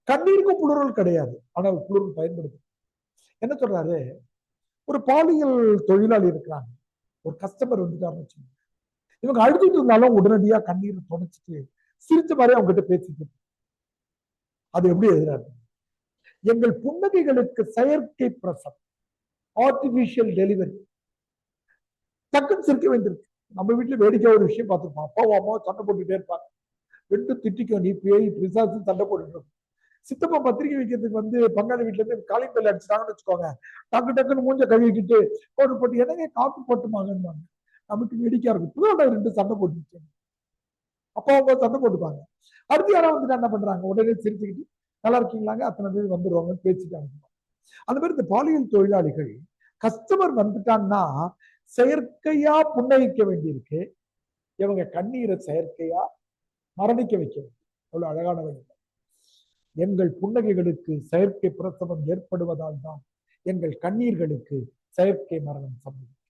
கண்ணீருக்கும் புளூரல் கிடையாது, ஆனா புளூரல் பயன்படுத்து. என்ன சொல்றாரு, ஒரு பாலியல் தொழிலாளி இருக்கிறாங்க, ஒரு கஸ்டமர் வந்துட்டாருன்னு வச்சுக்கோங்க. இவங்க அழுதுட்டு இருந்தாலும் உடனடியா கண்ணீரை தொடச்சிட்டு சிரிச்ச மாதிரி அவங்க கிட்ட பேசிட்டு, அது எப்படி எதிராக? எங்கள் புன்னகைகளுக்கு செயற்கை பிரசவம், ஆர்டிபிஷியல் டெலிவரி. டக்குன்னு சிரிக்க வேண்டியிருக்கு. நம்ம வீட்டுல வேடிக்கை ஒரு விஷயம் பார்த்துருப்போம். அப்பாவும் அம்மாவும் சண்டை போட்டுட்டே இருப்பாங்க. ரெண்டு திட்டிக்கும், நீ பேய் பிசாசு சண்டை போட்டுட்டு இருக்கும். சித்தப்பா பத்திரிகை வைக்கிறதுக்கு வந்து பங்காளி வீட்டுல இருந்து காலிங் பெல் அடிச்சுட்டாங்கன்னு வச்சுக்கோங்க, டக்கு டக்குன்னு மூஞ்ச கழுவிக்கிட்டு போட்டு போட்டு என்னங்க காப்பி போட்டுமாங்கன்னு நமக்கு வேடிக்கையா இருக்கும். புதுவாக ரெண்டு சண்டை போட்டு அப்பா அம்மா சண்டை போட்டுப்பாங்க. அடுத்து யாராவது வந்துட்டு என்ன பண்றாங்க, உடனே சிரிச்சுக்கிட்டு நல்லா இருக்கீங்களாங்க, அத்தனை பேர் வந்துடுவாங்க, பேசிட்டாங்க. அந்த மாதிரி இந்த பாலியல் தொழிலாளிகள் கஸ்டமர் வந்துட்டாங்கன்னா செயற்கையா புன்னகிக்க வேண்டியிருக்கு, இவங்க கண்ணீரை செயற்கையா மரணிக்க வைக்க வேண்டும். அவ்வளவு அழகான வழி. எங்கள் புன்னகைகளுக்கு செயற்கை பிரசவம் ஏற்படுவதால் தான் எங்கள் கண்ணீர்களுக்கு செயற்கை மரணம் சம்பவிக்கும்.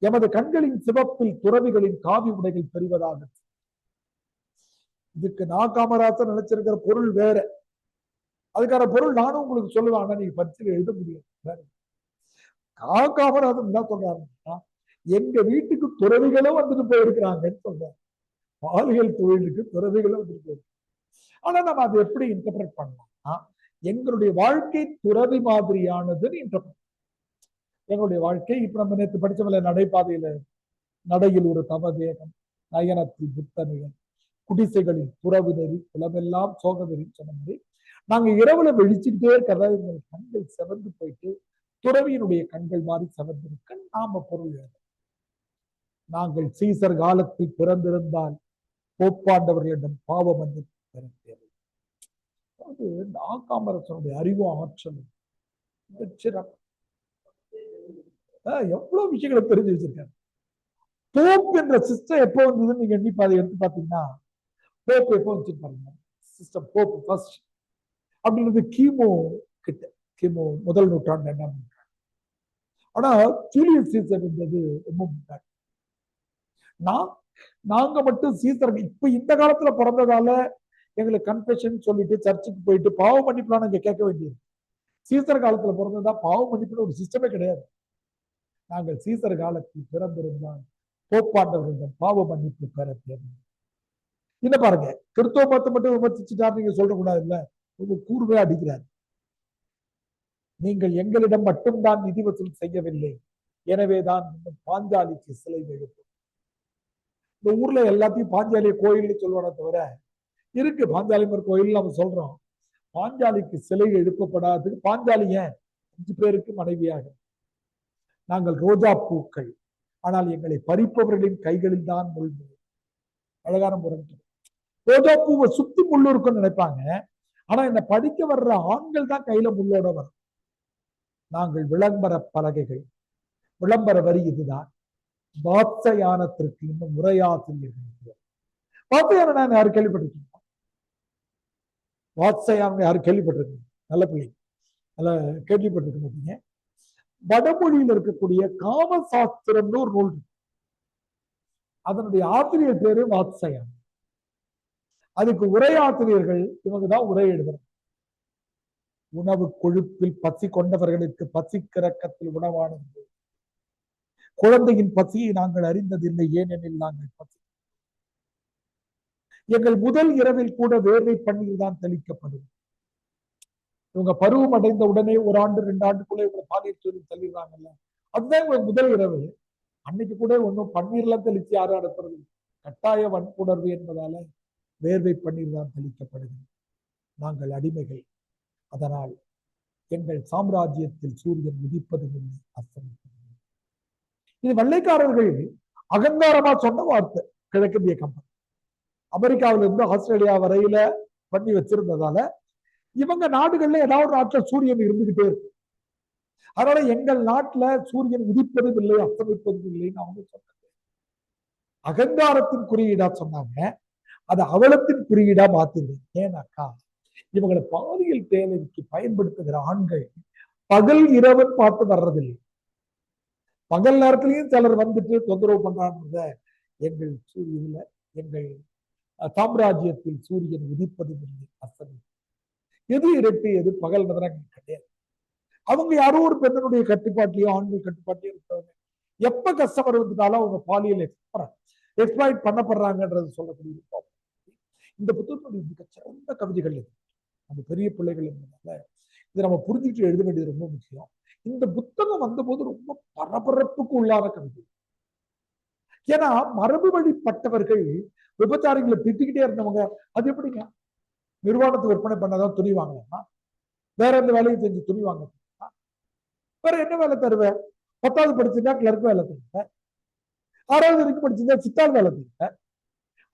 எமது கண்களின் சிவப்பில் துறவிகளின் காவி உடைகள் பெறுவதாக. இதுக்கு நான் காமராசர் நினைச்சிருக்கிற பொருள் வேற, அதுக்கான பொருள் நானும் உங்களுக்கு சொல்லுவேன், ஆனா நீங்க பரிசையில் எழுத முடியாது. காமராஜர் என்ன சொல்றாருன்னா, எங்க வீட்டுக்கு துறவிகளும் வந்துட்டு போயிருக்கிறாங்கன்னு சொல்றாரு. பாலியல் தொழிலுக்கு துறவிகளும் வந்துட்டு போயிருக்கு. ஆனா நம்ம அதை எப்படி இன்டர்பிரட் பண்ணலாம்னா, எங்களுடைய வாழ்க்கை துறவி மாதிரியானதுன்னு இன்டர்பிரட். எங்களுடைய வாழ்க்கை இப்ப நம்ம நேற்று படிச்சவங்கள நடைபாதையில நடையில் ஒரு தவதேகம், நயனத்தில் புத்தனிகள், குடிசைகளில் துறவு நெறி, குலமெல்லாம் சோக நெறி சொன்ன மாதிரி நாங்க இரவுல வெளிச்சுக்கிட்டே இருக்கிறதா எங்கள் கண்கள் செவந்து போயிட்டு துறவியினுடைய கண்கள் மாறி செவந்திருக்க நாம பொருள். நாங்கள் சீசர் காலத்தில் பிறந்திருந்தால் போப்பாண்டவர்களிடம் பாவ மன்னிப்பு பெற தேவை. அதாவது நாகாமரசனுடைய அறிவு ஆற்றல் எவ்வளவு விஷயங்களை தெரிஞ்சு வச்சிருக்காரு. போப் என்ற சிஸ்டம் எப்போ வந்ததுன்னு நீங்க எண்ணி பாதை எடுத்து பாத்தீங்கன்னா, போப் எப்போ வந்துச்சு பாருங்க. சிஸ்டம் போப் ஃபர்ஸ்ட் அப்படின்றது கிமு கிட்ட, கிமு முதல் நூற்றாண்டு, 2ஆம் நூற்றாண்டு. ஆனா ஜூலியஸ் சீசர் இருந்தது ரொம்ப முன்னாடி. நாங்க மட்டும் சீசர் இப்ப இந்த காலத்துல பிறந்ததால எங்களுக்கு கன்ஃபெஷன் சொல்லிட்டு சர்ச்சுக்கு போயிட்டு பாவ மன்னிப்புலாம் நாங்க கேட்க வேண்டியது. சீசர் காலத்துல பிறந்ததா பாவ மன்னிப்புன்னு ஒரு சிஸ்டமே கிடையாது. நாங்கள் சீசர் காலத்தில் பிறந்திருந்தால் போப்பாண்டவர்களிடம் பாவ மன்னிப்பு பெற தேவை. என்ன பாருங்க, கிறிஸ்தவ மதத்தை மட்டும் விமர்சிச்சுட்டாரு நீங்க சொல்ல கூடாது இல்ல, ரொம்ப கூர்மையா அடிக்கிறார். நீங்கள் எங்களிடம் மட்டும்தான் நிதி வசூல் செய்யவில்லை, எனவேதான் பாஞ்சாலிக்கு சிலை எழுப்பும். இந்த ஊர்ல எல்லாத்தையும் பாஞ்சாலிய கோயில்னு சொல்லுவானே தவிர, இருக்கு பாஞ்சாலிமர் கோயில் நம்ம சொல்றோம், பாஞ்சாலிக்கு சிலை எழுப்பப்படாது. பாஞ்சாலி ஏன் 5 பேருக்கு மனைவியாக? நாங்கள் ரோஜா பூக்கள், ஆனால் எங்களை பறிப்பவர்களின் கைகளில் தான் முள். அழகான முரண். ரோஜா பூவை சுத்தி முள்ளு இருக்குன்னு நினைப்பாங்க, ஆனா இந்த படிக்க வர்ற ஆண்கள் தான் கையில முள்ளோட வரும். நாங்கள் விளம்பர பலகைகள், விளம்பர வரி இதுதான். வாத்சயானத்திற்கு இன்னும் உரையாசிரியர்கள். வாத்சயானம் யாரும் கேள்விப்பட்டிருக்கீங்க? வாத்சயானம் யாரும் கேள்விப்பட்டிருக்கீங்க? நல்ல பிள்ளைங்க, நல்ல கேள்விப்பட்டிருக்க மாட்டீங்க. வடமொழியில் இருக்கக்கூடிய காமசாஸ்திரம்னு ஒரு நூல், அதனுடைய ஆசிரியர் பேரு வாத்சயானம். அதுக்கு உரையாசிரியர்கள் இவங்கதான் உரை எழுதுறாங்க. உணவு கொழுப்பில் பசி கொண்டவர்களுக்கு பசிக்கிறக்கத்தில் உணவானது. குழந்தையின் பசியை நாங்கள் அறிந்ததில்லை, ஏனெனில் நாங்கள் பசி. எங்கள் முதல் இரவில் கூட வேர்வை பன்னீர் தான் தெளிக்கப்படும். இவங்க பருவம் அடைந்த உடனே 1 ஆண்டு 2 ஆண்டுக்குள்ள இவங்க பாலியல் தொழில் தள்ளிடுறாங்கல்ல, அதுதான் இவங்க முதல் இரவு. அன்னைக்கு கூட ஒன்னும் பன்னீர்லாம் தெளிச்சு யாரும் அனுப்புறது. கட்டாய வன்புணர்வு என்பதால வேர்வை பன்னீர் தான் தெளிக்கப்படுகிறது. நாங்கள் அடிமைகள், அதனால் எங்கள் சாம்ராஜ்யத்தில் சூரியன் உதிப்பதும் இல்லை, அஸ்தமிப்பதும் இல்லை. இது வெள்ளைக்காரர்கள் அகங்காரமா சொன்ன வார்த்தை. கிழக்கிந்திய கம்பெனி அமெரிக்காவில இருந்து ஆஸ்திரேலியா வரையில பண்ணி வச்சிருந்ததால இவங்க நாடுகள்ல ஏதாவது நாட்டுல சூரியன் இருந்துகிட்டே இருக்கு. அதனால எங்கள் நாட்டுல சூரியன் உதிப்பதும் இல்லை, அஸ்தமிப்பதும் இல்லைன்னு அவங்க சொன்னாங்க. அகங்காரத்தின் குறியீடா சொன்னாங்க, அது அவலத்தின் குறியீடா மாத்திருந்தேன். ஏன்னாக்கா இவங்களை பாலியல் தேவைக்கு பயன்படுத்துகிற ஆண்கள் பகல் இரவன் பார்த்து வர்றதில்லை. பகல் நேரத்திலையும் சிலர் வந்துட்டு தொந்தரவு பண்றாங்க. எங்கள் சூரியன்ல எங்கள் சாம்ராஜ்யத்தில் சூரியன் உதிப்பதும் இல்லை, அஸ்தமிப்பதும். எது இரட்டு எது பகல் நகரங்கள் கிடையாது. அவங்க யாரோ ஒரு பெண்ணுடைய கட்டுப்பாட்டிலையோ ஆண்கள் கட்டுப்பாட்டிலையோ இருக்கிறவங்க. எப்ப கஸ்டமர் வந்துட்டாலும் அவங்க பாலியல் எக்ஸ்பிளாய்ட் பண்ணப்படுறாங்கன்றது சொல்லக்கூடிய இந்த புத்தகத்துடைய மிக சிறந்த கவிதைகள் இது. நம்ம பெரிய பிள்ளைகள் இருந்ததுனால இதை நம்ம புரிஞ்சுட்டு எழுத வேண்டியது ரொம்ப முக்கியம். இந்த புத்தகம் வந்தபோது ரொம்ப பரபரப்புக்கு உள்ளான கவிதை. ஏன்னா மரபு வழிப்பட்டவர்கள் விபச்சாரிகளை திட்டிக்கிட்டே இருந்தவங்க. அது எப்படிங்க நிர்வாணத்தை விற்பனை பண்ணாதான் துணி வாங்கலாமா? வேற எந்த வேலையும் செஞ்சு துணி வாங்க வேற என்ன வேலை தருவேன்? 10வது படிச்சுட்டா கிளர்க் வேலை தருவேன், 6வது வரைக்கும் படிச்சுட்டா சித்தாள் வேலை தருவேன்.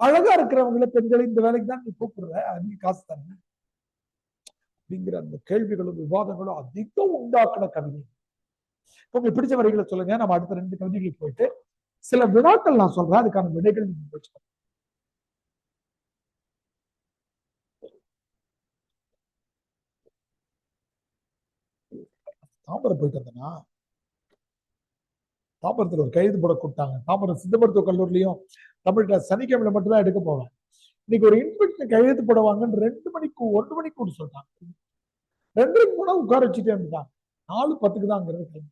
அழகா இருக்கிறவங்கள பெண்களை இந்த வேலைக்கு தான் நீ கூப்பிடுற, நீ காசு தருங்க அப்படிங்கிற அந்த கேள்விகளும் விவாதங்களும் அதிகம் உண்டாக்குன கவிதை. உங்களுக்கு பிடிச்ச வரிகளை சொல்லுங்க. நம்ம அடுத்த 2 கவிதைகளுக்கு போயிட்டு சில வினாக்கள் நான் சொல்றேன், அதுக்கான விடைகள் நீங்க வச்சுக்கோங்க. தாம்பரம் போயிட்டு வந்தேன்னா தாம்பரத்துல ஒரு கைது போட கூப்பிட்டாங்க. தாம்பரம் சித்த மருத்துவ கல்லூரிலையும் தமிழ் கிளாஸ் சனிக்கிழமையில மட்டும்தான் எடுக்க போவேன். இன்னைக்கு ஒரு இன்ஸ்பெக்டர் கையெழுத்து போடுவாங்கன்னு 1 மணிக்கு சொல்லிட்டாங்க. 2:30 போனா உட்கார வச்சுட்டே இருந்தாங்க. 4:10 தான் அங்கிறது.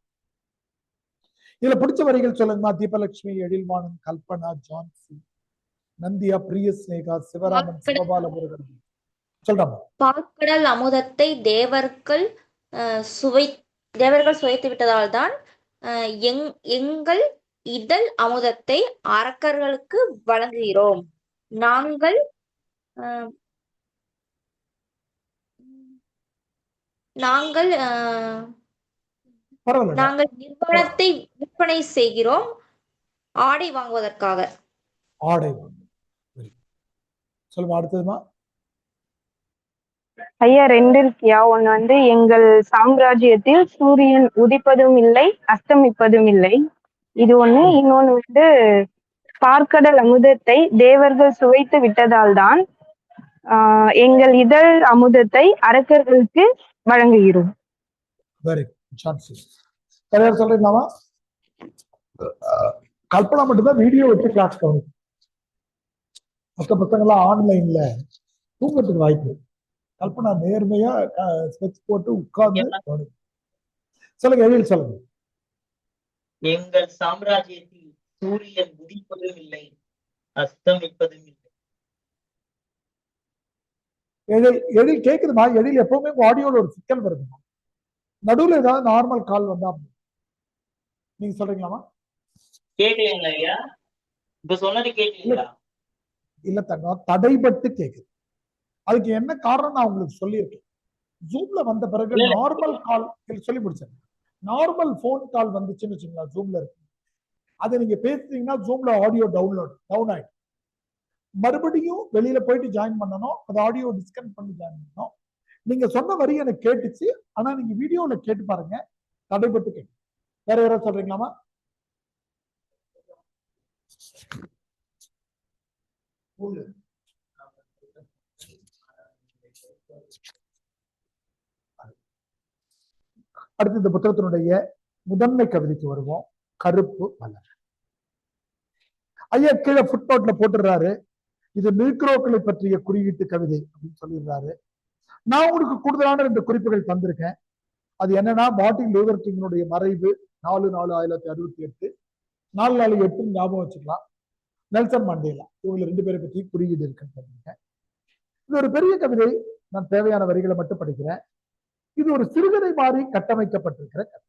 இதுல பிடிச்ச வரிகள் சொல்லுங்கம்மா. தீபலட்சுமி, எழில்வாணன், கல்பனா, ஜான்சி, நந்தியா, பிரியஸ்நேகா, சிவராமன், சிவபால முருகன். சொல்றாமா. பாற்கடல் அமுதத்தை தேவர்கள் சுவைத்து விட்டதால் தான் எங்கள் இதழ் அமுதத்தை அரக்கர்களுக்கு வழங்குகிறோம். நாங்கள் நாங்கள் நாங்கள் நிர்வாணத்தை விற்பனை செய்கிறோம் ஆடை வாங்குவதற்காக. ஆடை சொல்லுமா. அடுத்ததுமா ஐயா 2 இருக்கியா? ஒண்ணு வந்து எங்கள் சாம்ராஜ்யத்தில் சூரியன் உதிப்பதும் இல்லை, அஸ்தமிப்பதும் இல்லை, இது ஒண்ணு. இன்னொன்னு வந்து பார்க்கடல் அமுதத்தை தேவர்கள் சுவைத்து விட்டதால் தான் எங்கள் இதழ் அமுதத்தை அரக்கர்களுக்கு வழங்குகிறோம். சொல்றீங்களாமா? கல்பனா மட்டும்தான் வீடியோ வச்சு கிளாஸ் கவனிக்கும். மற்ற பசங்கள்லாம் ஆன்லைன்ல தூங்கத்துக்கு வாய்ப்பு. கல்பனா நேர்மையா ஸ்பெக்ஸ் போட்டு உட்கார்ந்து சொல்லுங்க. எழில் சொல்லுங்க. எங்கள் சாம்ராஜ்யத்தில் சூரியன் உதிப்பதும் இல்லை, அஸ்தமிப்பதும் இல்லை. எழில் கேக்குதுமா? எழில் எப்பவுமே ஆடியோல ஒரு சிக்கல் வருதுமா. நடுவுல ஏதாவது நார்மல் கால் வந்தா நீங்க சொல்றீங்களாமா? கேட்கலீங்களா ஐயா? இப்ப சொன்னது கேட்கலீங்களா? இல்ல தங்கம், தடைபட்டு கேக்குது. அதுக்கு என்ன காரணம் நான் உங்களுக்கு சொல்லியிருக்கேன். ஜூம்ல வந்த பிறகு நார்மல் கால் சொல்லி முடிச்சேன். நார்மல் போன் கால் வந்துச்சுன்னு வச்சுங்களா, ஜூம்ல இருக்கு, அதை நீங்க பேசுறீங்கன்னா ஜூம்ல ஆடியோ டவுன் ஆயிடும். மறுபடியும் வெளியில போயிட்டு ஜாயின் பண்ணணும். அது ஆடியோ டிஸ்கனெக்ட் பண்ணி ஜாயின் பண்ணணும். நீங்க சொன்ன வரி எனக்கு கேட்டுச்சு, ஆனா நீங்க வீடியோல கேட்டு பாருங்க, தடைபட்டு கேட்டு. வேற யாராவது சொல்றீங்களாமா? அடுத்து இந்த புத்தகத்தினுடைய முதன்மை கவிதைக்கு வருவோம். கருப்பு மலர். ஐயா கீழே ஃபுட் நோட்ல போட்டுறாரு, இது நீக்ரோக்களை பற்றிய குறியீட்டு கவிதை அப்படின்னு சொல்லிடுறாரு. நான் உங்களுக்கு கூடுதலான 2 குறிப்புகள் தந்திருக்கேன். அது என்னன்னா, மார்ட்டின் லூதர் கிங்கினுடைய மறைவு 4/4/1968, 4/4/8 ஞாபகம் வச்சுக்கலாம். நெல்சன் மண்டேலா, இவங்க 2 பேரை பற்றி குறியீடு இருக்குன்னு சொல்லியிருக்கேன். இது ஒரு பெரிய கவிதை. நான் தேவையான வரிகளை மட்டும் படிக்கிறேன். இது ஒரு சிறுகதை மாதிரி கட்டமைக்கப்பட்டிருக்கிற கதை.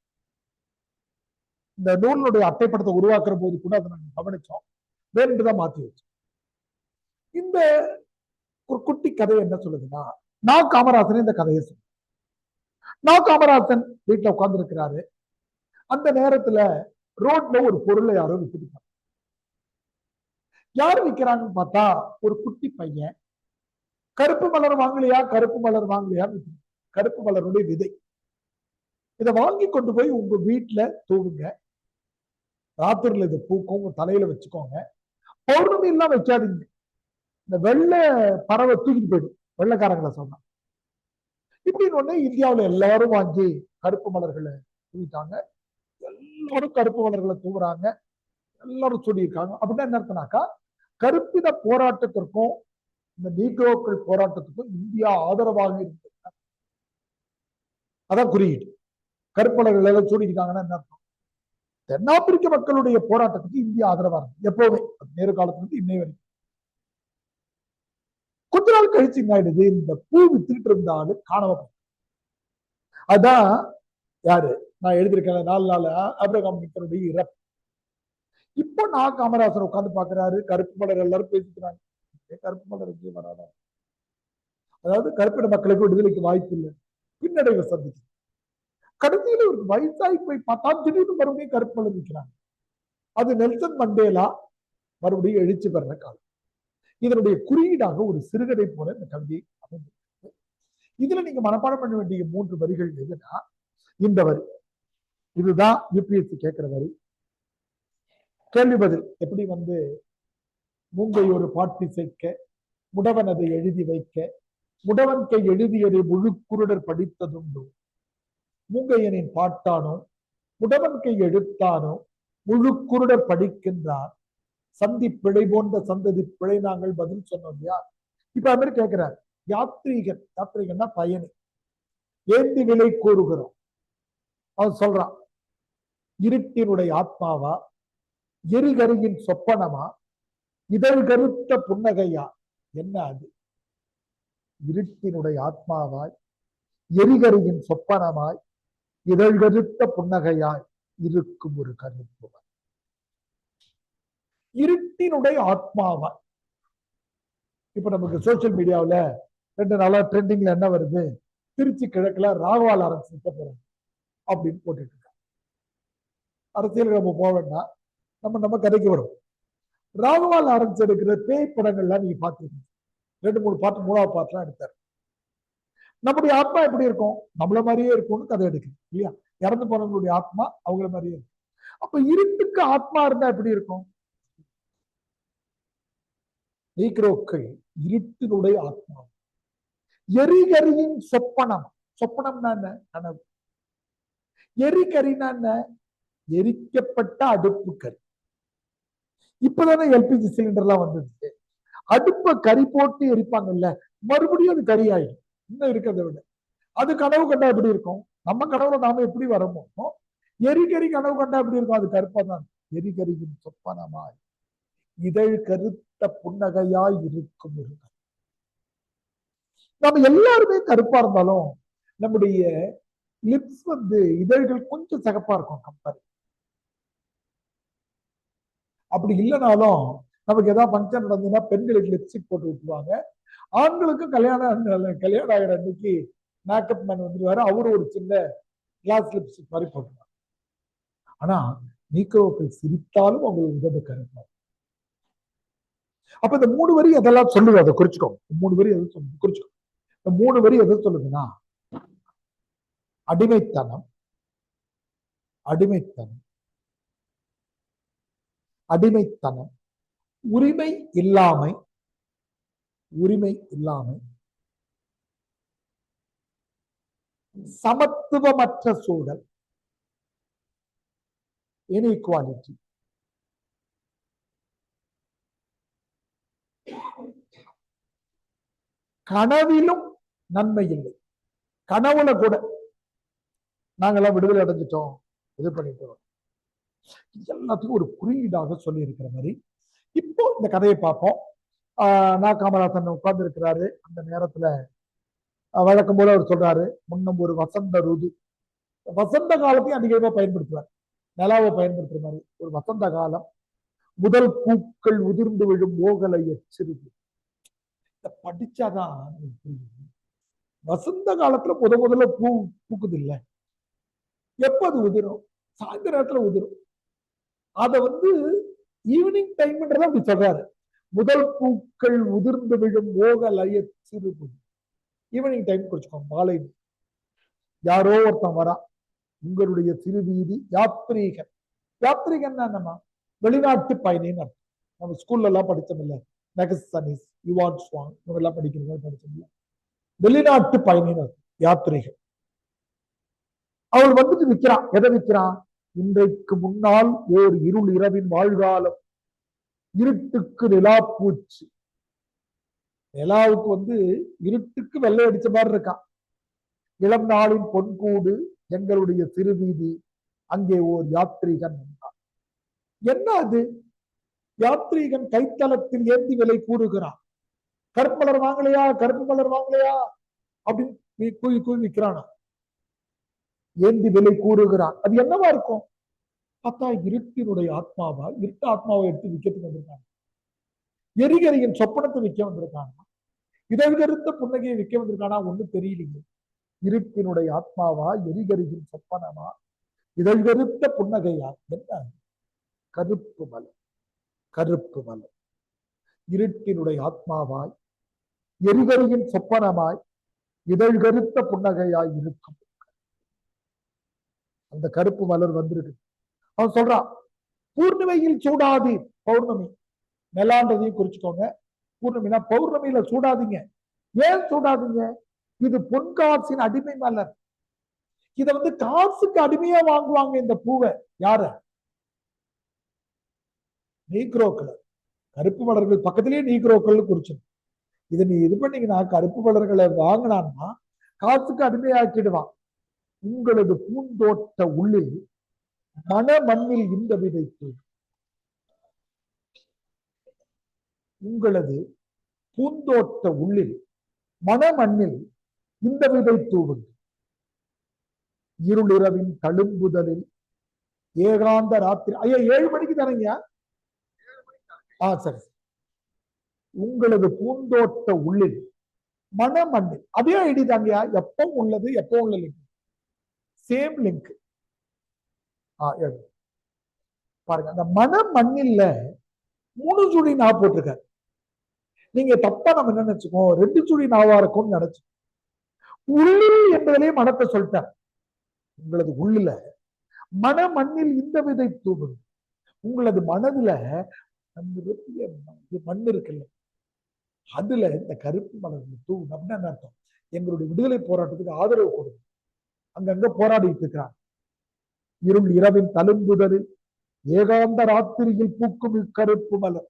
இந்த நூலினுடைய அட்டைப்படத்தை உருவாக்குற போது கூட அதை நாங்கள் கவனிச்சோம். வேறுதான் மாற்றி வச்சோம். இந்த ஒரு குட்டி கதை என்ன சொல்லுதுன்னா, நான் காமராசன் இந்த கதையை சொல்றேன். நான் காமராசன் வீட்டுல உட்கார்ந்து இருக்கிறாரு. அந்த நேரத்துல ரோட்ல ஒரு பொருளை யாரோ வித்துட்டு யாரு விற்கிறாங்கன்னு பார்த்தா ஒரு குட்டி பையன் கருப்பு மலர் வாங்கலையா, கருப்பு மலர் வாங்கலையா, கருப்பு மலருடைய விதை, இதை வாங்கி கொண்டு போய் உங்க வீட்டுல தூவுங்க, ராத்திரில இதை பூக்கும், உங்க தலையில வச்சுக்கோங்க, பௌர்ணமி எல்லாம் வைக்காதீங்க, இந்த வெள்ளை பறவை தூக்கிட்டு போயிடும், வெள்ளைக்காரங்களை சொன்னா. இப்படின்னு ஒண்ணு இந்தியாவுல எல்லாரும் வாங்கி கருப்பு மலர்களை தூவிட்டாங்க. எல்லாரும் கருப்பு மலர்களை தூவுறாங்க, எல்லாரும் சொல்லியிருக்காங்க. அப்படின்னா என்ன அர்த்தம்னாக்கா, கருப்பின போராட்டத்திற்கும் இந்த நீக்ரோக்கள் போராட்டத்துக்கும் இந்தியா ஆதரவாக இருந்தது. அதான் குறியீடு. கருப்பலர்கள் எல்லாம் சொல்லியிருக்காங்கன்னா என்ன அர்த்தம்? தென்னாப்பிரிக்க மக்களுடைய போராட்டத்துக்கு இந்தியா ஆதரவா இருக்கு எப்பவுமே, நேரு காலத்துல இன்னை வரைக்கும். கொஞ்ச நாள் கழிச்சு என்ன ஆயிடுது, இந்த பூ வித்துட்டு இருந்தாலும் காணாம. அதான் யாரு நான் எழுதியிருக்கேன் 4 நாள் ஆபிரகாம் லிங்கனுடைய இறப்பு. இப்போ நான் காமராசர் உட்கார்ந்து பாக்குறாரு, கருப்பு மலர் எல்லாரும் பேசிக்கிறாங்க, கருப்பு மலர் வராதா, அதாவது கருப்பின மக்களுக்கு விடுதலைக்கு வாய்ப்பு இல்லை, பின்னடைவை சந்திச்சு கடைசியில் ஒரு வயசாகி போய் பார்த்தா திடீர்னு மறுபடியும் கருப்பு மலர் விற்கிறாங்க. அது நெல்சன் மண்டேலா மறுபடியும் எழுச்சி பெற காலம். இதனுடைய குறியீடாக ஒரு சிறுகதை போல இந்த கவிதை அமைந்திருக்கு. இதுல நீங்க மனப்பாடம் பண்ண வேண்டிய 3 வரிகள் எதுனா, இந்த வரி இதுதான் யூபிஎஸ்சி கேட்கிற வரி. கேள்வி பதில் எப்படி மூங்கை ஒரு பாட்டி சேர்க்க, முடவன் அதை எழுதி வைக்க, முடவன் கை எழுதியதை முழு குருடர் படித்ததுண்டு, மூங்கையனின் பாட்டானோ முடவன் கை எழுத்தானோ முழு குருடர் படிக்கின்றார், சந்தி பிழை போன்ற சந்ததி பிழை நாங்கள் பதில் சொன்னோம் இல்லையா. இப்ப அது மாதிரி கேட்கிறார், யாத்ரீகன், யாத்ரீகன்னா பயணி, ஏந்தி விலை கூறுகிறோம். அவன் சொல்றான், இருட்டினுடைய ஆத்மாவா, எரிகரியின் சொப்பனமா, இதழ் கருத்த புன்னகையா, என்ன அது? இருட்டினுடைய ஆத்மாவாய், எரிகரியின் சொப்பனமாய், இதழ் கருத்த புன்னகையாய் இருக்கும் ஒரு கருப்பு. இருட்டினுடைய ஆத்மாவாய். இப்ப நமக்கு சோசியல் மீடியாவில் 2 நாளா ட்ரெண்டிங்ல என்ன வருது, திருச்சி கிழக்குல ராகவா லாரன்ஸ் நிற்க போறாங்க அப்படின்னு போட்டுட்டு இருக்காங்க. அரசியல் நம்ம போக வேண்டாம், நம்ம கதைக்கு வரும். ராகவா லாரன்ஸ் எடுக்கிற பேய் படங்கள்லாம் நீங்க பார்த்துருக்கீங்க, 2-3 பாட்டு 3ஆவது பாட்டுலாம் எடுத்தாரு. நம்முடைய ஆத்மா எப்படி இருக்கும், நம்மள மாதிரியே இருக்கும்னு கதை எடுக்குது இல்லையா. இறந்து போனவங்களுடைய ஆத்மா அவங்கள மாதிரியே இருக்கும். அப்ப இருட்டுக்கு ஆத்மா இருந்தா எப்படி இருக்கும்? நீக்ரோக்கள் இருட்டினுடைய ஆத்மா, எரிகரியின் சொப்பனம். சொப்பனம்னா என்ன? கனவு. எரிகரினா என்ன? எரிக்கப்பட்ட அடுப்பு கறி. இப்பதானே எல்பிஜி சிலிண்டர்லாம் வந்தது. அடுப்பை கறி போட்டு எரிப்பாங்கல்ல, மறுபடியும் அது கறி ஆயிடும். இன்னும் இருக்கிறத விட அது கனவு கண்டா எப்படி இருக்கும்? நம்ம கனவுல நாம எப்படி வரமோ, எரிகரி கனவு கண்டா எப்படி இருக்கும்? அது கருப்பா தான். எரிகரியின் சொப்பனமாய், இதழ் கருத்த புன்னகையாய் இருக்கும். நம்ம எல்லாருமே கருப்பா இருந்தாலும் நம்முடைய லிப்ஸ் இதழ்கள் கொஞ்சம் சிகப்பா இருக்கும் கம்பேர். அப்படி இல்லைனாலும் நமக்கு ஏதாவது ஃபங்க்ஷன் நடந்ததுன்னா பெண்களுக்கு லிப்ஸ்டிக் போட்டு விட்டுருவாங்க. ஆண்களுக்கும் கல்யாணம் ஆகிற அன்னைக்கு மேக்கப் மேன் வந்துருவாரு, அவரு ஒரு சின்ன கிளாஸ் லிப்ஸ்டிக் மாதிரி போட்டுருவாங்க. ஆனா நீக்ரோக்கள் சிரித்தாலும் அவங்களுக்கு உதவி கருப்பாங்க. அப்ப இந்த 3 வரி அதெல்லாம் சொல்லுது, அதை குறிச்சுக்கோங்க. 3 வரி எதை சொல்லு குறிச்சுக்கோங்க. இந்த 3 வரி எதை சொல்லுதுன்னா, அடிமைத்தனம், அடிமைத்தனம், அடிமைத்தனம், உரிமை இல்லாமை, உரிமை இல்லாமை, சமத்துவமற்ற சூழல், இன்இக்வாலிட்டி, கனவிலும் நன்மை இல்லை. கனவுல கூட நாங்கெல்லாம் விடுதலை அடைஞ்சிட்டோம், இது பண்ணிட்டோம், எல்லாத்துக்கும் ஒரு குறியீடாக சொல்லி இருக்கிற மாதிரி. இப்போ இந்த கதையை பார்ப்போம். நான் காமராசன் உட்கார்ந்து இருக்கிறாரு. அந்த நேரத்துல வழக்கம் போல அவர் சொல்றாரு, முன்னம் ஒரு வசந்த ருது. வசந்த காலத்தையும் அதிகமா பயன்படுத்துவார், நிலாவை பயன்படுத்துற மாதிரி. ஒரு வசந்த காலம், முதல் பூக்கள் உதிர்ந்து விழும் ஓகலை எச்சிறுது. படிச்சாதான் நமக்கு புரியும். வசந்த காலத்துல முதல்ல பூ பூக்குது இல்ல, எப்ப அது உதிரும்? சாயந்தர நேரத்துல உதிரும். அத ஈவினிங் டைம்ன்றத அப்படி சொல்றாரு. முதல் பூக்கள் உதிர்ந்து விழும் மோக லய சிறு புது. ஈவினிங் டைம் குறிச்சுக்கோங்க, மாலை. யாரோ ஒருத்தன் வரா, உங்களுடைய திருவீதி யாத்ரீகன். யாத்ரீகன் என்னமா? வெளிநாட்டு பயணின்னு அர்த்தம். நம்ம ஸ்கூல்ல எல்லாம் படிச்சோம் இல்ல, மெகஸ்தனிஸ், யுவான் ஸ்வாங் எல்லாம் படிக்கிறவங்க படிச்சோம் இல்ல, வெளிநாட்டு பயணின்னு அர்த்தம் யாத்ரீகன். அவள் விற்கிறான். எதை விற்கிறான்? இன்றைக்கு முன்னால் ஓர் இருள் இரவின் வாழ்காலம், இருட்டுக்கு நிலா பூச்சு. நிலாவுக்கு இருட்டுக்கு வெள்ளை அடிச்ச மாதிரி இருக்கான். இளம் நாளின் பொன்கூடு எங்களுடைய திருவீதி, அங்கே ஓர் யாத்ரீகன் வந்தான். என்ன அது? யாத்ரீகன் கைத்தளத்தில் ஏந்தி விலை கூறுகிறான். கருப்பு மலர் வாங்கலையா, கருப்பு மலர் வாங்கலையா அப்படின்னு கூவி கூவி விற்கிறானா. ஏந்தி விலை கூறுகிறான். அது என்னவா இருக்கும்? பார்த்தா இருட்டினுடைய ஆத்மாவா, இருட்டு ஆத்மாவை எடுத்து விற்கிறதுக்கு வந்திருக்காங்க. எரிகரியின் சொப்பனத்தை விற்க வந்திருக்காங்க. இதழ்கருத்த புன்னகையை விற்க வந்திருக்கானா, ஒண்ணு தெரியலீங்க. இருட்டினுடைய ஆத்மாவா, எரிகரியின் சொப்பனமா, இதழ்கருத்த புன்னகையா? என்ன? கருப்பு மலர். கருப்பு மலர் இருட்டினுடைய ஆத்மாவாய், எரிகரியின் சொப்பனமாய், இதழ்கருத்த புன்னகையாய் இருக்கும் அந்த கருப்பு மலர் வந்திருக்கு. அவன் சொல்றான், பூர்ணிமையில் சூடாதி. பௌர்ணமி நெலான்றதையும் குறிச்சுக்கோங்க. பூர்ணமினா பௌர்ணமியில சூடாதீங்க. ஏன் சூடாதீங்க? இது பொன்காசின் அடிமை மலர். இத காசுக்கு அடிமையா வாங்குவாங்க இந்த பூவை. யார? நீக்ரோக்கள். கருப்பு மலர்கள் பக்கத்திலேயே நீக்ரோக்கள் குறிச்சு. இதை நீ இது பண்ணீங்கன்னா, கருப்பு மலர்களை வாங்கினான்னா காசுக்கு அடிமையாக்கிடுவான். உங்களது பூந்தோட்ட உள்ளில் மன மண்ணில் இந்த விதைப்பு. உங்களது பூந்தோட்ட உள்ளில் மன மண்ணில் இந்த விதை தூவுங்க. இருளிரவின் தழும்புதலில் ஏகாந்த ராத்திரி. ஐயா 7 மணிக்கு தானேங்க? சரி. உங்களது பூந்தோட்ட உள்ளில் மன மண்ணில், அதே ஐடி தாங்கயா, எப்பவும் உள்ளது, எப்பவும் உள்ள லிங்க், சேம் லிங்க். பாருங்க, அந்த மன மண்ணில் 3 சுழி நா போட்டிருக்காரு. நீங்க தப்பா நம்ம என்ன நினைச்சுக்கோம், 2 சுழி நாவா இருக்கும்னு நினைச்சு. உள்ளில் என்பதிலே மனத்தை சொல்லிட்டார். உங்களது உள்ளில மன மண்ணில் இந்த விதை தூவுங்க. உங்களது மனதுல மண் இருக்குல்ல, அதுல இந்த கருப்பு மலர்கள் தூவுங்க. அப்படின்னு என்ன அர்த்தம்? எங்களுடைய விடுதலை போராட்டத்துக்கு ஆதரவு கொடுங்க. அங்கங்க போராடிட்டு இருக்கிறாங்க. இருள் இரவின் தழும்புதலில் ஏகாந்த ராத்திரியில் பூக்கும் இக்கருப்பு மலர்.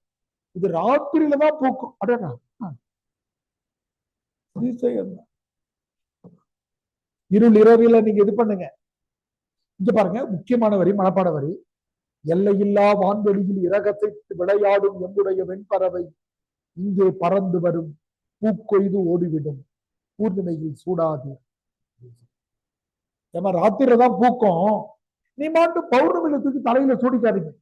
இது ராத்திரியில தான் பூக்கும். அடனா இருள் இரவில நீங்க இது பண்ணுங்க. இங்க பாருங்க, முக்கியமான வரி, மனப்பாட வரி. எல்லையில்லா வான்வெளியில் இறகசைத்து விளையாடும் எம்முடைய வெண்பறவை இங்கே பறந்து வரும், பூக்கொய்து ஓடிவிடும், பூர்ணிமையில் சூடாது. ஏமா ராத்திரில தான் பூக்கும், நீ மாட்டும் பௌர்ணமியில தூக்கி தலையில சூடிக்காதீங்க.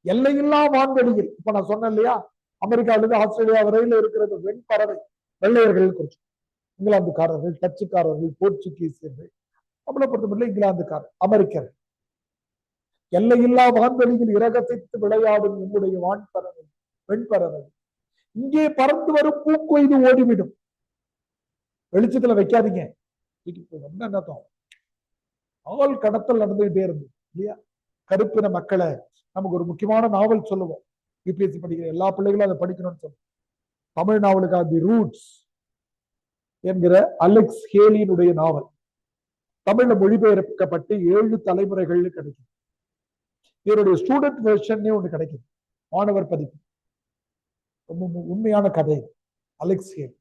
எல்லையில்லா வான்வெளியில், இப்ப நான் சொன்னேன் இல்லையா, அமெரிக்காவில இருந்து ஆஸ்திரேலியா வரையில இருக்கிறது வெண்பறவை. வெள்ளையர்கள் குறிச்சு, இங்கிலாந்துக்காரர்கள், டச்சுக்காரர்கள், போர்ச்சுகீசியர்கள், நம்மளை பொறுத்தமட்டில் இங்கிலாந்துக்காரர், அமெரிக்கர். எல்லையில்லா வான்வெளியில் இறகசைத்து விளையாடும் நம்முடைய வான்பறவை வெண்பறவை இங்கே பறந்து வரும், பூக்கொய்து ஓடிவிடும். வெளிச்சத்துல வைக்காதீங்க, ஆள் கடத்தல் நடந்துகிட்டே இருந்தது இல்லையா? கருப்பின மக்களை நமக்கு ஒரு முக்கியமான நாவல் சொல்லுவோம். யூபிஎஸ்சி படிக்கிற எல்லா பிள்ளைகளும் அதை படிக்கணும்னு சொல்லுவோம். தமிழ் நாவலுக்காக தி ரூட்ஸ் என்கிற அலெக்ஸ் ஹேலியினுடைய நாவல் தமிழ்ல மொழிபெயர்க்கப்பட்டு 7 தலைமுறைகள் கிடைக்கும். இவருடைய ஸ்டூடெண்ட் வெர்ஷன் ஒண்ணு கிடைக்கும், மாணவர் பதிப்பு. ரொம்ப உண்மையான கதை அலெக்ஸ் ஹேல்.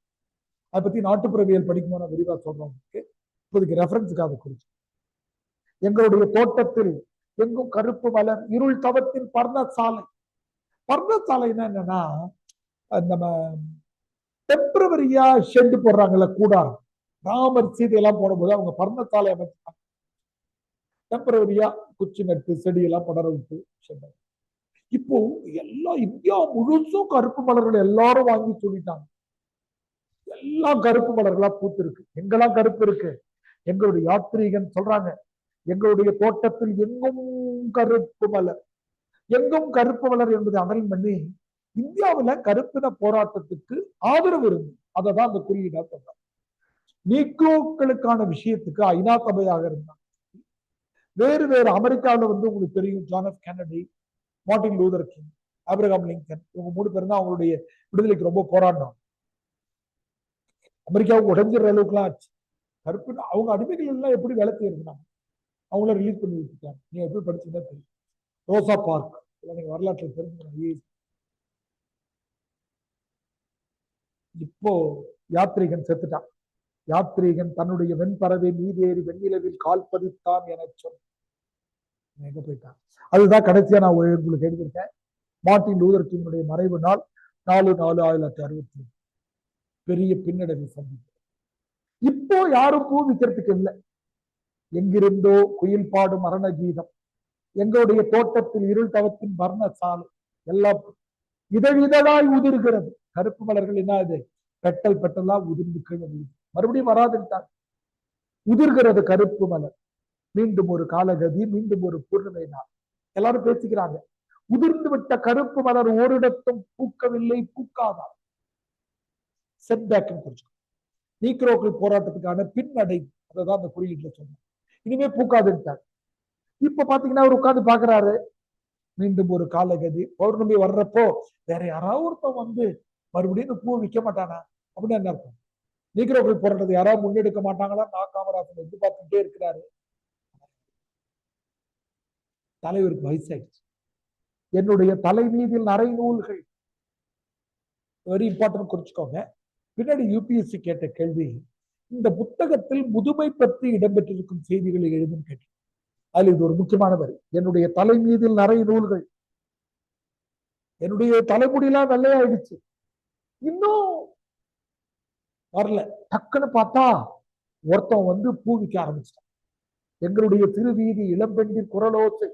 அதை பத்தி நாட்டுப்புறவியல் படிக்கும்போது விரிவா சொல்றோம். இப்போதைக்கு ரெஃபரன்ஸுக்காக குறிச்சு. எங்களுடைய தோட்டத்தில் எங்கும் கருப்பு மலர், இருள் தவத்தின் பர்ணசாலை. பர்ணசாலைன்னா என்னன்னா, நம்ம டெம்பரவரியா ஷெட் போடுறாங்கல்ல, கூடாரம். ராமர் சீதையெல்லாம் போடும்போது அவங்க பர்ணசாலை அமைச்சாங்க. டெம்பரவரியா குச்சி நட்டு செடியெல்லாம் படர விட்டு ஷெட். இப்போ எல்லாம் இந்தியா முழுசும் கருப்பு மலர்கள் எல்லாரும் வாங்கி சொல்லிட்டாங்க. எல்லாம் கருப்பு மலர்களா பூத்து இருக்கு. எங்கெல்லாம் கருப்பு இருக்கு? எங்களுடைய யாத்ரீகன் சொல்றாங்க, எங்களுடைய தோட்டத்தில் எங்கும் கருப்பு மலர், எங்கும் கருப்பு மலர் என்பதை அனல் பண்ணி இந்தியாவுல கருப்பின போராட்டத்துக்கு ஆதரவு இருந்து அதை தான் அந்த குறியீடா சொல்றாங்க. நீக்ரோக்களுக்கான விஷயத்துக்கு ஐநா சபையாக இருந்தாங்க. வேறு வேறு அமெரிக்காவில் வந்து உங்களுக்கு தெரியும், John F Kennedy, Martin Luther king, Abraham Lincoln, இவங்க 3 பேரும் தான் அவங்களுடைய விடுதலைக்கு ரொம்ப போராடினாங்க. அமெரிக்காவுக்கு உடஞ்சிற அளவுக்கு எல்லாம் ஆச்சு. கருப்பு அவங்க அடிமைகள் எல்லாம் எப்படி வேலை செய்யறாங்க, அவங்கள ரிலீஸ் பண்ணி விட்டுட்டாங்க. நீங்க எப்படி படிச்சுதான் தெரியும். ரோசா பார்க் நீங்க வரலாற்றுல தெரிஞ்சுக்கணும். இப்போ யாத்ரீகன் செத்துட்டான். யாத்ரீகன் தன்னுடைய வெண்பறவை மீதேறி வெண்ணிலவில் கால் பதித்தான் என சொன்ன எங்க போயிட்டான். அதுதான் கடைசியா நான் உங்களுக்கு எழுதியிருக்கேன். மார்ட்டின் லூதர் கிங்குடைய மறைவு நாள் 4/4/1960 பெரிய பின்னடைவை சந்தித்தது. இப்போ யாரும் பூ விற்கிறதுக்கு இல்லை. எங்கிருந்தோ குயில் பாடும் மரண கீதம், எங்களுடைய தோட்டத்தில் இருள் தவத்தின் வர்ண சாலை எல்லாம் இதழாய் உதிர்கிறது. கருப்பு மலர்கள் என்ன இது? பெட்டல் பெட்டலா உதிர்ந்து கீழே மறுபடியும் வராதுட்டாங்க. உதிர்கிறது கருப்பு மலர். மீண்டும் ஒரு காலகதி, மீண்டும் ஒரு பூர்ணிமை நாள். எல்லாரும் பேசிக்கிறாங்க. உதிர்ந்து விட்ட கருப்பு மலர் ஓரிடத்தும் பூக்கவில்லை, பூக்காதான். செட்பேக் குறிச்சு நீக்ரோக்கள் போராட்டத்துக்கான பின்னடை, அதான் அந்த குறியீட்டுல சொன்னேன். இனிமே பூக்காதுட்டாங்க. இப்ப பாத்தீங்கன்னா அவர் உட்கார்ந்து பாக்குறாரு, மீண்டும் ஒரு காலகதி. பௌர்ணமி வர்றப்போ வேற யாராவது ஒருத்தன் வந்து மறுபடியும் பூ விற்க மாட்டானா அப்படின்னு என்ன அர்த்தம்? நீக்ரோக்கள் போராட்டத்தை யாராவது முன்னெடுக்க மாட்டாங்களா? காமராஜன் எதிர்பார்த்துட்டே இருக்கிறாரு. தலைவருக்கு வயசாயிடுச்சு. என்னுடைய தலை மீதில் நரை நூல்கள், வெரி இம்பார்ட்டன்ட் குறிச்சுக்கோங்க. பின்னாடி யூபிஎஸ்சி கேட்ட கேள்வி, இந்த புத்தகத்தில் முதுமை பற்றி இடம்பெற்றிருக்கும் செய்திகளை எழுதுன்னு கேட்டு, அதுல இது ஒரு முக்கியமான வரி. என்னுடைய தலை மீதில் நரை நூல்கள். என்னுடைய தலைமுடியெல்லாம் வெள்ளையாயிடுச்சு, இன்னும் வரல. டக்குன்னு பார்த்தா ஒருத்தன் வந்து பூ விற்க ஆரம்பிச்சிட்டான். எங்களுடைய திருவீதி இளம்பெண்டின் குரலோசை,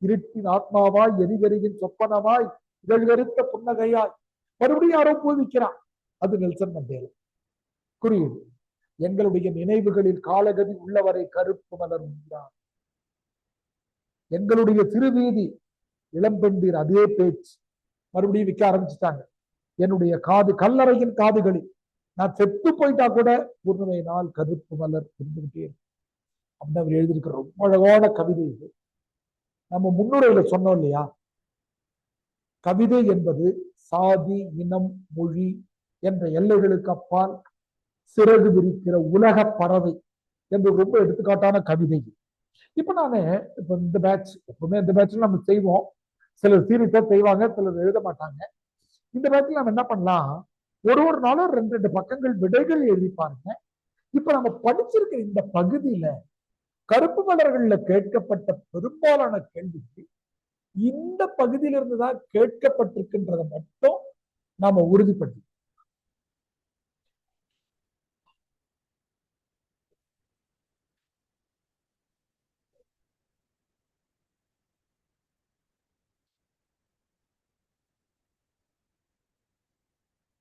இருட்டின் ஆத்மாவாய், எரிவெறியின் சொப்பனமாய், இதழ்கருத்த புன்னகையாய். மறுபடியும் யாரோ பூ விற்கிறான். அது நெல்சன் மண்டேலா. குறியீடு, எங்களுடைய நினைவுகளில் காலகதி உள்ளவரை கருப்பு மலர் உண்டான். எங்களுடைய திருவீதி இளம்பெண்டின் அதே பேச்சு மறுபடியும் விற்க ஆரம்பிச்சுட்டாங்க. என்னுடைய காது கல்லறையின் காதுகளில் நான் செத்து போயிட்டா கூட பூர்ணிமை நாள் கருப்பு மலர் இருந்துகிட்டே இருக்கு அப்படின்னு அவர் எழுதியிருக்கிற ரொம்ப அழகான கவிதை இது. நம்ம முன்னுரையில சொன்னோம் இல்லையா, கவிதை என்பது சாதி, இனம், மொழி என்ற எல்லைகளுக்கு அப்பால் சிறகு விரிக்கிற உலக பறவை என்று ரொம்ப எடுத்துக்காட்டான கவிதை. இப்ப நானு இந்த பேட்ச், எப்பவுமே இந்த பேட்ச்ல நம்ம செய்வோம். சிலர் சீரியஸா செய்வாங்க, சிலர் எழுத மாட்டாங்க. இந்த பேட்ச்ல நம்ம என்ன பண்ணலாம், ஒரு நாளும் 2 பக்கங்கள் விடைகள் எழுதி பாருங்க. இப்ப நம்ம படிச்சிருக்கிற இந்த பகுதியில கருப்பு மலர்கள்ல கேட்கப்பட்ட பெரும்பாலான கேள்விக்கு இந்த பகுதியிலிருந்து தான் கேட்கப்பட்டிருக்கின்றதை மட்டும் நாம உறுதிப்படுத்தி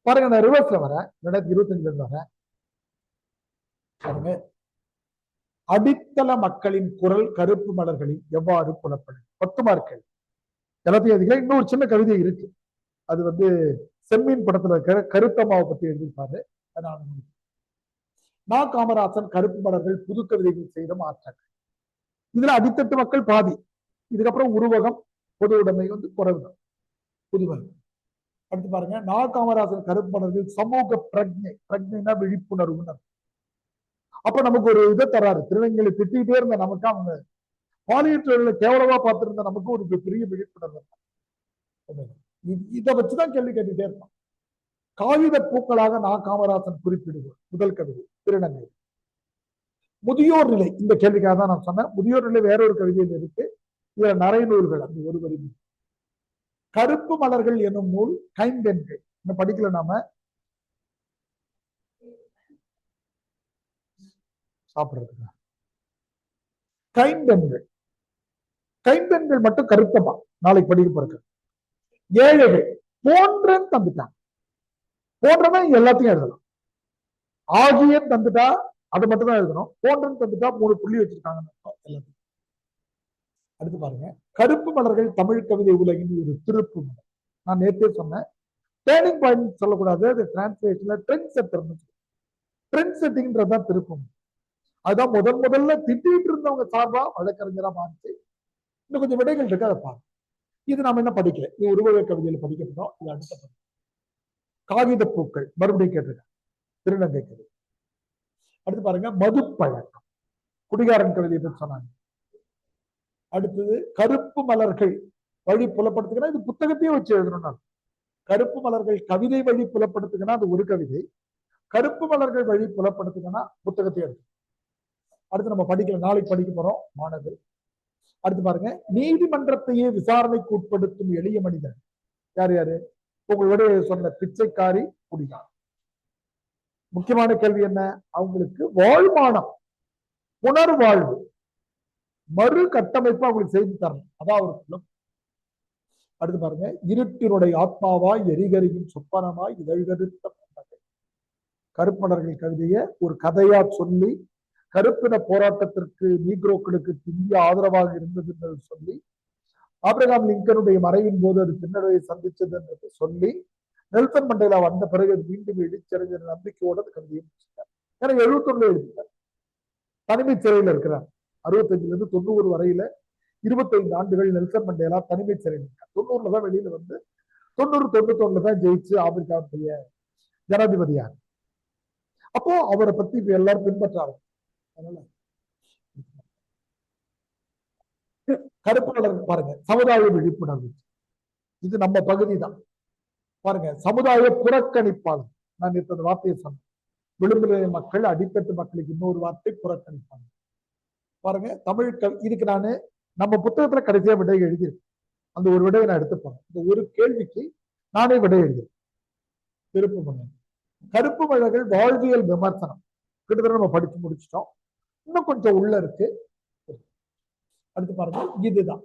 பாருங்க. நான் ரிவர்ஸ்ல வரேன், 2025 வரேன் பாருங்க. அடித்தள மக்களின் குரல் கருப்பு மலர்களில் எவ்வாறு புலப்படும்? 10 மார்க்கள் எல்லாத்தையும் எழுதிக்கலாம். இன்னொரு சின்ன கவிதை இருக்கு, அது வந்து செம்மீன் படத்துல இருக்கிற கருத்தம்மாவை பத்தி எழுதியிருப்பாரு. நான் காமராசன் கருப்பு மலர்கள் புது கவிதைகள் செய்த மாற்றங்கள். இதுல அடித்தட்டு மக்கள் பாதி. இதுக்கப்புறம் உருவகம், பொது உடைமை வந்து குறைவுதான், புதுவகம். அடுத்து பாருங்க, நான் காமராசன் கருப்பு மலர்கள் சமூக பிரஜை, பிரஜைனா விழிப்புணர்வு. அப்ப நமக்கு ஒரு இதை தராரு. திருநங்கைகளை திட்டிகிட்டே இருந்த நமக்கு, அவங்க பாலியல் தொழிலை கேவலமா பார்த்திருந்த நமக்கு ஒரு பெரிய விழிப்புணர்வு. இதை வச்சுதான் கேள்வி கேட்டுட்டே இருப்பான். காகித பூக்களாக நான் காமராசன் குறிப்பிடுவோம். முதல் கவிதை திருநங்கை. முதியோர் நிலை, இந்த கேள்விக்காக தான் நான் சொன்னேன். முதியோர் நிலை வேற ஒரு கவிதையில் இருக்கு. இதுல நரை நூல்கள், அந்த ஒரு வரி. கருப்பு மலர்கள் என்னும் நூல் கைம்பெண்கள், இன்னும் படிக்கல நாம, சாப்பிடுறதுக்கு. கைம்பெண்கள், கைம்பெண்கள் மட்டும் கருத்தமா நாளைக்கு படிக்க போறது. ஏழைகள் போன்றன்னு தந்துட்டாங்க. போன்றவன் எல்லாத்தையும் எழுதலாம். ஆகிய தந்துட்டா அதை மட்டும் தான் எழுதணும். போன்றன்னு தந்துட்டா 3 புள்ளி வச்சிருக்காங்க எல்லாத்தையும். அடுத்து பாருங்க, கருப்பு மலர்கள் தமிழ் கவிதை உலகின் ஒரு திருப்பு மலர். நான் நேற்றே சொன்னேன், டேர்னிங் பாயிண்ட் சொல்லக்கூடாது, அது டிரான்ஸ்லேஷன்ல ட்ரெண்ட் செட்டர். ட்ரெண்ட் செட்டிங்ன்றதுதான் திருப்பம். அதுதான் முதல்ல திட்டிட்டு இருந்தவங்க சார்பா வழக்கறிஞரா மாறிச்சு. இன்னும் கொஞ்சம் விடைகள் இருக்கு, அதை பாருங்க. இது நாம என்ன படிக்கல, இது உருவக கவிதையில படிக்கப்பட்டோம். இது அடுத்த பகுதி. காகித பூக்கள் மறுபடியும் கேட்டிருக்காங்க, திருநங்கை கவிதை. அடுத்து பாருங்க, மது பழக்கம், குடிகாரன் கவிதை பற்றி சொன்னாங்க. அடுத்தது கருப்பு மலர்கள் வழி புலப்படுத்துகிறா, இது புத்தகத்தையே வச்சு எழுதணும். கருப்பு மலர்கள் கவிதை வழி புலப்படுத்துங்கன்னா அது ஒரு கவிதை, கருப்பு மலர்கள் வழி புலப்படுத்துங்கன்னா புத்தகத்தையே எடுத்து. அடுத்து நம்ம படிக்கல, நாளைக்கு படிக்க போறோம் மாணவர். அடுத்து பாருங்க, நீதிமன்றத்தையே விசாரணைக்கு உட்படுத்தும் எளிய மனிதன் யார் யாரு? உங்களோட சொன்ன பிச்சைக்காரி, குடிகாரன். முக்கியமான கேள்வி என்ன? அவங்களுக்கு வாழ்மானம், புனர்வாழ்வு, மறு கட்டமைப்பு அவங்களுக்கு செய்து தரணும், அதான் அவருக்கு. அடுத்து பாருங்க, இருட்டினுடைய ஆத்மாவாய் எரிகரியும் சொப்பனமாய் இதழ்கருத்த கருப்பணர்கள் கவிதையை ஒரு கதையா சொல்லி, கருப்பின போராட்டத்திற்கு நீக்ரோக்களுக்கு இந்தியா ஆதரவாக இருந்தது என்று சொல்லி, ஆபிரகாம் லிங்கனுடைய மறைவின் போது அது பின்னடைவை சந்திச்சது என்று சொல்லி, நெல்சன் மண்டேலா வந்த பிறகு அது மீண்டும் எழுச்சியடைஞ்ச நம்பிக்கையோட அந்த கவிதையை முடிச்சிட்டார். ஏன்னா 71 எழுதிட்டார். தனிமை சிறையில் இருக்கிறார். 65 இருந்து 90 வரையில 25 ஆண்டுகள் நெல்சன் மண்டேலா தனிமை சிறையில் இருக்கார். 90 தான் வெளியில வந்து 90-91 தான் ஜெயிச்சு ஆப்பிரிக்காவுடைய ஜனாதிபதியார். அப்போ அவரை பத்தி இப்ப எல்லாரும் பின்பற்றாங்க. அதனால கருப்பு கலர் பாருங்க, சமுதாய விழிப்புணர்வு, இது நம்ம பகுதி தான். பாருங்க, சமுதாய புறக்கணிப்பாளர். நான் இப்ப இந்த வார்த்தையை சொன்னேன், விளிம்புநிலை மக்கள், அடித்தட்டு மக்களுக்கு இன்னொரு வார்த்தை புறக்கணிப்பாளர். பாருங்க, தமிழ் இதுக்கு நானு நம்ம புத்தகத்துல கடைசியா விடை எழுதியிருக்கேன். அந்த ஒரு விடையை நான் எடுத்து போறேன். இந்த ஒரு கேள்விக்கு நானே விடை எழுதியிருக்கேன். திருப்பு பண்ண கருப்பு மலர்கள் வாழ்வியல் விமர்சனம் கிட்டத்தட்ட நம்ம படிச்சு முடிச்சிட்டோம். இன்னும் கொஞ்சம் உள்ள இருக்கு. அடுத்து பாருங்க, இதுதான்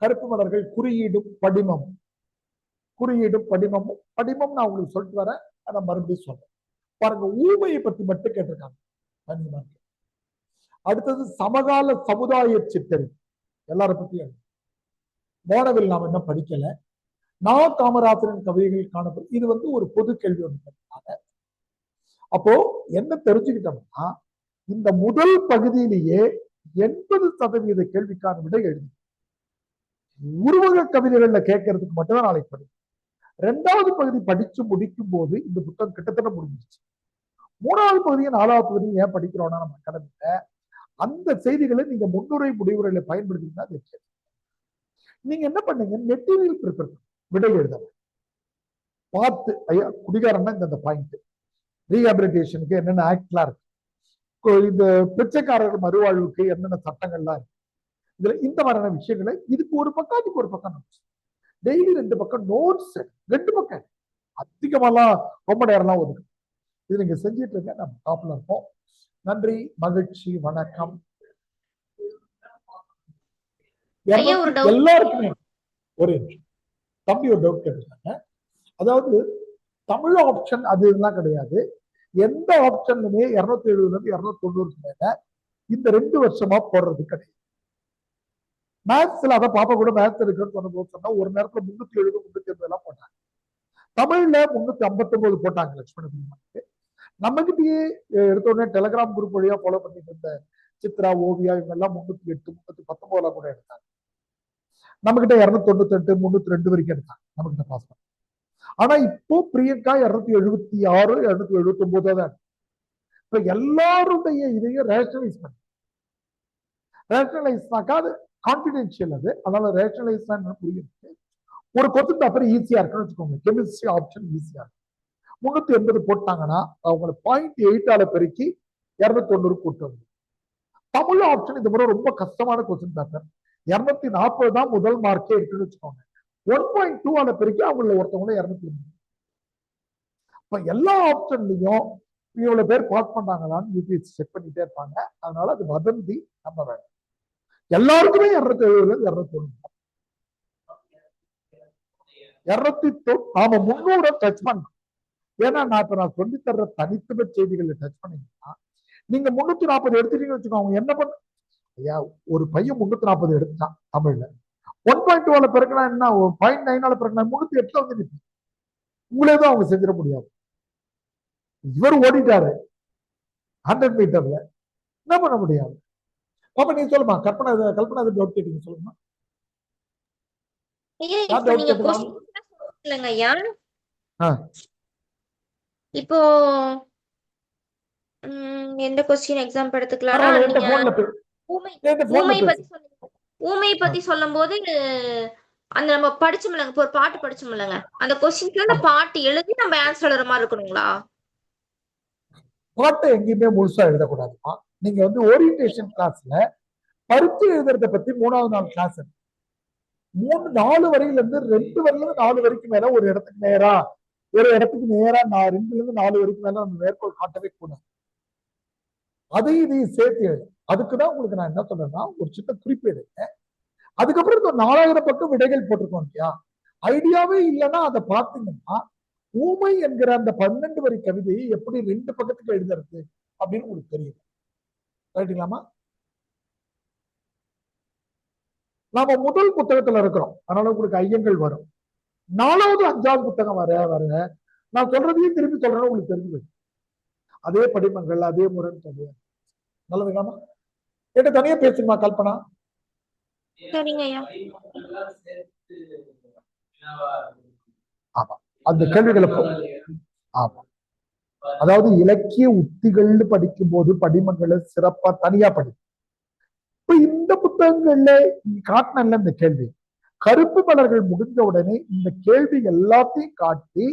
கருப்பு மலர்கள் குறியீடும் படிமமும். குறியீடும் படிமமும். படிமம் நான் உங்களுக்கு சொல்லிட்டு வரேன், அதை மறுபடியும் சொல்றேன். பாருங்க, ஊமையை பத்தி மட்டும் கேட்டிருக்காங்க. அடுத்தது சமகால சமுதாய சித்தரி, எல்லாரை பத்தியும் மாணவில் நாம் என்ன படிக்கல. நான் காமராசரின் கவிதைகள் காணப்படும், இது வந்து ஒரு பொது கேள்வி ஒன்று கேட்டாங்க. அப்போ என்ன தெரிஞ்சுக்கிட்டோம்னா, இந்த முதல் பகுதியிலேயே 80% கேள்விக்கான விடை எழுதி உருவக கவிதைகள்ல கேட்கறதுக்கு மட்டும்தான் நாளைக்கு படிக்கும். 2வது பகுதி படிச்சு முடிக்கும் போது இந்த புத்தகம் கிட்டத்தட்ட முடிஞ்சிருச்சு. 3வது பகுதியும் 4வது பகுதியும் ஏன் படிக்கிறோம்னா, நம்ம அகாடமியில அந்த செய்திகளை நீங்க முன்னுரை முடிவுரையில பயன்படுத்தினா வெற்றி. நீங்க என்ன பண்ணீங்க, மெட்டீரியல் ப்ரிப்பேர் விடை எழுத பார்த்து, ஐயா குடிகாரன்னா இந்த பாயிண்ட், ரீஹாபிலிட்டேஷனுக்கு என்னென்ன ஆக்ட்லாம் இருக்கு, இந்த பிச்சைக்காரர்கள் மறுவாழ்வுக்கு என்னென்ன சட்டங்கள்லாம் இருக்கு, இதுல இந்த மாதிரியான விஷயங்களை இதுக்கு ஒரு பக்கம் அதுக்கு ஒரு பக்கம் நோட்ஸ், டெய்லி 2 பக்கம் நோட்ஸ், 2 பக்கம் அதிகமாலாம் ரொம்ப நேரம்லாம் ஒதுக்கு. இது நீங்க செஞ்சிட்டு இருக்க, நம்ம டாப்ல இருப்போம். நன்றி, மகிழ்ச்சி, வணக்கம். எல்லாருக்குமே ஒரு தம்பி ஒரு டவுட் கேட்டிருக்காங்க. அதாவது தமிழ் ஆப்ஷன் அது இதெல்லாம் கிடையாது, எந்த ஆப்ஷன்லுமே 270 இருந்து 290 மேல இந்த 2 வருஷமா போடுறது கிடையாது. மேத்ஸ்ல அதை பாப்பா கூட மேத்ஸ் இருக்குன்னு சொன்னா ஒரு நேரத்துல 370 380 எல்லாம் போட்டாங்க. தமிழ்ல 359 போட்டாங்க லட்சுமண பெருமாளுக்கு. நம்ம கிட்டயே எடுத்த உடனே டெலிகிராம் குரூப் வழியா ஃபாலோ பண்ணிட்டு இருந்த சித்ரா, ஓவியா இவங்க எல்லாம் 308 319 கூட எடுத்தாங்க. நம்ம கிட்ட 298 302 வரைக்கும் எடுத்தாங்க நம்ம கிட்ட பாஸ் பண்ண. ஆனா இப்போ பிரியங்கா 276 279 தான். இப்ப எல்லாருடைய இதையும் ரேஷனலைஸ் பண்ணி, ரேஷனலைஸ்னாக்கா அது கான்பிடென்ஷியல், அது அதனால ரேஷனலைஸ் புரியுது. ஒரு கொஸ்டின் பேப்பர் ஈஸியா இருக்குன்னு வச்சுக்கோங்க, கெமிஸ்ட்ரி ஆப்ஷன் ஈஸியா இருக்கு. 380 போட்டாங்கன்னா அவங்களை 0.8 பெருக்கி 290 கூட்டு வந்து. தமிழ் ஆப்ஷன் இந்த முறை ரொம்ப கஷ்டமான கொஸ்டின் பேப்பர், 240 தான் முதல் மார்க்கே இருக்குன்னு வச்சுக்கோங்க. 1.2 பெருக்கி அவங்கள ஒருத்தவங்கள 220. இப்ப எல்லா ஆப்ஷன்லயும் இவ்வளவு பேர் பாஸ் பண்ணாங்களான்னு யூபிஎஸ்சி செக் பண்ணிட்டே இருப்பாங்க. அதனால அது வதந்தி நம்ம வேணும். எல்லாருக்குமே 270 290 290 நாம 300 டச் பண்ணோம். ஏன்னா நான் சொல்லி தர்ற தனித்துவ செய்திகளை டச் பண்ணீங்கன்னா நீங்க 340 எடுத்துட்டீங்கன்னு வச்சுக்கோங்க, என்ன பண்ண ஐயா, ஒரு பையன் 340 எடுத்தான் தமிழ்ல, 1.2 பிறகுனா என்ன, 0.9 பிறகுனா 308 வந்து நிற்பீங்க. உங்களே தான் அவங்க செஞ்சிட முடியாது. இவர் ஓடிட்டாரு 100 மீட்டர்ல, என்ன பண்ண முடியாது. அப்ப நீ சொல்லுமா, கல்பனா டவுட் கேட்டீங்க, சொல்லுமா. ஐயா யார் இப்ப டவுட் நீங்க கேட்டுக்கலாம்? கொஸ்டின் இல்லைங்க ஐயா. ஆ. இப்போ எந்த கொஸ்டின் எக்ஸாம்பிள் எடுத்துக்கலாம்னா, பரவாயில்ல, நீங்க போன்ல ஊமை போன்ல ஊமை பேசு. பத்தி சொன்னீங்க. ஊமை பத்தி சொல்லும் போது அந்த நம்ம படிச்சோம்லங்க, இப்போ ஒரு பாட்டு படிச்சோம்லங்க, அந்த கொஸ்டின்ல அந்த பாட்டு எழுதி நம்ம ஆன்சர் எழுதுற மாதிரி இருக்கணுங்களா? பாட்டை எங்கேயுமே முழுசா எழுதக்கூடாதுமா. நீங்க வந்து ஓரியன்டேஷன் கிளாஸ்ல பரிச்சு எழுதுறத பத்தி 3வது நாள் கிளாஸ் 4 வரையில இருந்து 2 வரையில இருந்து 4 வரைக்கும் மேல ஒரு இடத்துக்கு நேரா 2ல இருந்து 4 வரைக்கும் மேல நம்ம மேற்கோள் காட்டவே கூடாது. அதையும் இதையும் சேர்த்து எழுது. அதுக்குதான் உங்களுக்கு நான் என்ன சொல்றேன்னா, ஒரு சின்ன குறிப்பு எடுங்க. அதுக்கப்புறம் இந்த 4000 பக்கம் விடைகள் போட்டிருக்கோம் இல்லையா, ஐடியாவே இல்லைன்னா அதை பார்த்தீங்கன்னா ஊமை என்கிற அந்த 12 வரி கவிதையை எப்படி 2 பக்கத்துக்கு எழுதுறது அப்படின்னு உங்களுக்கு தெரியும். ரைட்டுங்களாமா? நாம முதல் புத்தகத்துல இருக்கிறோம், அதனால உங்களுக்கு ஐயங்கள் வரும். 4வது 5வது புத்தகம் வர நான் சொல்றதையும் திருப்பி சொல்றேன்னு உங்களுக்கு தெரிஞ்சு போயிடும். அதே படிமங்கள், அதே முறைன்னு சொல்லுவேன். நல்லதுங்களாமா? என்கிட்ட தனியா பேசுமா கல்பனா? சரிங்க ஐயா. ஆமா, அந்த கேள்விகளை ஆமா, அதாவது இலக்கிய உத்திகள்னு படிக்கும் போது படிமங்களை சிறப்பா தனியா படிக்கும். இப்ப இந்த புத்தகங்கள்ல காட்டின இந்த கேள்வி கருப்பு மலர்கள் முடிஞ்ச உடனே இந்த கேள்வி எல்லாத்தையும் காட்டி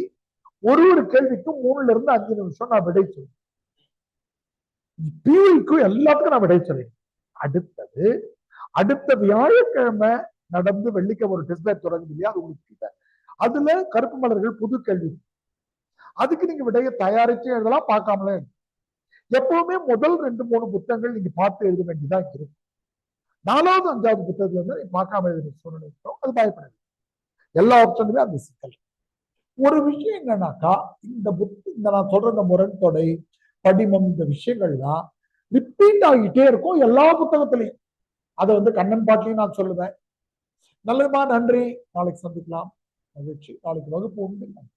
ஒரு கேள்விக்கும் 3ல இருந்து 5 நிமிஷம் நான் விடை சொல்றேன். பியூக்கும் எல்லாத்துக்கும் நான் விடை சொல்றேன். அடுத்த வியாழக்கிழமை நடந்து வெள்ளிக்கிழமை ஒரு டெஸ்ட் பேட்ச் தொடங்குது இல்லையா, அது உங்களுக்கு அதுல கருப்பு மலர்கள் புது கேள்வி, அதுக்கு நீங்க விடையை தயாரிச்சு எழுதலாம், பார்க்காமலே. எப்பவுமே முதல் 2-3 புத்தகங்கள் நீங்க பார்த்து எழுத வேண்டியதான் இருக்கு. 4வது 5வது புத்தகத்துல இருந்து பார்க்காம எழுதுற சூழ்நிலை இருக்கும். அது பயப்படாது, எல்லா ஆப்ஷனுமே அந்த சிக்கல். ஒரு விஷயம் என்னன்னாக்கா, இந்த நான் சொல்ற இந்த முரண்தொடை, படிமம், இந்த விஷயங்கள்லாம் ரிப்பீட் ஆகிட்டே இருக்கும் எல்லா புத்தகத்திலையும். அதை வந்து கண்ணன் பாட்டிலையும் நான் சொல்லுவேன். நல்லதுமா, நன்றி. நாளைக்கு சந்திக்கலாம். மகிழ்ச்சி. நாளைக்கு வகுப்பு உண்டு. நன்றி.